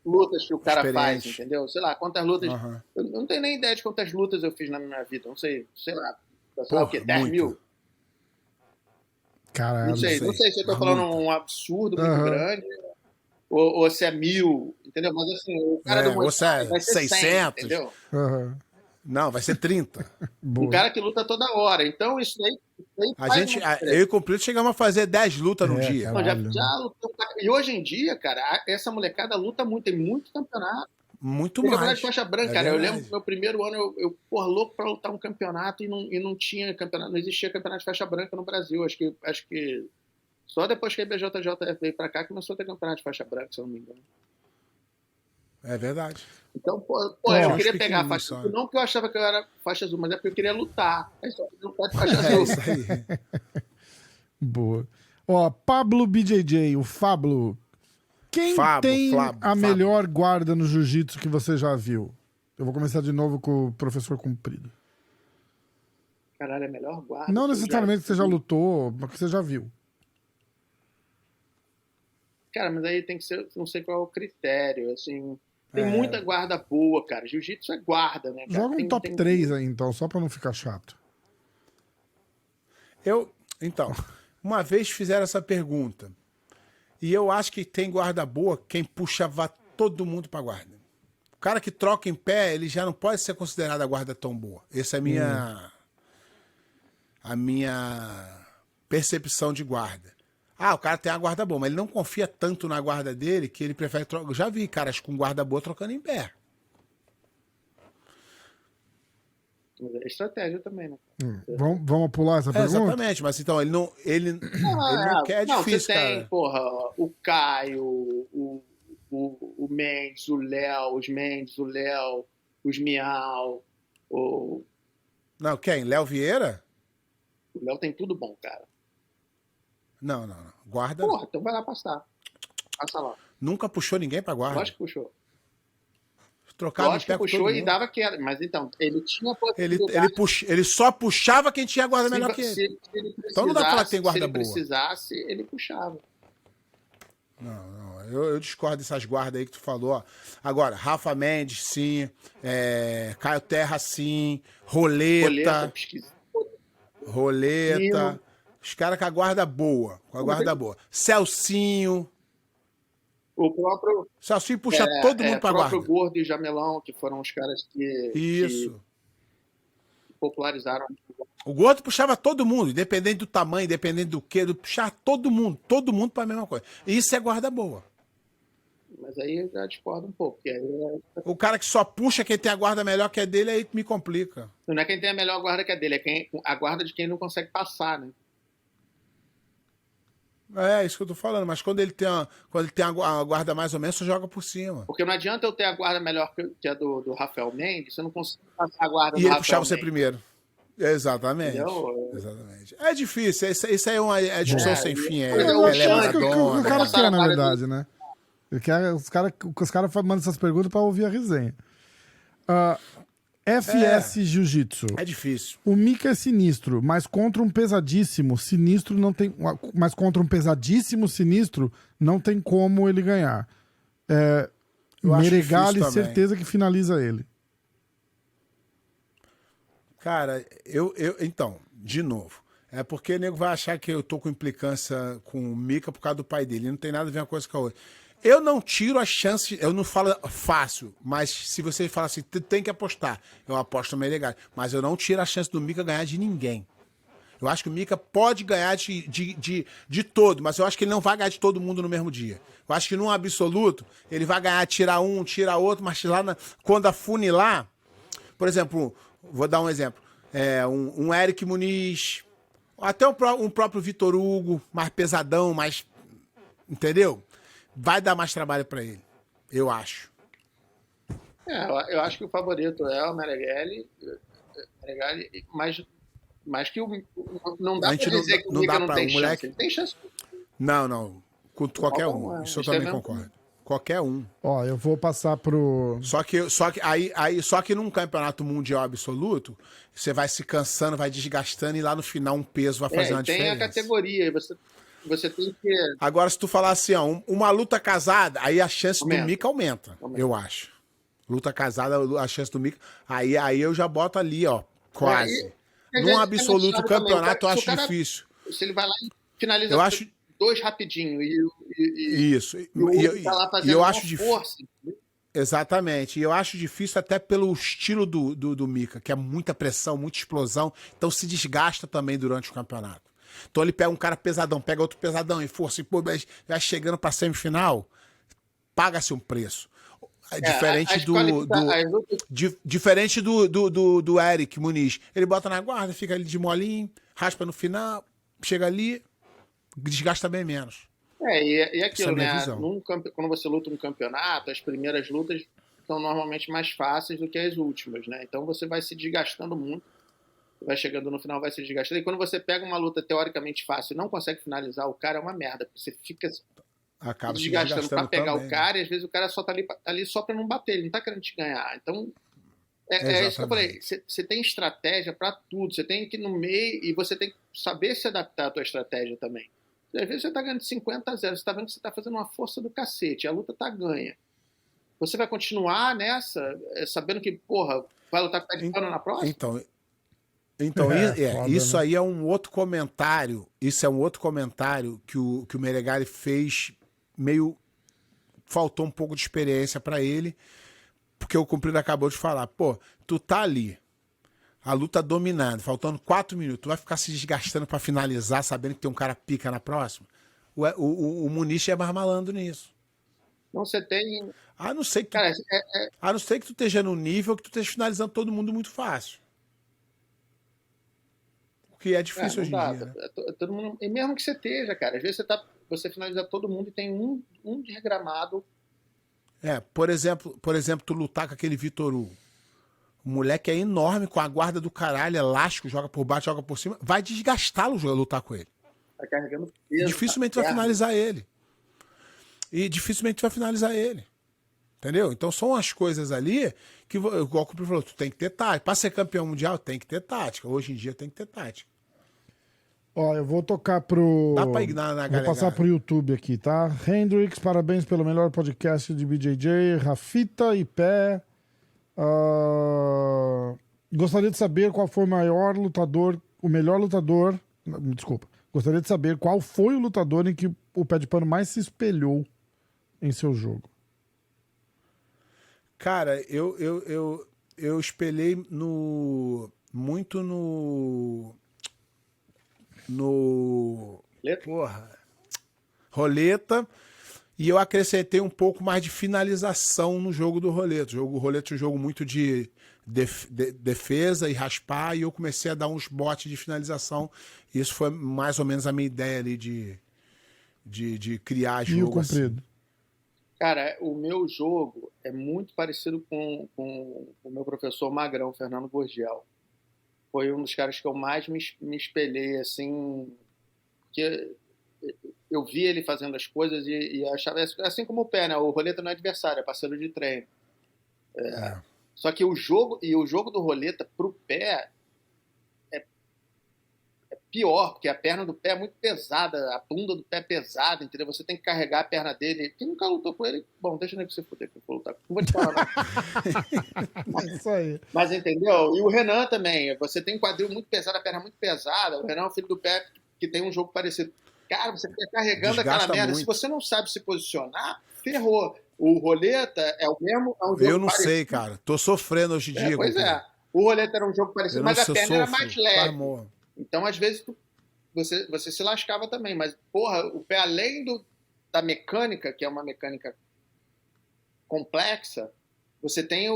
lutas que o cara faz, entendeu? Sei lá, quantas lutas... Eu não tenho nem ideia de quantas lutas eu fiz na minha vida. Não sei lá o quê? 10 mil? Caralho. Não sei se eu tô falando um absurdo muito grande... Ou se é 1000, entendeu? Mas assim, o cara do Muay Thai vai ser 600, 100, entendeu? Não, vai ser 30. Um cara que luta toda hora. Então, isso aí eu e o Cumprido chegamos a fazer 10 lutas no dia. Não, já lutou. E hoje em dia, cara, essa molecada luta muito, tem muito campeonato. Muito tem mais. Campeonato de faixa branca, cara. Eu lembro que no meu primeiro ano, eu louco pra lutar um campeonato e não tinha campeonato, não existia campeonato de faixa branca no Brasil. Acho que só depois que a IBJJF veio pra cá começou a ter campeonato de faixa branca, se eu não me engano. É verdade. Então, eu queria pegar a faixa azul. Não que eu achava que eu era faixa azul, mas é porque eu queria lutar. É só lutar de faixa azul. Isso aí. Boa. Pablo BJJ, o Fablo. Quem tem a melhor guarda no jiu-jitsu que você já viu? Eu vou começar de novo com o professor Cumprido. Caralho, é melhor guarda? Não necessariamente que você já lutou, mas que você já viu. Cara, mas aí tem que ser, não sei qual é o critério, assim, tem muita guarda boa, cara, jiu-jitsu é guarda, né, cara? Joga um top 3 aí, então, só pra não ficar chato. Então, uma vez fizeram essa pergunta, e eu acho que tem guarda boa quem puxava todo mundo pra guarda. O cara que troca em pé, ele já não pode ser considerado a guarda tão boa. Essa é a minha percepção de guarda. O cara tem a guarda boa, mas ele não confia tanto na guarda dele que ele prefere trocar. Eu já vi caras com guarda boa trocando em pé. É estratégia também, né? Vamos pular essa pergunta? Exatamente, mas então ele não quer, difícil, você tem, cara. Porra, o Caio, o Mendes, o Léo, os Mendes, o Léo, os Miau, o Não, quem? Léo Vieira? Léo tem tudo bom, cara. Não. Guarda. Porra, então vai lá passar. Passa lá. Nunca puxou ninguém pra guarda. Lógico que puxou. Trocava Lógico de que pé com puxou todo e mundo. dava queda. Mas então, ele tinha possibilidade. Ele só puxava quem tinha guarda melhor que ele. Se ele Então não dá pra falar que tem guarda se ele boa. precisasse, ele puxava. Não, eu discordo dessas guardas aí que tu falou. Ó. Agora, Rafa Mendes, sim. Caio Terra, sim. Roleta. Nino. Os caras com a guarda boa. Celcinho. O próprio, Celcinho puxa todo mundo pra o próprio guarda. Gordo e Jamelão, que foram os caras Isso. que popularizaram. O Gordo puxava todo mundo, independente do tamanho, independente do quê, puxava todo mundo pra mesma coisa. Isso é guarda boa. Mas aí eu já discordo um pouco. Porque aí O cara que só puxa quem tem a guarda melhor que a dele, aí me complica. não é quem tem a melhor guarda que a dele, é a guarda de quem não consegue passar, né? É isso que eu tô falando, mas quando ele tem a guarda mais ou menos, você joga por cima. Porque não adianta eu ter a guarda melhor que a do Rafael Mendes, se eu não consigo passar a guarda E do ele Rafael puxava você Mendes. primeiro. Exatamente. Entendeu? Exatamente. É difícil, isso aí é uma discussão sem fim. Mas Eu acho Pelé, que o Maradona. cara Passaram quer, na várias verdade, né? Os caras mandam essas perguntas pra ouvir a resenha. FS Jiu-Jitsu. É difícil. O Mika é sinistro, mas contra um pesadíssimo sinistro não tem. Mas contra um pesadíssimo sinistro não tem como ele ganhar. Eu acho Meregali, difícil também. certeza que finaliza ele. Cara, então, de novo. É porque o nego vai achar que eu tô com implicância com o Mika por causa do pai dele. Não tem nada a ver uma coisa com a outra. Eu não tiro a chance, eu não falo fácil, mas se você falar assim, tem que apostar, eu aposto no Meregali. Mas eu não tiro a chance do Mika ganhar de ninguém. Eu acho que o Mika pode ganhar de todo, mas eu acho que ele não vai ganhar de todo mundo no mesmo dia. Eu acho que num absoluto, ele vai ganhar, tirar um, tirar outro, mas lá quando afunilar, por exemplo, vou dar um exemplo, um Eric Muniz, até um próprio Vitor Hugo, mais pesadão, mais, entendeu? Vai dar mais trabalho pra ele, eu acho. Eu acho que o favorito é o Meregali, mas que não dá A gente pra dizer que o não Mika dá não pra tem um chance. moleque- Ele tem chance. Não, com qualquer um, um. isso eu Isso também é mesmo. concordo. Qualquer um. Ó, eu vou passar pro. Só que num campeonato mundial absoluto, você vai se cansando, vai desgastando e lá no final um peso vai fazer uma Tem diferença. a categoria, você tem que... Agora, se tu falar assim, ó, uma luta casada, aí a chance Aumenta. do Mika aumenta, eu acho. Luta casada, a chance do Mika. Aí eu já boto ali, ó, quase. E às Num vezes absoluto também, campeonato, eu se o acho cara- difícil. Se ele vai lá e finaliza Eu acho. dois rapidinho e Isso. o outro tá lá E fazendo eu uma acho difícil. força. Exatamente. E eu acho difícil até pelo estilo do Mika, que é muita pressão, muita explosão. Então se desgasta também durante o campeonato. Então ele pega um cara pesadão, pega outro pesadão e força, e pô, vai chegando pra semifinal, paga-se um preço. Diferente diferente do Eric Muniz. Ele bota na guarda, fica ali de molinho, raspa no final, chega ali, desgasta bem menos. E Essa é aquilo, a minha né? visão. Quando você luta no campeonato, as primeiras lutas são normalmente mais fáceis do que as últimas, né? Então você vai se desgastando muito, vai chegando no final, vai se desgastando. E quando você pega uma luta teoricamente fácil e não consegue finalizar, o cara é uma merda, porque você fica Acaba se desgastando pra pegar também, o cara, e às vezes o cara só tá ali só pra não bater, ele não tá querendo te ganhar. Então, é isso que eu falei. Você tem estratégia pra tudo, você tem que ir no meio e você tem que saber se adaptar à tua estratégia também. Às vezes você tá ganhando de 50-0, você tá vendo que você tá fazendo uma força do cacete, a luta tá ganha. Você vai continuar nessa, sabendo que, porra, vai lutar com o pé de pano na próxima? Então foda, isso né? aí é um outro comentário. Isso é um outro comentário que o Meregali fez, meio faltou um pouco de experiência pra ele, porque o Cumprido acabou de falar, pô, tu tá ali, a luta dominando, faltando 4 minutos, tu vai ficar se desgastando pra finalizar, sabendo que tem um cara pica na próxima? O Muniz é mais malandro nisso. Então você tem... A não ser que, Cara, a não ser que tu esteja no nível que tu esteja finalizando todo mundo muito fácil. O que é difícil hoje em dá, dia, né? todo mundo, e mesmo que você esteja, cara, às vezes você finaliza todo mundo e tem um desgramado. Por exemplo, tu lutar com aquele Vitor Hugo. O moleque é enorme, com a guarda do caralho, elástico, joga por baixo, joga por cima. Vai desgastá-lo lutar com ele. Tá carregando E peso. dificilmente vai finalizar ele. Entendeu? Então são as coisas ali que, igual o Cupri falou, tu tem que ter tática. Pra ser campeão mundial, tem que ter tática. Hoje em dia tem que ter tática. Ó, eu vou tocar pro... Dá pra ir na Vou galera. passar pro YouTube aqui, tá? Hendrix, parabéns pelo melhor podcast de BJJ. Rafita e Pé. Gostaria de saber qual foi o melhor lutador... O melhor lutador... Desculpa. Gostaria de saber qual foi o lutador em que o Pé de Pano mais se espelhou em seu jogo. Cara, eu espelhei muito no Roleta, e eu acrescentei um pouco mais de finalização no jogo do Roleta. O Roleta é um jogo muito de defesa e raspar, e eu comecei a dar uns botes de finalização. Isso foi mais ou menos a minha ideia ali de criar jogo assim. Cara, o meu jogo é muito parecido com o meu professor Magrão, Fernando Gurgel. Foi um dos caras que eu mais me espelhei, assim, que eu vi ele fazendo as coisas e achava, assim como o Pé, né? O Roleta não é adversário, é parceiro de treino. Só que o jogo do Roleta pro Pé é pior, porque a perna do pé é muito pesada, a bunda do pé é pesada, entendeu? Você tem que carregar a perna dele. Quem nunca lutou com ele, bom, deixa nem você fuder que eu vou lutar. Não vou te falar, não. Isso aí. Mas entendeu? E o Renan também. Você tem um quadril muito pesado, a perna muito pesada. O Renan é o filho do Pé que tem um jogo parecido. Cara, você fica carregando Desgasta aquela merda. muito. Se você não sabe se posicionar, ferrou. O Roleta é o mesmo. É um jogo Eu não parecido. sei, cara. Tô sofrendo hoje em dia. Pois é. O Roleta era um jogo parecido, mas a perna era mais leve. Então, às vezes, você se lascava também. Mas, porra, o Pé, além da mecânica, que é uma mecânica complexa, você tem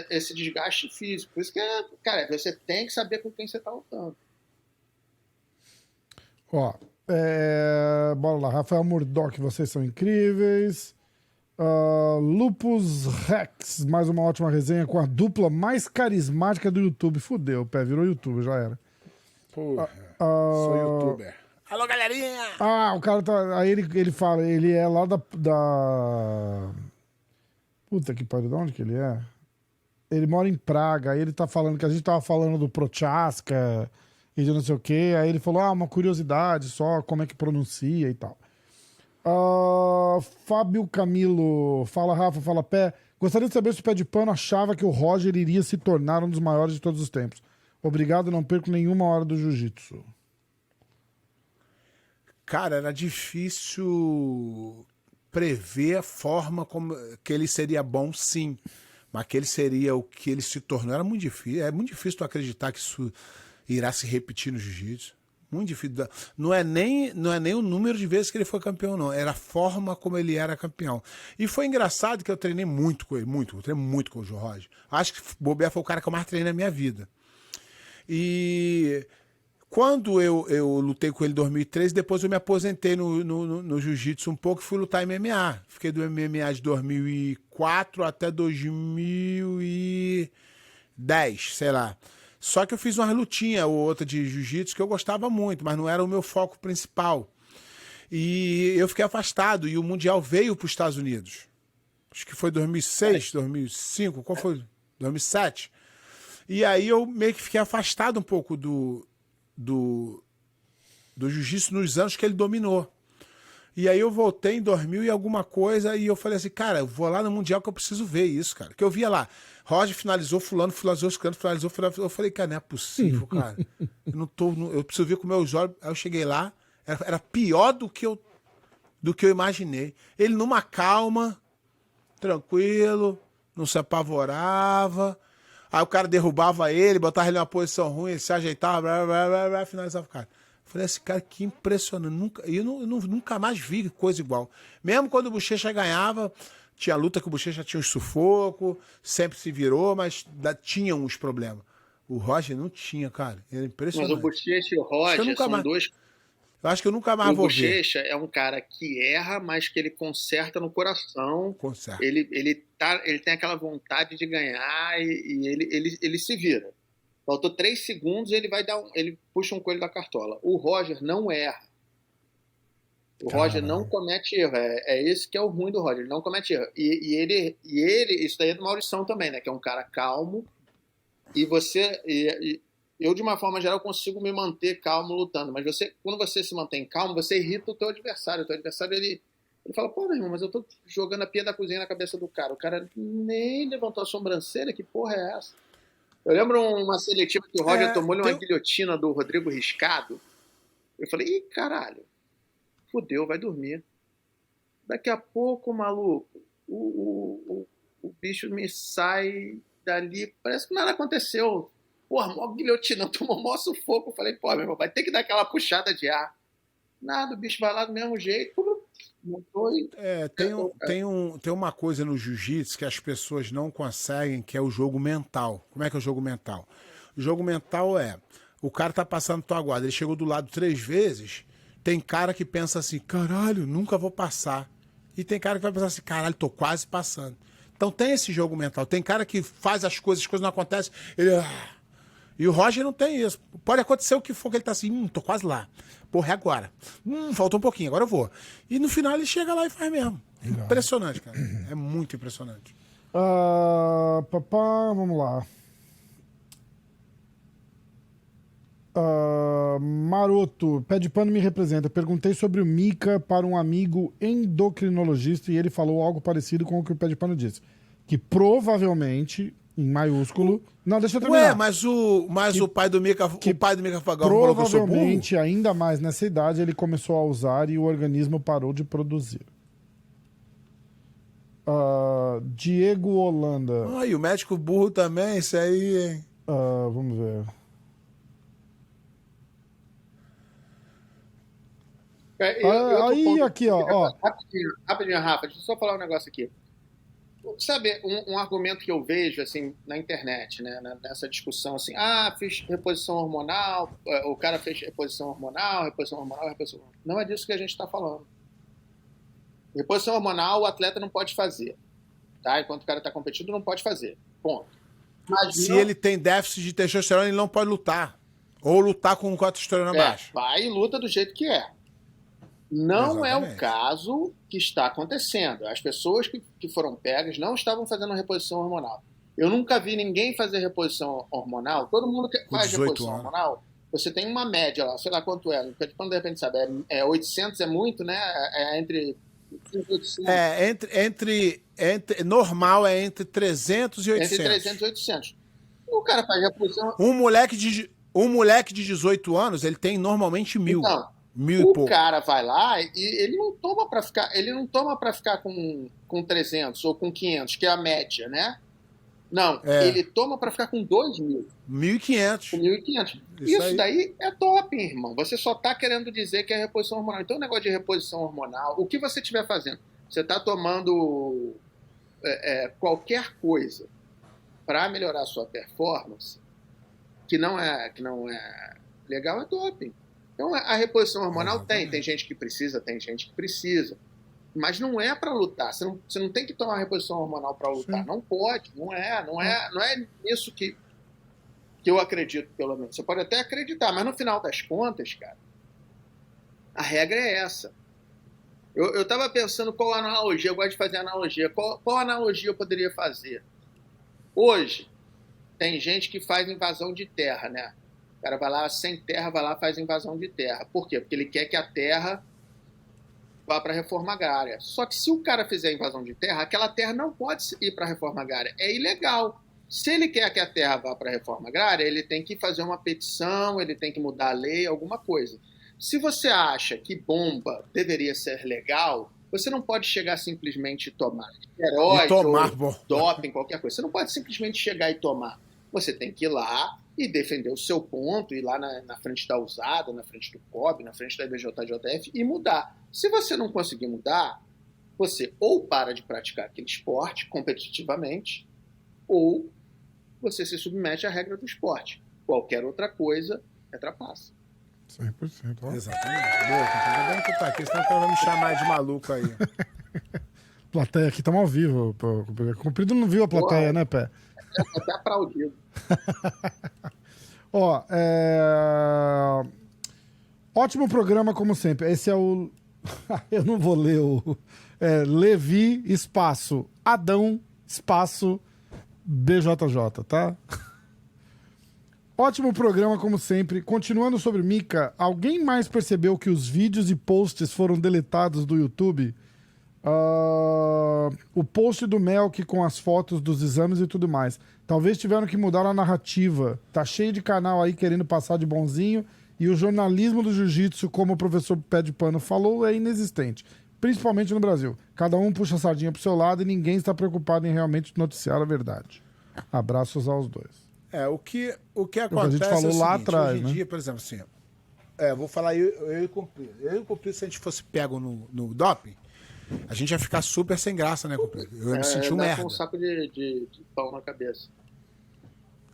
esse desgaste físico. Por isso que, cara, você tem que saber com quem você tá lutando. Ó, bora lá. Rafael Murdoch, vocês são incríveis. Lupus Rex, mais uma ótima resenha com a dupla mais carismática do YouTube. Fudeu, o Pé virou YouTube, já era. Porra, sou youtuber. Alô, galerinha! O cara tá. Aí ele fala, ele é lá da. Puta que pariu, de onde que ele é? Ele mora em Praga, aí ele tá falando que a gente tava falando do Prochaska e de não sei o quê. Aí ele falou, uma curiosidade só, como é que pronuncia e tal. Fábio Camilo, fala Rafa, fala Pé. Gostaria de saber se o Pé de Pano achava que o Roger iria se tornar um dos maiores de todos os tempos. Obrigado, não perco nenhuma hora do jiu-jitsu. Cara, era difícil prever a forma como que ele seria bom, sim. Mas que ele seria o que ele se tornou era muito difícil. É muito difícil tu acreditar que isso irá se repetir no jiu-jitsu. Muito difícil. Não é nem o número de vezes que ele foi campeão, não. Era a forma como ele era campeão. E foi engraçado que eu treinei muito com ele. Eu treinei muito com o João Roger. Acho que o Bobear foi o cara que eu mais treinei na minha vida. E quando eu lutei com ele em 2013, depois eu me aposentei no jiu-jitsu um pouco e fui lutar MMA. Fiquei do MMA de 2004 até 2010, sei lá. Só que eu fiz uma lutinha ou outra de jiu-jitsu que eu gostava muito, mas não era o meu foco principal. E eu fiquei afastado e o Mundial veio para os Estados Unidos. Acho que foi 2006, 2005, qual foi? 2007. E aí eu meio que fiquei afastado um pouco do jiu-jitsu nos anos que ele dominou. E aí eu voltei em 2000 e alguma coisa e eu falei assim, cara, eu vou lá no Mundial que eu preciso ver isso, cara. Que eu via lá, Roger finalizou, fulano finalizou, finalizou. Eu falei, cara, não é possível, cara. Eu preciso ver com meus olhos. Aí eu cheguei lá, era pior do que eu imaginei. Ele numa calma, tranquilo, não se apavorava. Aí o cara derrubava ele, botava ele numa posição ruim, ele se ajeitava, finalizava o cara. Eu falei assim, cara, que impressionante. Eu nunca mais vi coisa igual. Mesmo quando o Bochecha ganhava, tinha luta que o Bochecha tinha uns sufoco, sempre se virou, mas tinha uns problemas. O Roger não tinha, cara. Era impressionante. Mas o Bochecha e o Roger são dois... Eu acho que eu nunca mais O vou ver. Bochecha é um cara que erra, mas que ele conserta no coração. Conserta. Ele tem aquela vontade de ganhar e ele se vira. Faltou 3 segundos, ele puxa um coelho da cartola. O Roger não erra. O Roger não comete erro. É esse que é o ruim do Roger. Ele não comete erro. E ele, isso daí é do Maurição também, né? Que é um cara calmo. E eu, de uma forma geral, consigo me manter calmo lutando. Mas quando você se mantém calmo, você irrita o teu adversário. O teu adversário, ele fala, pô, meu irmão, mas eu tô jogando a pia da cozinha na cabeça do cara. O cara nem levantou a sobrancelha. Que porra é essa? Eu lembro uma seletiva que o Roger tomou-lhe uma guilhotina do Rodrigo Riscado. Eu falei, ih, caralho. Fudeu, vai dormir. Daqui a pouco, maluco, o bicho me sai dali. Parece que nada aconteceu. Porra, mó guilhotina, tomou mó sufoco. Eu falei, pô, meu irmão, vai ter que dar aquela puxada de ar. Nada, o bicho vai lá do mesmo jeito. Montou e... Tem uma coisa no jiu-jitsu que as pessoas não conseguem, que é o jogo mental. Como é que é o jogo mental? O jogo mental o cara tá passando tua guarda, ele chegou do lado 3 vezes, tem cara que pensa assim, caralho, nunca vou passar. E tem cara que vai pensar assim, caralho, tô quase passando. Então tem esse jogo mental. Tem cara que faz as coisas não acontecem, ele... E o Roger não tem isso. Pode acontecer o que for, que ele tá assim, tô quase lá. Porra, é agora. Falta um pouquinho, agora eu vou. E no final ele chega lá e faz mesmo. Legal. Impressionante, cara. É muito impressionante. Vamos lá. Maroto, pé de pano me representa. Perguntei sobre o Mika para um amigo endocrinologista e ele falou algo parecido com o que o pé de pano disse. Que provavelmente, em maiúsculo... Não, deixa eu terminar. Ué, mas o pai do Mika Fagal falou que eu sou burro? Provavelmente, ainda mais nessa idade, ele começou a usar e o organismo parou de produzir. Diego Holanda. E o médico burro também, isso aí, hein? Vamos ver. Aqui, ó. Rapidinho, Rafa, deixa eu só falar um negócio aqui. Sabe, um argumento que eu vejo assim na internet, né, nessa discussão assim, fiz reposição hormonal, o cara fez reposição hormonal. Não é disso que a gente está falando. Reposição hormonal o atleta não pode fazer, tá? Enquanto o cara está competindo, não pode fazer. Ponto. Mas se ele tem déficit de testosterona, ele não pode lutar. Ou lutar com testosterona baixa. Vai e luta do jeito que é. Não é o caso que está acontecendo. As pessoas que foram pegas não estavam fazendo reposição hormonal. Eu nunca vi ninguém fazer reposição hormonal. Todo mundo que faz reposição hormonal, você tem uma média lá, sei lá quanto é. Quando de repente sabe, 800 é muito, né? Entre 800. Normal é entre 300 e 800. Entre 300 e 800. O cara faz reposição... Um moleque de 18 anos, ele tem normalmente 1.000. Então, 1.000 e pouco. O cara vai lá e ele não toma para ficar com 300 ou com 500, que é a média, né? Não, ele toma para ficar com 2.000. 1.500. Com 1.500. Isso daí é top, irmão. Você só tá querendo dizer que é reposição hormonal. Então, o negócio de reposição hormonal, o que você estiver fazendo, você tá tomando qualquer coisa para melhorar a sua performance, que não é legal, é doping. Então, a reposição hormonal tem gente que precisa, mas não é para lutar. Você não tem que tomar reposição hormonal para lutar. Sim. Não pode, não é nisso que eu acredito, pelo menos. Você pode até acreditar, mas no final das contas, cara, a regra é essa. Eu estava pensando qual analogia, eu gosto de fazer analogia. Qual analogia eu poderia fazer? Hoje, tem gente que faz invasão de terra, né? O cara vai lá sem terra, vai lá faz invasão de terra. Por quê? Porque ele quer que a terra vá para a reforma agrária. Só que se o cara fizer a invasão de terra, aquela terra não pode ir para a reforma agrária. É ilegal. Se ele quer que a terra vá para a reforma agrária, ele tem que fazer uma petição, ele tem que mudar a lei, alguma coisa. Se você acha que bomba deveria ser legal, você não pode chegar simplesmente e tomar esteroide ou doping, qualquer coisa. Você não pode simplesmente chegar e tomar. Você tem que ir lá e defender o seu ponto, ir lá na frente da USADA, na frente do COB, na frente da IBJJF e mudar. Se você não conseguir mudar, você ou para de praticar aquele esporte competitivamente, ou você se submete à regra do esporte. Qualquer outra coisa é trapaça. 100%. Ó. Exatamente. Boa, tá vendo que tá aqui, senão o cara vai me chamar de maluco aí. Plateia aqui, estamos ao vivo. Pô. Cumprido não viu a plateia, Boa. né, Pé? Até aplaudido. Ó, ótimo programa, como sempre. Esse é o... Eu não vou ler o... Levi, espaço, Adão, espaço, BJJ, tá? Ótimo programa, como sempre. Continuando sobre Mika, alguém mais percebeu que os vídeos e posts foram deletados do YouTube? O post do Melk com as fotos dos exames e tudo mais. Talvez tiveram que mudar a narrativa. Tá cheio de canal aí querendo passar de bonzinho e o jornalismo do jiu-jitsu, como o professor Pé de Pano falou, é inexistente. Principalmente no Brasil. Cada um puxa a sardinha pro seu lado e ninguém está preocupado em realmente noticiar a verdade. Abraços aos dois. O que acontece a gente falou é o lá seguinte, atrás, hoje em né? dia, por exemplo, assim, vou falar eu e Cumprido. Eu e o Cumprido, se a gente fosse pego no doping, a gente ia ficar super sem graça, né, Cumprido? Eu ia me sentir um Dá merda. com um saco de pão na cabeça.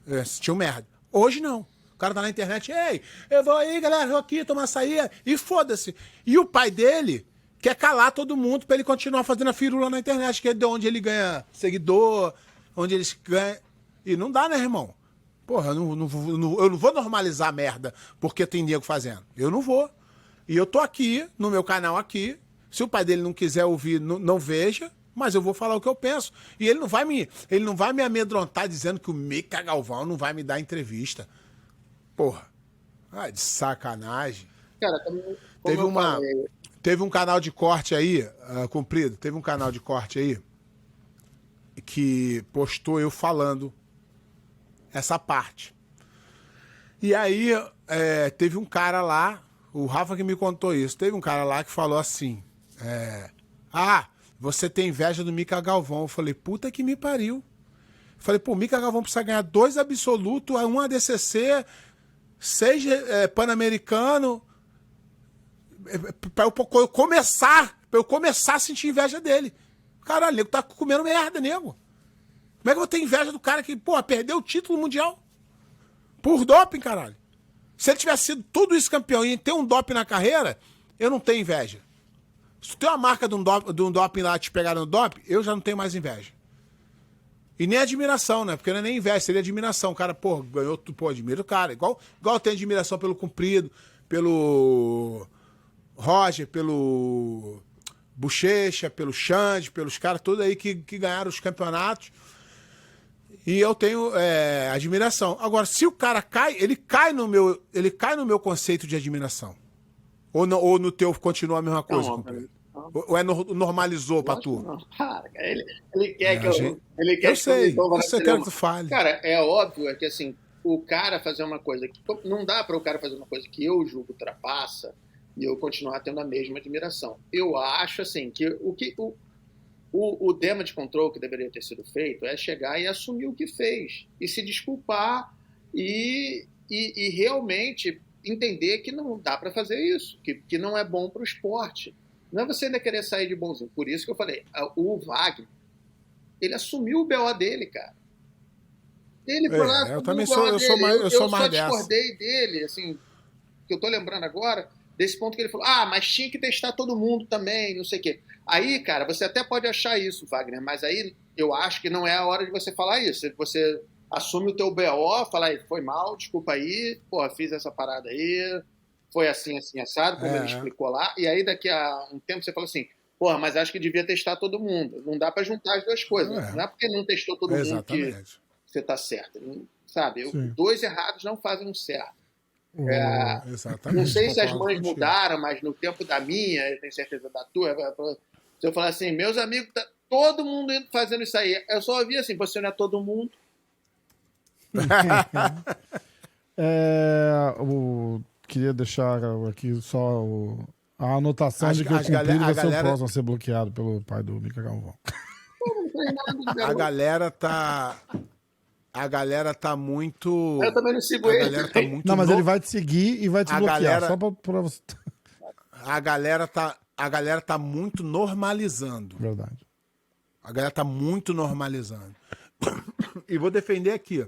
Eu ia sentir um merda. Hoje não. O cara tá na internet, ei, eu vou aí, galera, eu vou aqui tomar açaí, e foda-se. E o pai dele quer calar todo mundo pra ele continuar fazendo a firula na internet, que é de onde ele ganha seguidor, onde eles ganham... E não dá, né, irmão? Porra, eu não vou normalizar a merda porque tem nego fazendo. Eu não vou. E eu tô aqui, no meu canal aqui. Se o pai dele não quiser ouvir, não veja, mas eu vou falar o que eu penso. E ele não vai me amedrontar dizendo que o Mika Galvão não vai me dar entrevista. Porra. De sacanagem. Cara, Teve um canal de corte aí, Cumprido, teve um canal de corte aí que postou eu falando essa parte. E aí, teve um cara lá, o Rafa que me contou isso, teve um cara lá que falou assim, você tem inveja do Mika Galvão. Eu falei, puta que me pariu. Eu falei, pô, o Mika Galvão precisa ganhar 2 absolutos, 1 ADCC, 6 Pan-Americano, pra eu começar a sentir inveja dele. Caralho, nego tá comendo merda, nego. Como é que eu vou ter inveja do cara que, pô, perdeu o título mundial? Por doping, caralho. Se ele tivesse sido tudo isso campeão e ter um doping na carreira, eu não tenho inveja. Se tu tem uma marca de um doping lá te pegar no doping, eu já não tenho mais inveja. E nem admiração, né? Porque não é nem inveja, seria admiração. O cara, pô, ganhou, pô, admira o cara. Igual eu tenho admiração pelo Cumprido, pelo Roger, pelo Bochecha, pelo Xande, pelos caras todos aí que ganharam os campeonatos. E eu tenho admiração. Agora, se o cara cai, ele cai no meu conceito de admiração. Ou no teu continua a mesma coisa? Não. Ou normalizou pra tu? Não. Cara, ele quer que eu... Ele quer eu sei, você quer que tu fale. Cara, é óbvio que assim, o cara fazer uma coisa... Não dá para o cara fazer uma coisa que eu julgo ultrapassa e eu continuar tendo a mesma admiração. Eu acho, assim, que o damage control que deveria ter sido feito é chegar e assumir o que fez. E se desculpar e realmente entender que não dá para fazer isso, que não é bom para o esporte. Não é você ainda querer sair de bonzinho. Por isso que eu falei, o Wagner, ele assumiu o BO dele, cara. Ele foi lá, eu também sou mais dessa. Eu só discordei dele, assim, que eu tô lembrando agora, desse ponto que ele falou, mas tinha que testar todo mundo também, não sei o quê. Aí, cara, você até pode achar isso, Wagner, mas aí eu acho que não é a hora de você falar isso. Você assume o teu BO, fala aí, foi mal, desculpa aí, pô, fiz essa parada aí, foi assim, assim, assado, como ele explicou lá, e aí daqui a um tempo você fala assim, porra, mas acho que devia testar todo mundo. Não dá pra juntar as duas coisas. Não é porque não testou todo mundo que você tá certo. Sabe? 2 errados não fazem um certo. Exatamente. Não sei se as mães mudaram, mas no tempo da minha, eu tenho certeza da tua, se eu falar assim, meus amigos, tá todo mundo fazendo isso aí. Eu só ouvi assim, você não é todo mundo. Queria deixar aqui só a anotação de que o Cumprido vai ser o próximo a ser bloqueado pelo pai do Mika Galvão. A galera tá muito... Eu também não sigo ele. Tá muito não, mas ele vai te seguir e vai te bloquear, só pra você... A galera tá muito normalizando. Verdade. A galera tá muito normalizando. E vou defender aqui.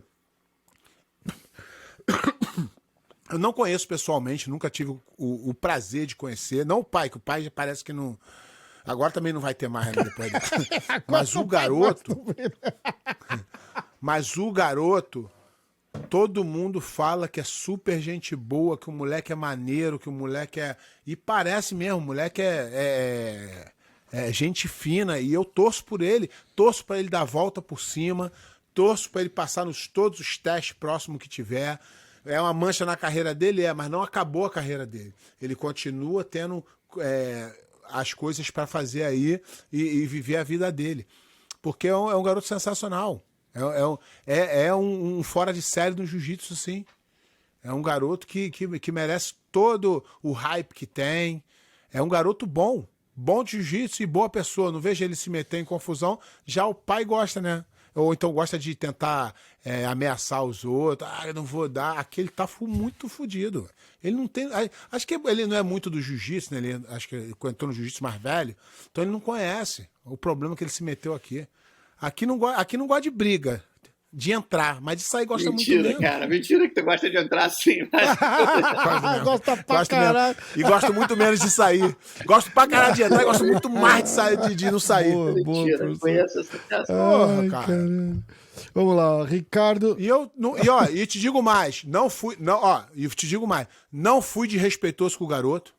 Eu não conheço pessoalmente, nunca tive o prazer de conhecer. Não o pai, que o pai já parece que não... Agora também não vai ter mais, né, depois dessa. Mas o garoto... Mas o garoto... Todo mundo fala que é super gente boa, que o moleque é maneiro, que o moleque é... E parece mesmo, o moleque é gente fina. E eu torço por ele. Torço para ele dar a volta por cima. Torço para ele passar todos os testes próximos que tiver. É uma mancha na carreira dele, mas não acabou a carreira dele. Ele continua tendo as coisas para fazer aí e viver a vida dele. Porque é um garoto sensacional. É um fora de série do jiu-jitsu, sim. É um garoto que merece todo o hype que tem. É um garoto bom de jiu-jitsu e boa pessoa. Não vejo ele se meter em confusão. Já o pai gosta, né? Ou então gosta de tentar ameaçar os outros. Eu não vou dar. Aquele tá muito fudido. Ele não tem... Acho que ele não é muito do jiu-jitsu, né? Acho que ele entrou no jiu-jitsu mais velho. Então ele não conhece o problema que ele se meteu aqui. Aqui não gosta de briga, de entrar, mas de sair gosta muito mesmo. Mentira, cara. Mentira que tu gosta de entrar assim. Mas... Gosta pra caralho. E gosto muito menos de sair. Gosto pra caralho de entrar e gosto muito mais de sair, de não sair. Mentira, não conheço essa situação. Ai, cara. Vamos lá, ó, Ricardo. E te digo mais, não fui desrespeitoso com o garoto.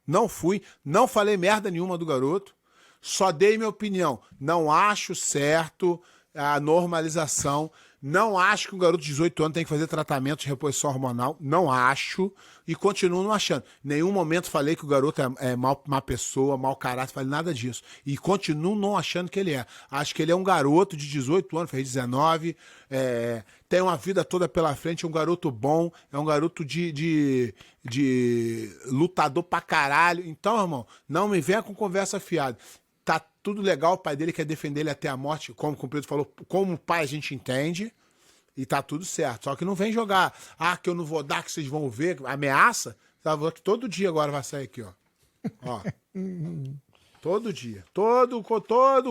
Não fui, não falei merda nenhuma do garoto. Só dei minha opinião. Não acho certo a normalização. Não acho que um garoto de 18 anos tem que fazer tratamento de reposição hormonal. Não acho. E continuo não achando. Em nenhum momento falei que o garoto é má pessoa, mau caráter. Falei nada disso. E continuo não achando que ele é. Acho que ele é um garoto de 18 anos, fez 19. Tem uma vida toda pela frente. É um garoto bom. É um garoto de lutador pra caralho. Então, irmão, não me venha com conversa fiada. Tá tudo legal, o pai dele quer defender ele até a morte, como o Pedro falou, como pai a gente entende, e tá tudo certo. Só que não vem jogar, que eu não vou dar, que vocês vão ver, ameaça, que todo dia agora vai sair aqui, ó. Todo dia, todo o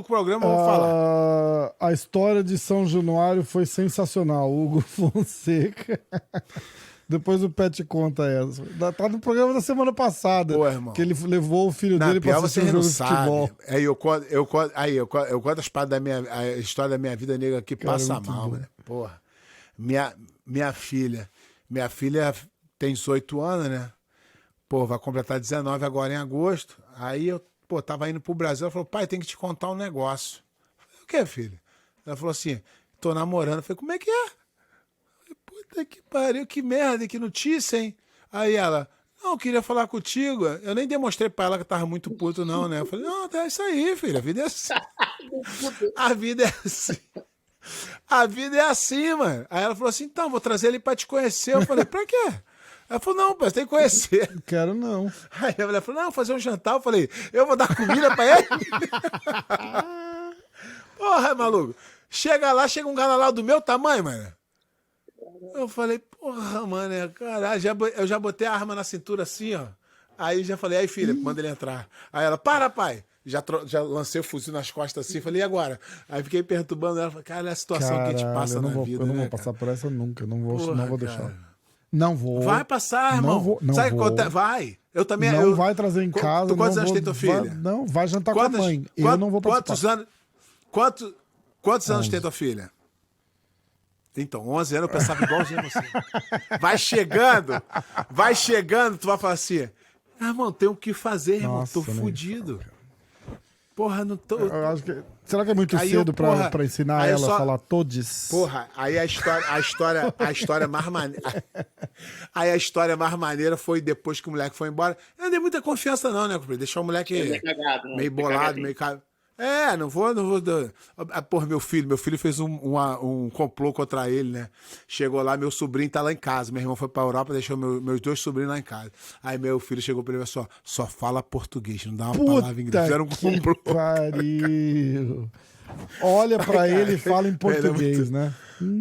programa eu vou falar. A história de São Januário foi sensacional, Hugo Fonseca. Depois o Pet conta essa. Tá no programa da semana passada. Pô, irmão. Que ele levou o filho dele pra assistir um jogo de futebol. Aí eu conto a história da minha vida negra que Cara, passa muito mal, bom. né? Porra. Minha filha tem 18 anos, né? Pô, vai completar 19 agora em agosto. Aí eu, tava indo pro Brasil. Ela falou, pai, tem que te contar um negócio. Eu falei, o que, filho? Ela falou assim, tô namorando. Eu falei, como é que é? Puta que pariu, que merda, que notícia, hein? Aí ela, não, eu queria falar contigo. Eu nem demonstrei pra ela que eu tava muito puto, não, né? Eu falei, não, é isso aí, filho, a vida é assim. A vida é assim. A vida é assim, mano. Aí ela falou assim, então, vou trazer ele pra te conhecer. Eu falei, pra quê? Ela falou, não, pai, você tem que conhecer. Quero não. Aí ela falou, não, fazer um jantar. Eu falei, eu vou dar comida pra ele? Porra, maluco. Chega um cara lá do meu tamanho, mano. Eu falei, porra, mano, caralho, eu já botei a arma na cintura assim, ó. Aí já falei, aí filha, manda ele entrar. Aí ela, para, pai. Já lancei o fuzil nas costas assim, falei, e agora? Aí fiquei perturbando ela, falei, cara, é a situação que a gente passa na vida, eu não né, vou passar por essa nunca, não vou Porra, deixar. cara. Não vou. Vai passar, irmão. Não Sabe o que vou. acontece? Vai. Eu também. Não vai trazer em casa. Quantos anos vou, tem tua filha? Não, vai jantar com a mãe. Eu não vou participar. Quantos anos tem tua filha? Então, 11 anos eu pensava igualzinho a você. Vai chegando, tu vai falar assim, irmão, tem o que fazer, irmão, tô fudido. Porra, não tô... Eu acho que... Será que é muito aí cedo pra ensinar ela a falar todes? Porra, aí a história mais maneira... Aí a história mais maneira foi depois que o moleque foi embora. Eu não dei muita confiança não, né? Deixar o moleque meio bolado, meio... Não vou. Porra, meu filho fez um complô contra ele, né? Chegou lá, meu sobrinho tá lá em casa. Meu irmão foi pra Europa, deixou meus dois sobrinhos lá em casa. Aí meu filho chegou pra ele e falou assim, só fala português, não dá uma palavra em inglês. Fizeram um complô. Pariu. Olha pra ele e fala em português, né?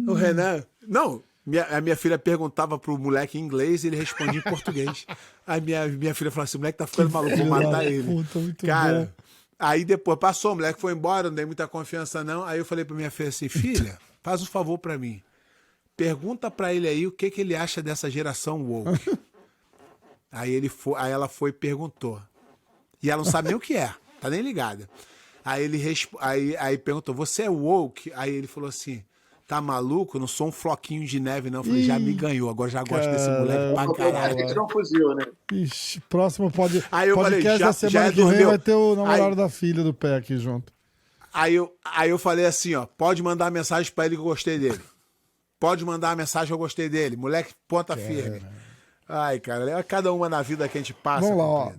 O Renan... Não, a minha filha perguntava pro moleque em inglês e ele respondia em português. Aí minha filha falou assim, o moleque tá ficando maluco, vou matar ele. Puta, muito cara... bom. Aí depois passou, o moleque foi embora, não dei muita confiança não. Aí eu falei pra minha filha assim, filha, faz um favor pra mim. pergunta pra ele aí o que ele acha dessa geração woke. Aí ela foi e perguntou. E ela não sabe nem o que é, tá nem ligada. Aí aí perguntou, você é woke? Aí ele falou assim, tá maluco? Eu não sou um floquinho de neve, não. Eu falei, já me ganhou, agora já gosto desse moleque pra caralho. A gente não fuzil, né? Ixi, próximo Aí eu falei, podcast da semana que vem vai ter o namorado da filha do Pé aqui junto. Aí eu falei assim, ó, pode mandar mensagem pra ele que eu gostei dele. Pode mandar mensagem que eu gostei dele. Moleque, ponta firme. Ai, cara, é cada uma na vida que a gente passa. Vamos lá, ó.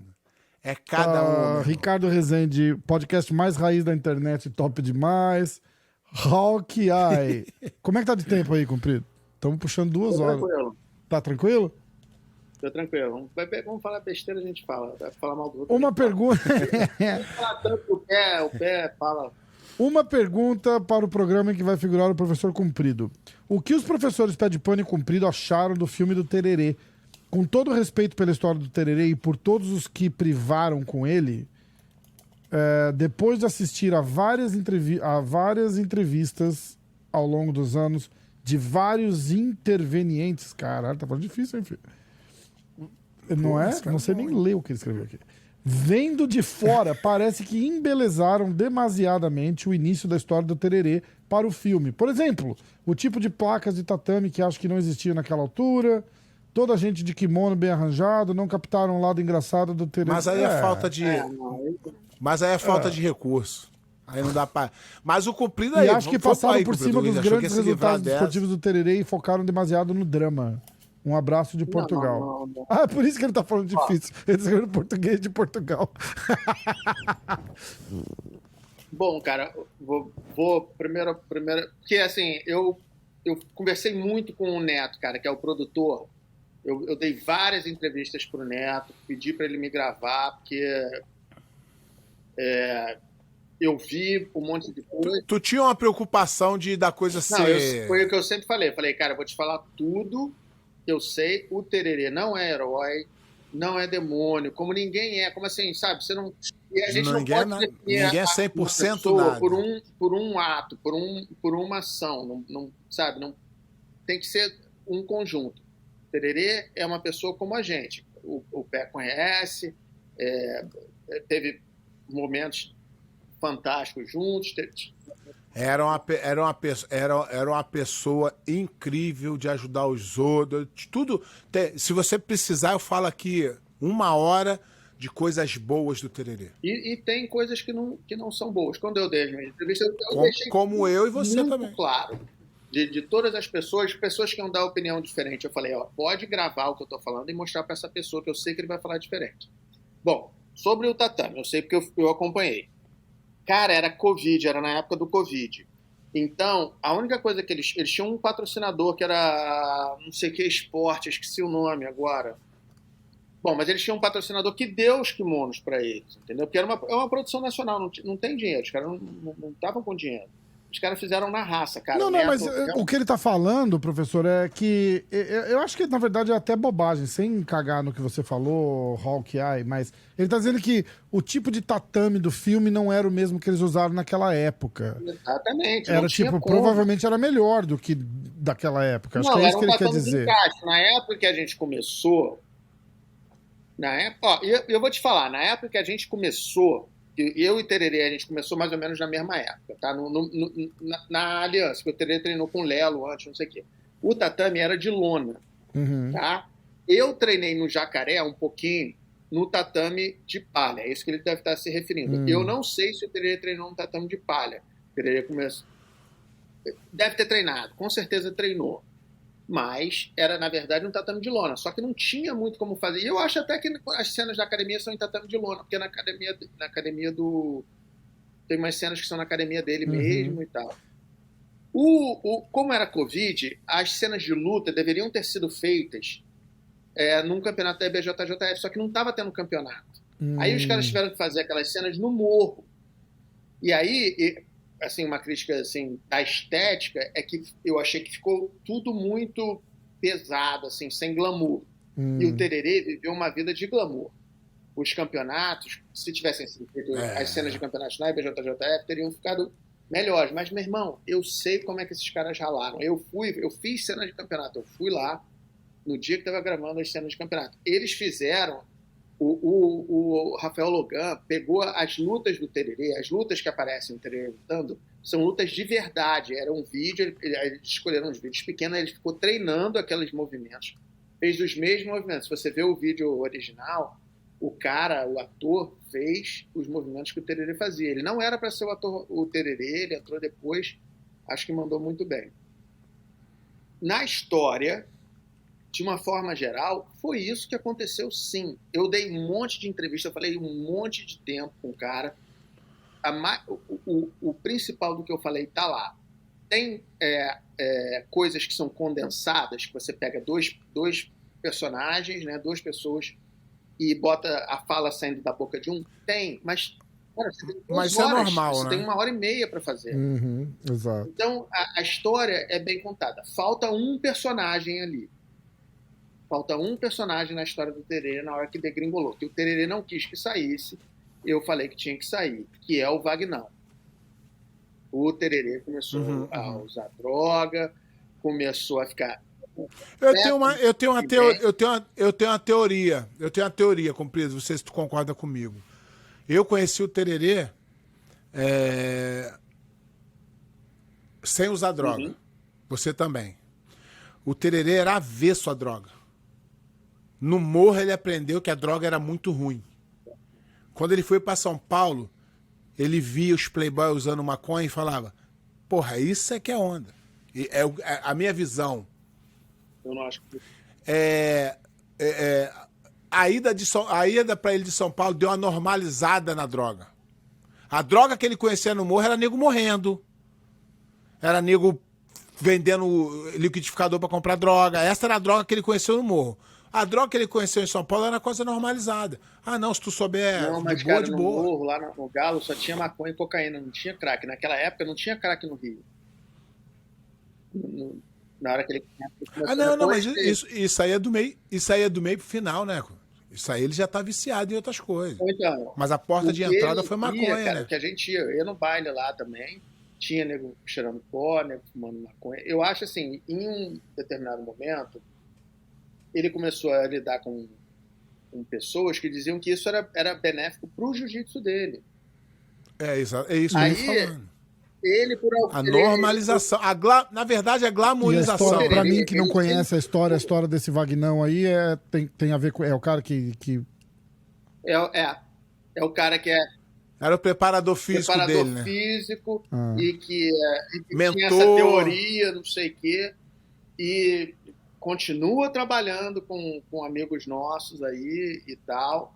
É cada uma. Ricardo Rezende, podcast mais raiz da internet, top demais. Hawkeye. Como é que tá de tempo aí, comprido? Estamos puxando 2 horas. Tranquilo. Tá tranquilo? Tô tranquilo. Vamos falar besteira, a gente fala. Vai falar mal do outro. Uma pergunta. Vamos falar tanto o pé fala. Uma pergunta para o programa em que vai figurar o professor Comprido. O que os professores Pé de Pano e Comprido acharam do filme do Tererê? Com todo o respeito pela história do Tererê e por todos os que privaram com ele, depois de assistir a várias entrevistas ao longo dos anos de vários intervenientes... Caralho, tá falando difícil, hein, filho? Não é? Não sei nem ler o que ele escreveu aqui. Vendo de fora, parece que embelezaram demasiadamente o início da história do Tererê para o filme. Por exemplo, o tipo de placas de tatame que acho que não existia naquela altura, toda a gente de kimono bem arranjado, não captaram o lado engraçado do Tererê. Mas aí é falta de... Mas aí é falta de recurso. Aí não dá pra... Mas o Comprido aí... E acho que passaram aí, por Comprido, cima dos achou que grandes ia se livrar resultados esportivos do Tererê e focaram demasiado no drama. Um abraço de Portugal. Não. Ah, é por isso que ele tá falando difícil. Ele escreveu português de Portugal. Bom, cara, vou primeiro... Porque, assim, eu conversei muito com o Neto, cara, que é o produtor. Eu dei várias entrevistas pro Neto, pedi para ele me gravar, porque eu vi um monte de coisa. Tu tinha uma preocupação da coisa Não, ser... foi o que eu sempre falei. Eu falei, cara, eu vou te falar tudo que eu sei. O Tererê não é herói, não é demônio, como ninguém é. Como assim, sabe? Você não... E a gente Ninguém não pode ninguém é 100% pessoa nada. por um ato, por uma ação. Não, sabe? Não, tem que ser um conjunto. O Tererê é uma pessoa como a gente. O Pé conhece, teve momentos fantásticos juntos. Era uma pessoa incrível de ajudar os outros. Tudo. Se você precisar, eu falo aqui 1 hora de coisas boas do Tererê. E tem coisas que não são boas. Quando eu dei as minhas entrevistas, eu deixei como eu e você muito também. claro. De todas as pessoas que iam dar opinião diferente. Eu falei, ó, pode gravar o que eu tô falando e mostrar para essa pessoa que eu sei que ele vai falar diferente. Bom, sobre o tatame, eu sei porque eu acompanhei. Cara, era Covid, era na época do Covid. Então, a única coisa que eles tinham um patrocinador que era não sei o que esporte, esqueci o nome agora. Bom, mas eles tinham um patrocinador que deu os kimonos para eles, entendeu? Porque é uma produção nacional, não tem dinheiro, os caras não estavam com dinheiro. Os caras fizeram na raça, cara. Não, mas o que ele tá falando, professor, é que... Eu acho que, na verdade, é até bobagem, sem cagar no que você falou, Hawkeye, mas ele tá dizendo que o tipo de tatame do filme não era o mesmo que eles usaram naquela época. Exatamente. Era tipo, provavelmente era melhor do que daquela época. Acho que é isso que ele quer dizer. Na época que a gente começou... eu vou te falar, na época que a gente começou... Eu e Tererê, a gente começou mais ou menos na mesma época, tá? Na aliança, que o Tererê treinou com o Lelo antes, não sei o quê. O tatame era de lona, tá? Eu treinei no Jacaré um pouquinho no tatame de palha, é isso que ele deve estar se referindo. Eu não sei se o Tererê treinou no tatame de palha. O Tererê começou... Deve ter treinado, com certeza treinou. Mas era, na verdade, um tatame de lona. Só que não tinha muito como fazer. E eu acho até que as cenas da academia são em tatame de lona, porque na academia do... Tem umas cenas que são na academia dele mesmo e tal. Como era Covid, as cenas de luta deveriam ter sido feitas num campeonato da IBJJF, só que não estava tendo campeonato. Aí os caras tiveram que fazer aquelas cenas no morro. E aí... assim, uma crítica assim, da estética é que eu achei que ficou tudo muito pesado, assim, sem glamour. E o Tererê viveu uma vida de glamour. Os campeonatos, se tivessem sido feitos as cenas de campeonatos na IBJJF, teriam ficado melhores. Mas, meu irmão, eu sei como é que esses caras ralaram. Eu fiz cena de campeonato. Eu fui lá no dia que estava gravando as cenas de campeonato. Eles fizeram. O Rafael Logan pegou as lutas do Tererê, as lutas que aparecem no Tererê lutando, são lutas de verdade. Era um vídeo, eles escolheram uns vídeos pequenos, ele ficou treinando aqueles movimentos, fez os mesmos movimentos. Se você vê o vídeo original, o ator, fez os movimentos que o Tererê fazia. Ele não era para ser o Tererê, ele entrou depois, acho que mandou muito bem. Na história, de uma forma geral, foi isso que aconteceu, sim. Eu dei um monte de entrevista, eu falei um monte de tempo com o cara. O principal do que eu falei está lá. Tem coisas que são condensadas, que você pega dois personagens, né, duas pessoas, e bota a fala saindo da boca de um? Tem, mas... Cara, você tem 2 isso horas, é normal, você né? tem 1h30 para fazer. Exato. Então, a história é bem contada. Falta um personagem ali. Falta um personagem na história do Tererê na hora que degringolou. Que o Tererê não quis que saísse, eu falei que tinha que sair, que é o Vagnão. O Tererê começou a usar droga, começou a ficar... Eu tenho uma teoria, Comprido, não sei se tu concorda comigo. Eu conheci o Tererê sem usar droga. Você também. O Tererê era avesso à droga. No morro ele aprendeu que a droga era muito ruim. Quando ele foi para São Paulo, ele via os playboys usando maconha e falava: porra, isso é que é onda. E a minha visão. Eu não acho que... A ida para ele de São Paulo deu uma normalizada na droga. A droga que ele conhecia no morro era nego morrendo. Era nego vendendo liquidificador para comprar droga. Essa era a droga que ele conheceu no morro. A droga que ele conheceu em São Paulo era coisa normalizada. Ah, não, se tu souber Não, mas, de boa, cara, de no boa. morro, lá no Galo, só tinha maconha e cocaína, não tinha crack. Naquela época não tinha crack no Rio. Na hora que ele... Não, mas isso aí é do meio pro final, né? Isso aí ele já tá viciado em outras coisas. Então, mas a porta de entrada foi maconha, cara, né? Que a gente ia no baile lá também, tinha nego cheirando pó, nego fumando maconha. Eu acho assim, em um determinado momento, ele começou a lidar com pessoas que diziam que isso era benéfico pro jiu-jitsu dele. É isso que eu tô falando. Ele, por a normalização. Na verdade, a glamorização. E a história, pra mim, que não conhece a história desse Vagnão aí, tem a ver com... É o cara que... É o cara que é... Era o preparador físico dele, né? Físico, e que mentor, tinha essa teoria, não sei o quê, e continua trabalhando com amigos nossos aí e tal.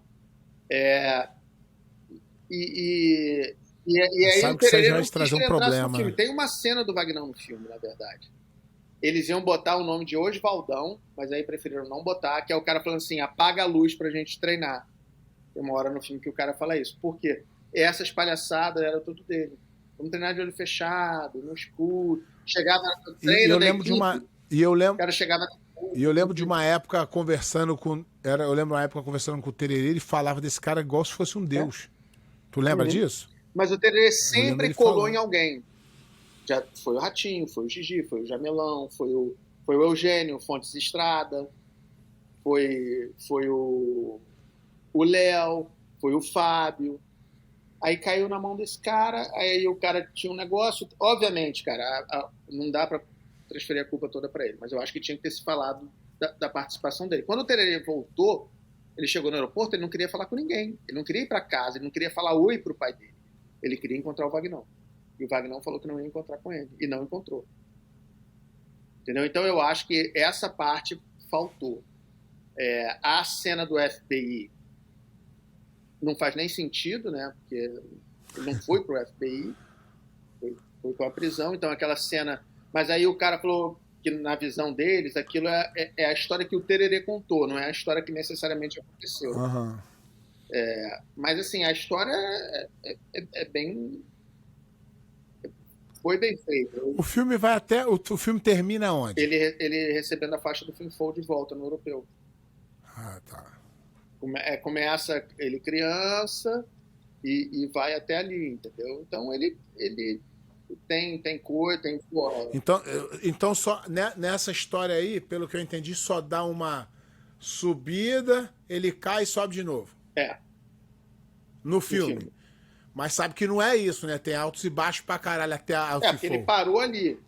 E aí sabe o que isso aí Tererê vai não trazer quis um problema. No filme. Tem uma cena do Vagnão no filme, na verdade. Eles iam botar o nome de Osvaldão, mas aí preferiram não botar, que é o cara falando assim, apaga a luz pra gente treinar. Tem uma hora no filme que o cara fala isso. Por quê? Essas palhaçadas era tudo dele. Vamos treinar de olho fechado, no escuro. Chegava no treino eu lembro o cara chegava... E eu lembro de uma época conversando com... o Tererê, ele falava desse cara igual se fosse um deus. Tu lembra disso? Mas o Tererê sempre colou em alguém. Já foi o Ratinho, foi o Gigi, foi o Jamelão, foi o Eugênio Fontes Estrada, foi o Léo, foi o Fábio. Aí caiu na mão desse cara, aí o cara tinha um negócio. Obviamente, cara, não dá pra transferir a culpa toda pra ele, mas eu acho que tinha que ter se falado da participação dele. Quando o Tererê voltou, ele chegou no aeroporto, ele não queria falar com ninguém. Ele não queria ir pra casa, ele não queria falar oi pro pai dele. Ele queria encontrar o Vagnão. E o Vagnão falou que não ia encontrar com ele. E não encontrou. Entendeu? Então eu acho que essa parte faltou. A cena do FBI não faz nem sentido, né? Porque ele não foi pro FBI, foi para a prisão. Então aquela cena... Mas aí o cara falou que na visão deles, aquilo é a história que o Tererê contou, não é a história que necessariamente aconteceu. Uhum. Mas assim, a história é bem... Foi bem feito. O filme vai até... O filme termina onde? Ele recebendo a faixa do Finfol de volta no europeu. Ah, tá. Começa ele criança e vai até ali, entendeu? Então ele Tem coisa, tem... Porra. Então só nessa história aí, pelo que eu entendi, só dá uma subida, ele cai e sobe de novo. É. No filme. Mas sabe que não é isso, né? Tem altos e baixos pra caralho até a Porque ele parou ali.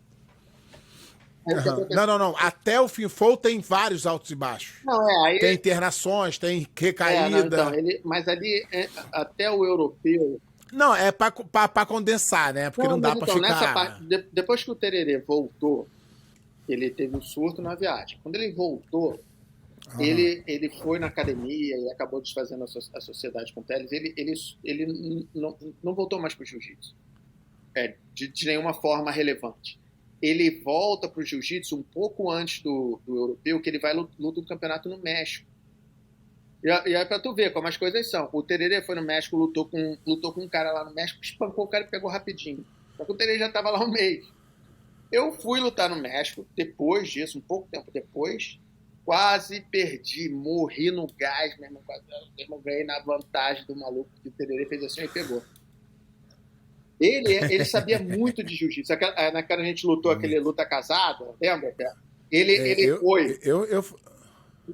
Não. Até o Finfou tem vários altos e baixos. Não, aí... Tem internações, tem recaída. Então, mas ali, até o europeu... Não, é pra condensar, né? Porque não dá pra ficar... Nessa parte, depois que o Tererê voltou, ele teve um surto na viagem. Quando ele voltou, ele foi na academia e acabou desfazendo a sociedade com o Telles. Ele não voltou mais pro jiu-jitsu. De nenhuma forma relevante. Ele volta pro jiu-jitsu um pouco antes do europeu, que ele vai lutar um campeonato no México. E aí pra tu ver como as coisas são. O Tererê foi no México, lutou com um cara lá no México, espancou o cara e pegou rapidinho. Só que o Tererê já tava lá um mês. Eu fui lutar no México, depois disso, um pouco tempo depois, quase perdi, morri no gás, mesmo, ganhei na vantagem do maluco, que o Tererê fez assim e pegou. Ele sabia muito de jiu-jitsu. Naquela a gente lutou aquele luta casada, lembra? Ele foi. Eu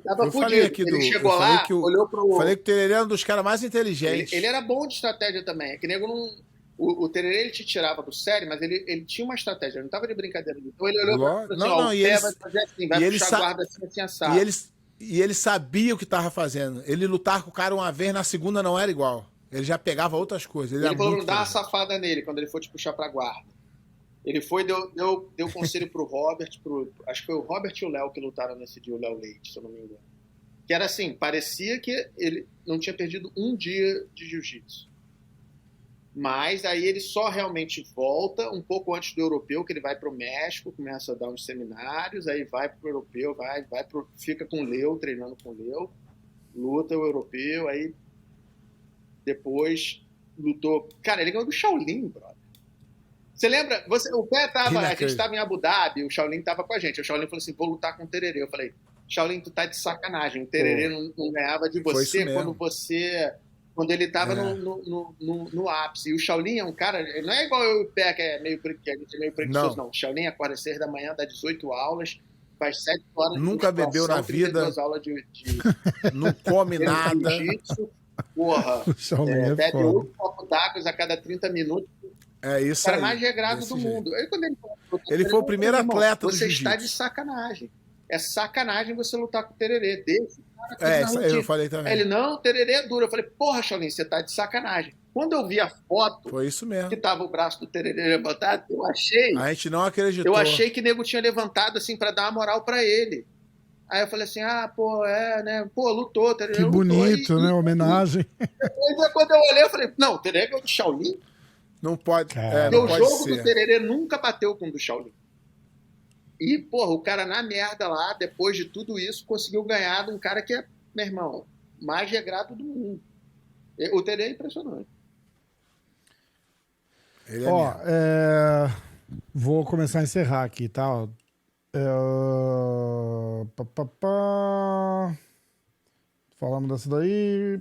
tava falei aqui ele chegou lá, olhou pro... Falei que o Tererê era um dos caras mais inteligentes. Ele era bom de estratégia também. É que nego não... O Tererê ele te tirava do sério, mas ele tinha uma estratégia, ele não tava de brincadeira. Então ele olhou pra assim, vai fazer assim, vai puxar a guarda assim, assado. E ele sabia o que tava fazendo. Ele lutar com o cara uma vez, na segunda não era igual. Ele já pegava outras coisas. Ele falou, não dá uma safada nele quando ele for te puxar pra guarda. Ele foi, deu conselho pro Robert, acho que foi o Robert e o Léo que lutaram nesse dia, o Léo Leite, se eu não me engano. Que era assim, parecia que ele não tinha perdido um dia de jiu-jitsu. Mas aí ele só realmente volta um pouco antes do europeu, que ele vai pro México, começa a dar uns seminários, aí vai pro europeu, fica com o Leo, treinando com o Leo, luta o europeu, aí depois lutou... Cara, ele ganhou do Shaolin, brother. Você lembra? O Pé tava... A gente tava em Abu Dhabi, o Shaolin tava com a gente. O Shaolin falou assim, vou lutar com o Tererê. Eu falei, Shaolin, tu tá de sacanagem. O Tererê não ganhava de você quando ele tava no ápice. E o Shaolin é um cara... Não é igual eu e o Pé, que a gente é meio preguiçoso, não. O Shaolin acorda às 6 da manhã, dá 18 aulas, faz 7 horas nunca bebeu na vida. Aulas não come nada. Porra, bebe 8 copos d'água a cada 30 minutos. É isso o cara aí, mais regrado do mundo. Aí, quando ele foi o primeiro atleta do Você está de sacanagem. É sacanagem você lutar com o Tererê. Eu falei também. Ele, não, o Tererê é duro. Eu falei, porra, Shaolin, você tá de sacanagem. Quando eu vi a foto foi isso mesmo, que tava o braço do Tererê levantado, eu achei... A gente não acreditou. Eu achei que o nego tinha levantado assim pra dar uma moral pra ele. Aí eu falei assim, lutou, Tererê. Que bonito, né? Homenagem. Depois, quando eu olhei, eu falei, não, o Tererê é o do Shaolin? Não pode. O jogo do Tererê nunca bateu com o do Shaolin. E, porra, o cara na merda lá, depois de tudo isso, conseguiu ganhar de um cara que é, meu irmão, mais regrado do mundo. O Tererê é impressionante. Vou começar a encerrar aqui, tá? Falamos dessa daí.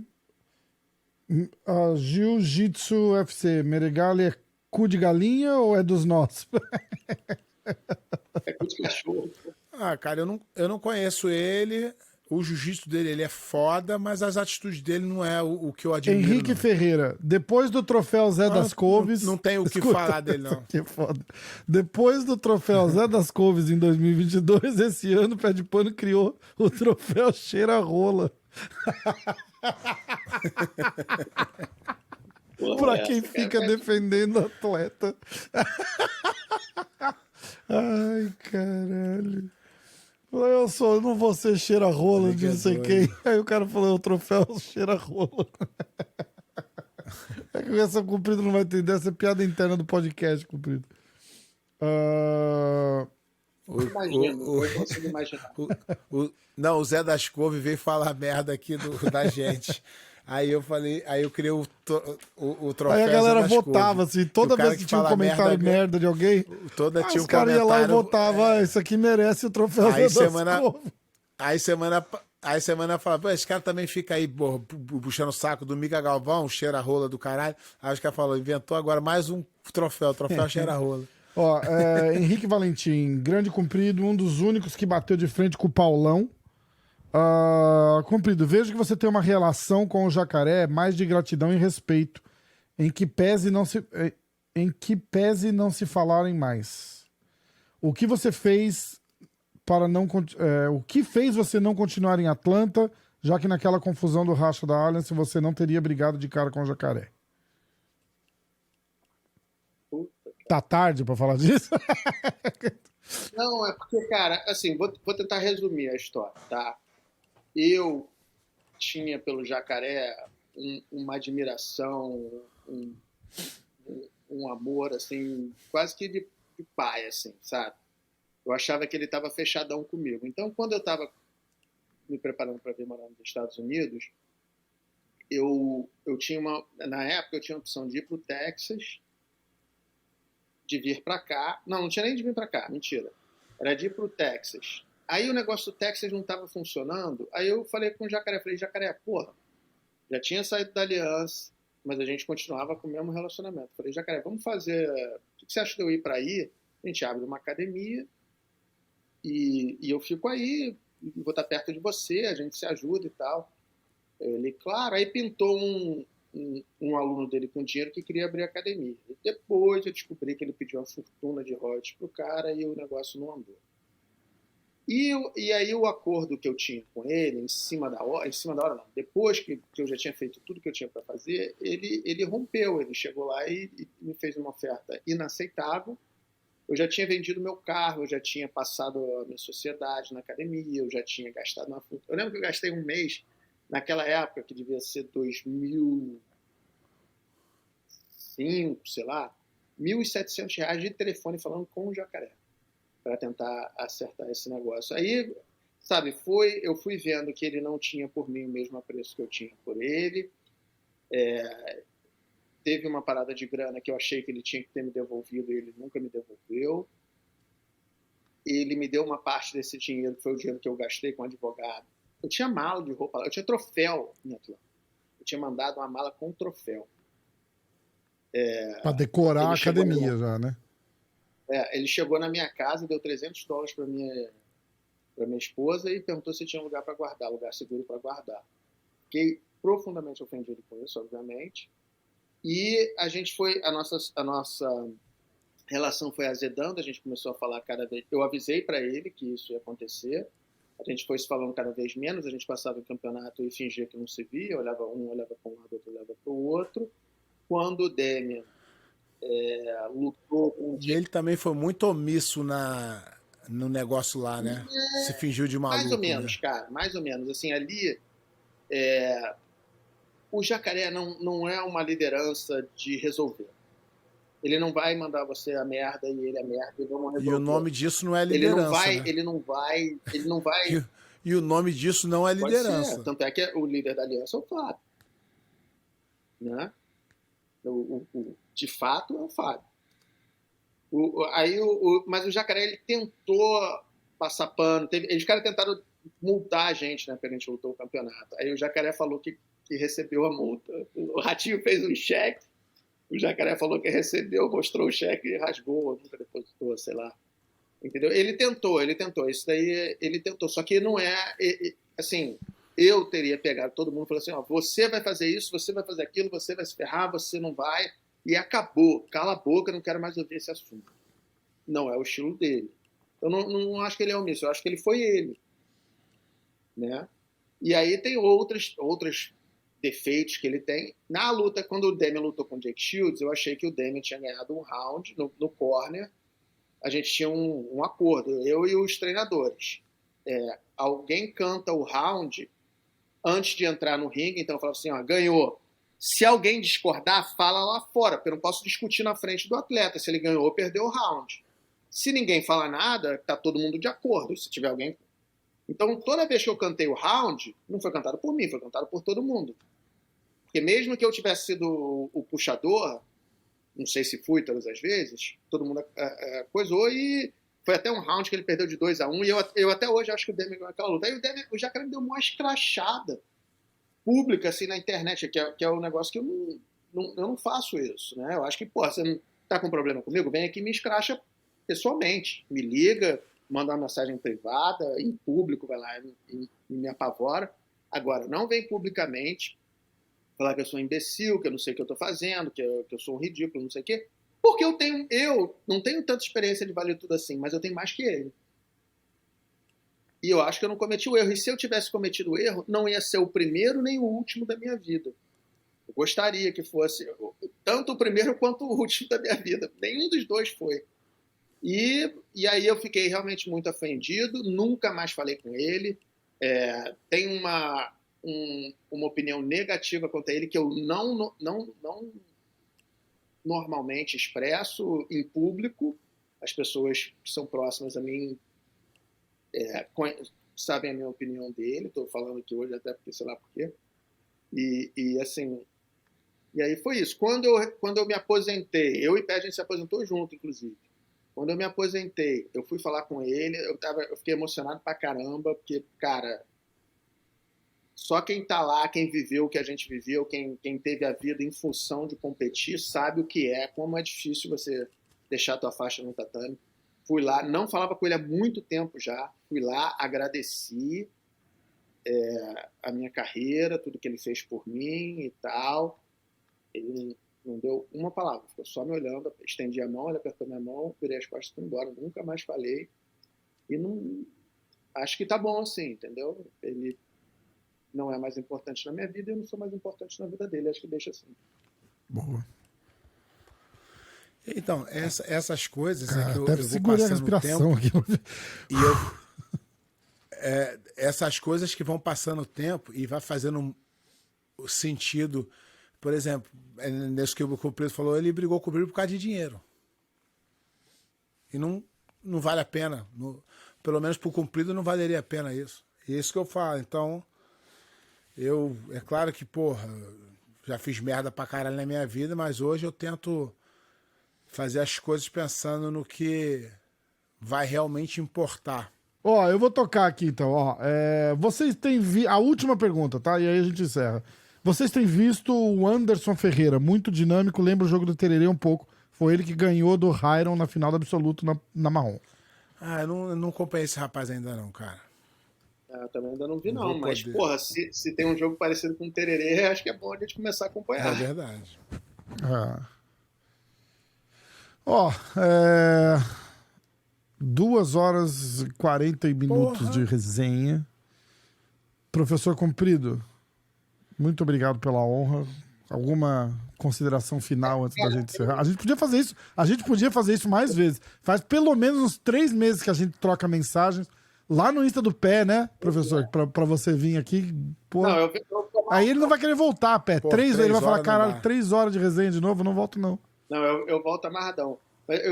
Jiu-Jitsu UFC, Meregali é cu de galinha ou é dos nossos? É cu de cachorro. Cara, eu não conheço ele. O jiu-jitsu dele, ele é foda, mas as atitudes dele não é o que eu admiro. Henrique não. Ferreira, depois do troféu Zé das Couves... Não tem o que falar dele, não. Que foda. Depois do troféu Zé das Couves em 2022, esse ano o Pé de Pano criou o troféu Cheira Rola. Pra quem fica defendendo o atleta. Ai, caralho. Eu não vou ser cheira-rola de não sei quem. Aí o cara falou, o troféu cheira-rola. É que essa Comprido não vai entender, essa é piada interna do podcast, Comprido. Eu consigo imaginar. Não, o Zé das Couve veio falar merda aqui da gente. Aí eu falei, aí eu criei o troféu. Aí a galera votava, assim, toda vez que tinha um comentário merda de alguém, tinha os caras iam lá e votavam, isso aqui merece o troféu Zé das Couve. Aí semana Aí semana fala, pô, esse cara também fica aí puxando o saco do Mica Galvão, cheira-rola do caralho. Aí os caras falaram, inventou agora mais um troféu cheira-rola. Ó, Henrique Valentim, grande comprido, um dos únicos que bateu de frente com o Paulão. Comprido, vejo que você tem uma relação com o Jacaré mais de gratidão e respeito, em que pese não se falarem mais. O que você fez para não o que fez você não continuar em Atlanta, já que naquela confusão do racha da Allianz você não teria brigado de cara com o Jacaré? Tá tarde pra falar disso? Não, é porque, cara, assim, vou tentar resumir a história, tá? Eu tinha pelo Jacaré uma admiração, um amor, assim, quase que de pai, assim, sabe? Eu achava que ele estava fechadão comigo. Então, quando eu estava me preparando para vir morar nos Estados Unidos, eu tinha na época eu tinha a opção de ir para o Texas, de vir para cá. Não tinha nem de vir para cá, mentira. Era de ir para o Texas. Aí o negócio do Texas não estava funcionando. Aí eu falei com o Jacaré, Jacaré, porra, já tinha saído da aliança, mas a gente continuava com o mesmo relacionamento. Falei, Jacaré, vamos fazer... O que você acha de eu ir para aí? A gente abre uma academia e eu fico aí, vou estar perto de você, a gente se ajuda e tal. Ele, claro, aí pintou um aluno dele com dinheiro que queria abrir academia. E depois eu descobri que ele pediu uma fortuna de royalties pro cara e o negócio não andou. E aí o acordo que eu tinha com ele, em cima da hora não, depois que eu já tinha feito tudo que eu tinha para fazer, ele rompeu, ele chegou lá e me fez uma oferta inaceitável. Eu já tinha vendido meu carro, eu já tinha passado a minha sociedade na academia, eu já tinha gastado uma fortuna. Eu lembro que eu gastei um mês, naquela época, que devia ser 2005, sei lá, R$1.700 de telefone falando com o Jacaré, para tentar acertar esse negócio. Aí, sabe, eu fui vendo que ele não tinha por mim o mesmo apreço que eu tinha por ele. Teve uma parada de grana que eu achei que ele tinha que ter me devolvido e ele nunca me devolveu. Ele me deu uma parte desse dinheiro, que foi o dinheiro que eu gastei com advogado. Eu tinha mala de roupa, eu tinha troféu em Atlanta. Eu tinha mandado uma mala com troféu. Pra decorar a academia já, né? Ele chegou na minha casa, deu $300 para minha esposa e perguntou se tinha lugar para guardar, lugar seguro para guardar. Fiquei profundamente ofendido com isso, obviamente. E a gente a nossa relação foi azedando, a gente começou a falar cada vez... Eu avisei para ele que isso ia acontecer, a gente foi se falando cada vez menos, a gente passava o campeonato e fingia que não se via, olhava olhava para um lado, outro olhava para o outro. Quando o Demian lutou com... E ele também foi muito omisso no negócio lá, né? Se fingiu de maluco. Mais ou menos, né? cara, mais ou menos. Assim, ali... O Jacaré não é uma liderança de resolver. Ele não vai mandar você a merda e ele a merda e vamos resolver. E o nome disso não é liderança. Ele não vai. E o nome disso não é liderança. Tanto é que o líder da aliança é o Fábio. Né? De fato, é o Fábio. Mas o Jacaré, ele tentou passar pano. Os caras tentaram multar a gente, né? Porque a gente lutou o campeonato. Aí o Jacaré falou que recebeu a multa. O Ratinho fez um cheque. O Jacaré falou que recebeu, mostrou o cheque e rasgou, nunca depositou, sei lá. Entendeu? Ele tentou. Isso daí ele tentou. Só que não é... Assim, eu teria pegado todo mundo e falado assim, ó, você vai fazer isso, você vai fazer aquilo, você vai se ferrar, você não vai... E acabou. Cala a boca, não quero mais ouvir esse assunto. Não é o estilo dele. Eu não acho que ele é omisso, eu acho que ele foi ele. Né? E aí tem outros defeitos que ele tem. Na luta, quando o Demian lutou com o Jake Shields, eu achei que o Demian tinha ganhado um round no corner. A gente tinha um acordo, eu e os treinadores. Alguém canta o round antes de entrar no ringue, então eu falo assim, ó, ganhou. Se alguém discordar, fala lá fora, porque eu não posso discutir na frente do atleta se ele ganhou ou perdeu o round. Se ninguém fala nada, tá todo mundo de acordo. Se tiver alguém... Então, toda vez que eu cantei o round, não foi cantado por mim, foi cantado por todo mundo. Porque mesmo que eu tivesse sido o puxador, não sei se fui todas as vezes, todo mundo coisou e Foi até um round que ele perdeu de 2-1, e eu até hoje acho que o Demian ganhou aquela luta. Aí o Jacare me deu uma escrachada pública, assim, na internet, que é um negócio que eu não faço isso, né? Eu acho que, pô, você não tá com problema comigo? Vem aqui e me escracha pessoalmente. Me liga, manda uma mensagem privada, em público, vai lá e me apavora. Agora, não vem publicamente falar que eu sou um imbecil, que eu não sei o que eu tô fazendo, que eu sou um ridículo, não sei o quê. Porque eu não tenho tanta experiência de valer tudo assim, mas eu tenho mais que ele. E eu acho que eu não cometi o erro. E se eu tivesse cometido o erro, não ia ser o primeiro nem o último da minha vida. Eu gostaria que fosse tanto o primeiro quanto o último da minha vida. Nenhum dos dois foi. E aí eu fiquei realmente muito ofendido, nunca mais falei com ele. Tenho uma opinião negativa contra ele que eu não normalmente expresso em público. As pessoas que são próximas a mim sabem a minha opinião dele. Estou falando aqui hoje até porque sei lá por quê. E assim, e aí foi isso. Quando eu me aposentei, eu e Pé, a gente se aposentou junto, inclusive. Quando eu me aposentei, eu fui falar com ele, eu fiquei emocionado pra caramba, porque, cara, só quem tá lá, quem viveu o que a gente viveu, quem teve a vida em função de competir, sabe o que é, como é difícil você deixar a tua faixa no tatame. Fui lá, não falava com ele há muito tempo já, fui lá, agradeci a minha carreira, tudo que ele fez por mim e tal. Ele não deu uma palavra, ficou só me olhando, estendi a mão, ele apertou minha mão, virei as costas e fui embora, nunca mais falei. E não, acho que tá bom assim, entendeu? Ele não é mais importante na minha vida e eu não sou mais importante na vida dele, acho que deixa assim. Boa. Então, essas coisas que eu Até vou segurei a passando o respiração tempo, aqui. e essas coisas que vão passando o tempo e vai fazendo sentido. Por exemplo, nesse que o Comprido falou, ele brigou com o Brito por causa de dinheiro. E não vale a pena. Pelo menos pro Comprido não valeria a pena isso. E é isso que eu falo. Então, é claro que, porra, já fiz merda pra caralho na minha vida, mas hoje eu tento fazer as coisas pensando no que vai realmente importar. Ó, eu vou tocar aqui então, ó. Vocês têm a última pergunta, tá? E aí a gente encerra. Vocês têm visto o Anderson Ferreira, muito dinâmico, lembra o jogo do Tererê um pouco. Foi ele que ganhou do Hyron na final do absoluto na marrom. Eu não acompanhei esse rapaz ainda não, cara. Eu também ainda não vi não, mas porra, se tem um jogo parecido com o Tererê, acho que é bom a gente começar a acompanhar. É verdade. 2 horas e 40 minutos de resenha. Professor Comprido, muito obrigado pela honra. Alguma consideração final antes da gente encerrar? A gente podia fazer isso mais vezes. Faz pelo menos uns 3 meses que a gente troca mensagens lá no Insta do Pé, né, professor? Pra você vir aqui. Pô. Não, aí ele não vai querer voltar, Pé. 3 ele vai falar, caralho, 3 horas de resenha de novo, eu não volto não. Não, eu volto amarradão.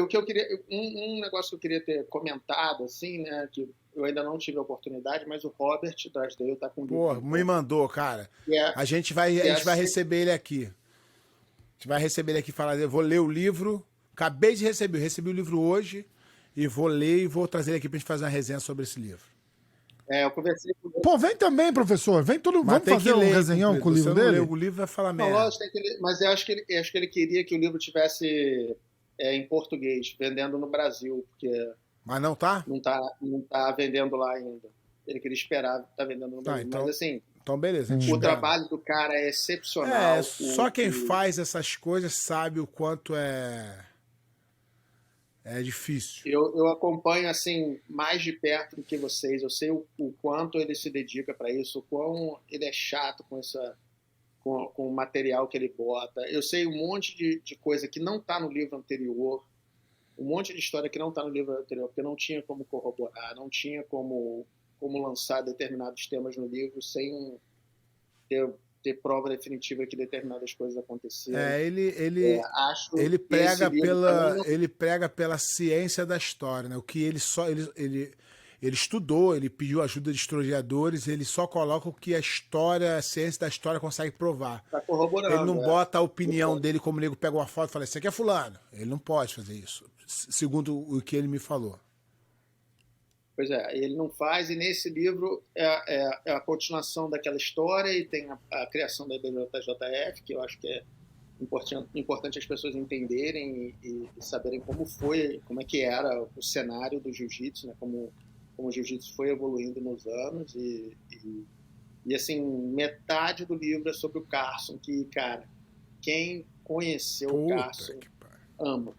O que eu queria, um negócio que eu queria ter comentado, assim, né, que eu ainda não tive a oportunidade, mas o Robert Drysdale tá com o livro. Pô, me mandou, cara. A gente vai receber ele aqui. A gente vai receber ele aqui e falar, eu vou ler o livro. Acabei de receber, recebi o livro hoje e vou ler e vou trazer ele aqui pra gente fazer uma resenha sobre esse livro. Eu conversei com ele. Pô, vem também, professor. Vem tudo. Vamos fazer um resenhão com o livro dele? O livro vai falar merda. Não, lógico, mas eu acho que ele queria que o livro tivesse em português, vendendo no Brasil, porque... Mas não tá? Não tá vendendo lá ainda. Ele queria esperar tá vendendo no Brasil. Então, mas assim, então beleza. o trabalho do cara é excepcional. Só quem faz essas coisas sabe o quanto é difícil. Eu acompanho assim mais de perto do que vocês. Eu sei o quanto ele se dedica para isso, o quão ele é chato com o material que ele bota. Eu sei um monte de coisa que não está no livro anterior, um monte de história que não está no livro anterior, porque não tinha como corroborar, não tinha como lançar determinados temas no livro sem ter prova definitiva que determinadas coisas aconteceram. Ele prega pela ciência da história, né? O que ele estudou, ele pediu ajuda de historiadores, ele só coloca o que a ciência da história consegue provar. Tá corroborando. Ele não bota a opinião dele como o nego pega uma foto e fala, isso aqui é fulano. Ele não pode fazer isso, segundo o que ele me falou. Pois é, ele não faz, e nesse livro é a continuação daquela história, e tem a criação da IBJJF, que eu acho que é importante as pessoas entenderem e saberem como é que era o cenário do jiu-jitsu, né? Como o jiu-jitsu foi evoluindo nos anos, e assim, metade do livro é sobre o Carson, que, cara, quem conheceu o Carson ama.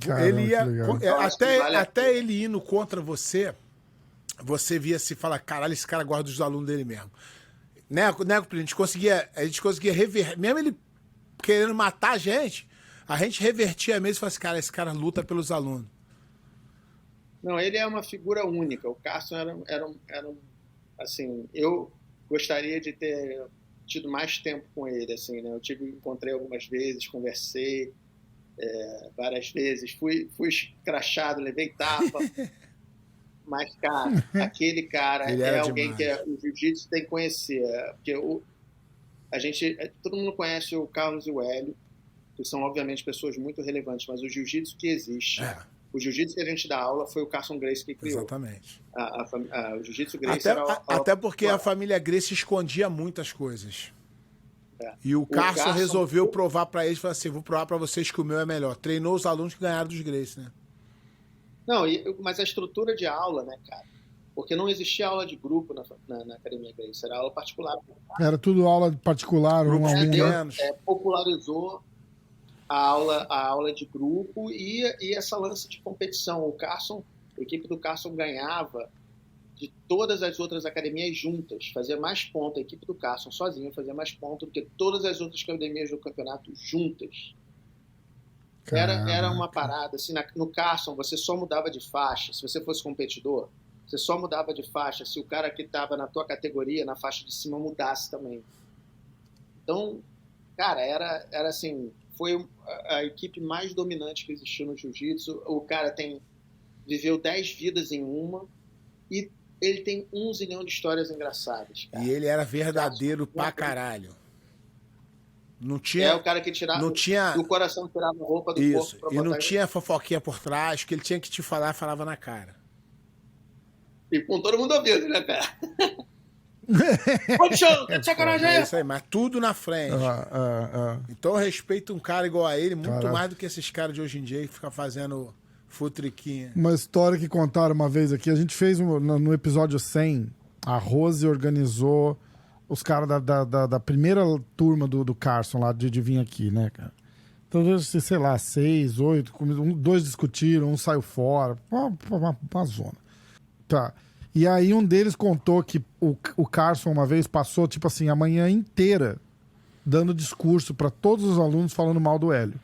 Caramba, Ele ia, legal. até ele indo contra você via se falar, caralho, esse cara gosta dos alunos dele mesmo. Né, a gente conseguia reverter, mesmo ele querendo matar a gente revertia mesmo e falava assim, cara, esse cara luta pelos alunos. Não, ele é uma figura única. O Carson era assim, eu gostaria de ter tido mais tempo com ele, assim, né? Encontrei algumas vezes, conversei várias vezes, fui escrachado, levei tapa, mas, cara, aquele cara é alguém que o jiu-jitsu tem que conhecer, porque todo mundo conhece o Carlos e o Hélio, que são, obviamente, pessoas muito relevantes, mas o jiu-jitsu que existe, o jiu-jitsu que a gente dá aula foi o Carson Gracie que criou. Exatamente. O jiu-jitsu Gracie até porque a família Gracie escondia muitas coisas. E o Carson resolveu provar pra eles, falou assim, vou provar pra vocês que o meu é melhor. Treinou os alunos que ganharam dos Gracie, né? Não, mas a estrutura de aula, né, cara? Porque não existia aula de grupo na Academia Gracie, era aula particular. Era tudo aula particular, um a um. Popularizou a aula de grupo e essa lance de competição. A equipe do Carson ganhava de todas as outras academias juntas, fazia mais ponto. A equipe do Carson sozinha fazia mais ponto do que todas as outras academias do campeonato juntas. Era uma parada, assim, no Carson você só mudava de faixa, se você fosse competidor, você só mudava de faixa se o cara que estava na tua categoria, na faixa de cima, mudasse também. Então, cara, era assim, foi a equipe mais dominante que existiu no jiu-jitsu. O cara viveu 10 vidas em uma, e ele tem 1 zilhão de histórias engraçadas, cara. E ele era verdadeiro pra caralho. Não tinha, o cara que do coração tirava a roupa do corpo pra botar. E não tinha fofoquinha por trás, que ele tinha que te falar, falava na cara. E com todo mundo ouvindo, né, cara? Ô, show, tá de sacanagem aí? É isso aí, mas tudo na frente. Então eu respeito um cara igual a ele muito mais do que esses caras de hoje em dia que ficam fazendo futriquinha. Uma história que contaram uma vez aqui, a gente fez no episódio 100, a Rose organizou os caras da primeira turma do Carson lá de vir aqui, né, cara? Então, sei lá, 6, 8, 2 discutiram, um saiu fora, uma zona. Tá. E aí um deles contou que o Carson uma vez passou, tipo assim, a manhã inteira dando discurso para todos os alunos falando mal do Hélio.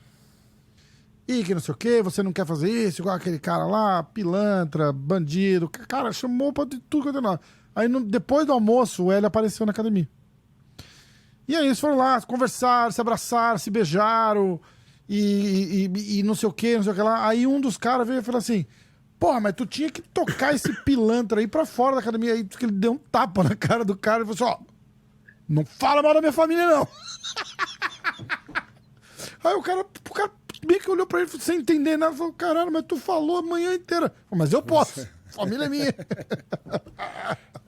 E que não sei o que, você não quer fazer isso, igual aquele cara lá, pilantra, bandido. Cara, chamou pra tudo que eu tenho. Aí depois do almoço, o Hélio apareceu na academia. E aí eles foram lá, conversaram, se abraçaram, se beijaram, e não sei o que lá. Aí um dos caras veio e falou assim, porra, mas tu tinha que tocar esse pilantra aí pra fora da academia. Aí ele deu um tapa na cara do cara e falou assim, ó, não fala mal da minha família, não. Aí o cara bem que olhou pra ele sem entender nada, falou, caralho, mas tu falou a manhã inteira. Mas eu posso, família é minha.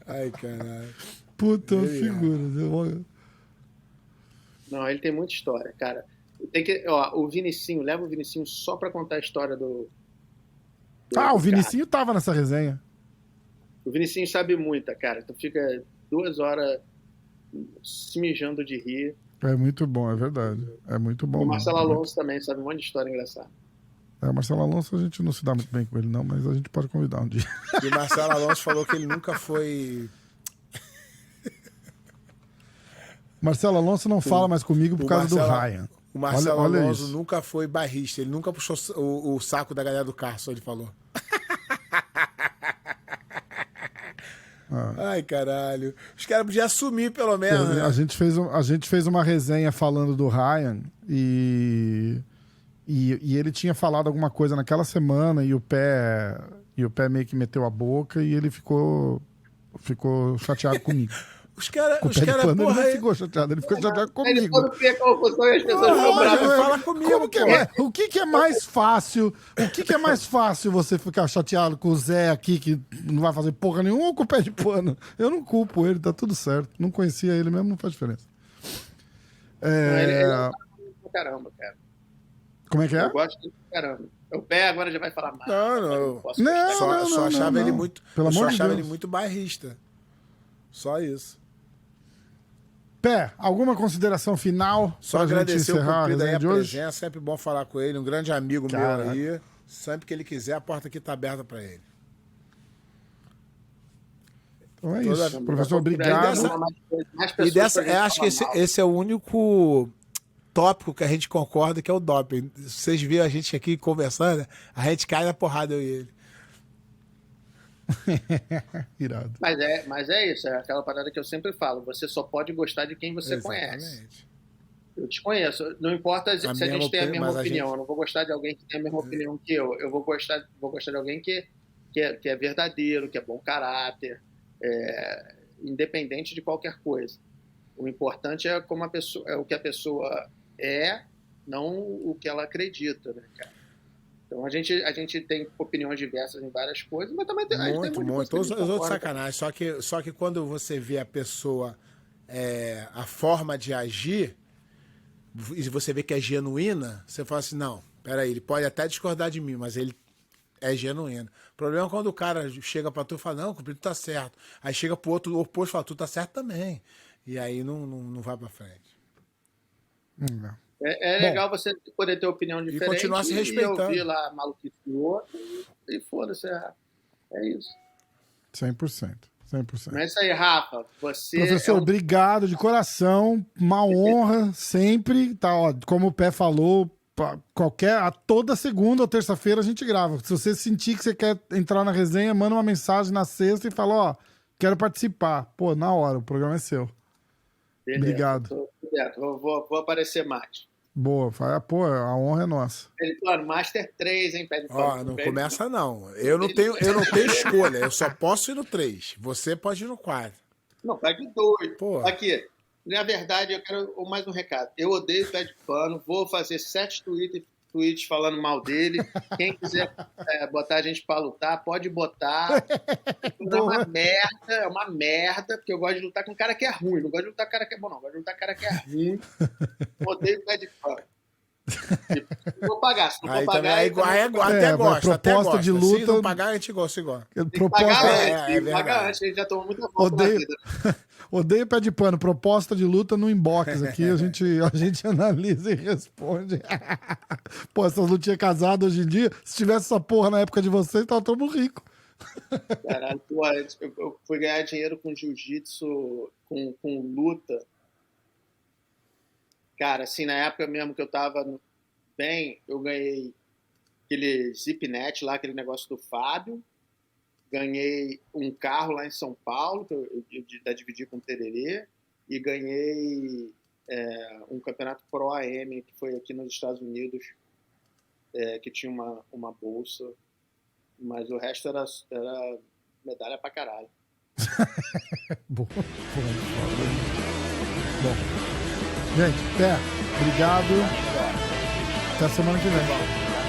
Ai, caralho. Puta, figura. Não, ele tem muita história, cara. O Vinicinho, leva o Vinicinho só pra contar a história do o Vinicinho tava nessa resenha. O Vinicinho sabe muita, cara. Tu fica 2 horas se mijando de rir. É muito bom, é verdade. É muito bom. O Marcelo Alonso também sabe um monte de história engraçada. O Marcelo Alonso a gente não se dá muito bem com ele, não, mas a gente pode convidar um dia. E o Marcelo Alonso falou que ele nunca foi... Marcelo Alonso não fala mais comigo por causa do Ryan. O Marcelo olha Alonso isso. nunca foi barrista, ele nunca puxou o saco da galera do Carson, ele falou. Ai, caralho. Os caras podiam assumir, pelo menos. Né? A gente fez uma resenha falando do Ryan e ele tinha falado alguma coisa naquela semana e o pé meio que meteu a boca e ele ficou chateado comigo. Os caras, Com o pé de pano, ele porra, não ficou chateado, ele ficou chateado Ele comigo. quando cria confusão e as pessoas ficam bravas. fala comigo, Como que pô. o que é mais fácil? O que é mais fácil você ficar chateado com o Zé aqui, que não vai fazer porra nenhuma, ou com o pé de pano? Eu não culpo ele, tá tudo certo. Não conhecia ele mesmo, não faz diferença. Ele é pra caramba, cara. Como é que é? Eu gosto dele pra caramba. O pé agora já vai falar mais. Não. Posso Não, gostar. Só achava não. ele muito. Pelo eu só amor de achava Deus. ele muito bairrista. Só isso. Pé, alguma consideração final? Só pra gente agradecer o encerrar a Cumprido aí resenha a de hoje? presença. Sempre bom falar com ele. Um grande amigo Caraca. meu aí. Sempre que ele quiser, a porta aqui tá aberta pra ele. Então é Toda- isso. Professor, E obrigado. dessa- Mais E pessoas dessa, pra gente acho que falar mal. esse é o único tópico que a gente concorda, que é o doping. Vocês viram a gente aqui conversando, a gente cai na porrada, eu e ele. Irado. Mas é isso, é aquela parada que eu sempre falo. Você só pode gostar de quem você conhece. Exatamente. Eu te conheço. Não importa se a mesma gente tem a mesma mas a opinião. gente- Eu não vou gostar de alguém que tem a mesma opinião que eu. Eu vou gostar de alguém que é verdadeiro, que é bom caráter, independente de qualquer coisa. O importante é como é o que a pessoa é, não o que ela acredita, né, cara? Então a gente tem opiniões diversas em várias coisas, mas também tem a gente tem Muito, muita muito. coisa Os que a gente outros concorda. sacanagem. Só que quando você vê a pessoa, a forma de agir, e você vê que é genuína, você fala assim, não, peraí, ele pode até discordar de mim, mas ele é genuíno. O problema é quando o cara chega pra tu e fala, não, Cumprido, tá certo. Aí chega pro outro oposto e fala, tu tá certo também. E aí não vai pra frente. Não. É legal você poder ter opinião diferente continuar se e respeitando. ouvir lá a maluquice do outro e foda-se. É isso. 100%. 100%. Mas é isso aí, Rafa. Você Professor, obrigado de coração. Uma honra sempre. Tá, ó, como o Pé falou, toda segunda ou terça-feira a gente grava. Se você sentir que você quer entrar na resenha, manda uma mensagem na sexta e fala, ó, quero participar. Pô, na hora, o programa é seu. Beleza, Obrigado. tô direto. Vou aparecer mais. Boa, pô, a honra é nossa. Pede plano, Master 3, hein? Pede Ó, plano. não Pede começa não. Eu não tenho escolha. Eu só posso ir no 3. Você pode ir no 4. Não, pede 2. Pô. Aqui, na verdade, eu quero mais um recado. Eu odeio pé de pano, vou fazer 7 tweets falando mal dele. Quem quiser botar a gente pra lutar, pode botar. É uma merda, porque eu gosto de lutar com um cara que é ruim. Não gosto de lutar com um cara que é bom, não. Eu gosto de lutar com um cara que é ruim. Odeio pé de pano. Não vou pagar. Se não Aí for também pagar, é então igual, não vou pagar. até É, gosta, até proposta gosta. de luta- Se não pagar, a gente gosta igual. Tem que pagar Proposta... antes, é tem que pagar verdade. antes, a gente já tomou muita volta na Odeio, vida. odeio pé de pano. Proposta de luta no inbox aqui. A gente analisa e responde. Pô, essas lutinhas casadas hoje em dia, se tivesse essa porra na época de vocês, tava todo mundo rico. Caralho, pô, eu fui ganhar dinheiro com jiu-jitsu, com luta. Cara, assim, na época mesmo que eu tava bem, eu ganhei aquele Zipnet lá, aquele negócio do Fábio. Ganhei um carro lá em São Paulo, que eu dividi com o Tererê. E ganhei um campeonato Pro AM, que foi aqui nos Estados Unidos, que tinha uma bolsa. Mas o resto era medalha pra caralho. Boa. Bom, gente, Pé, obrigado. Até a semana que vem.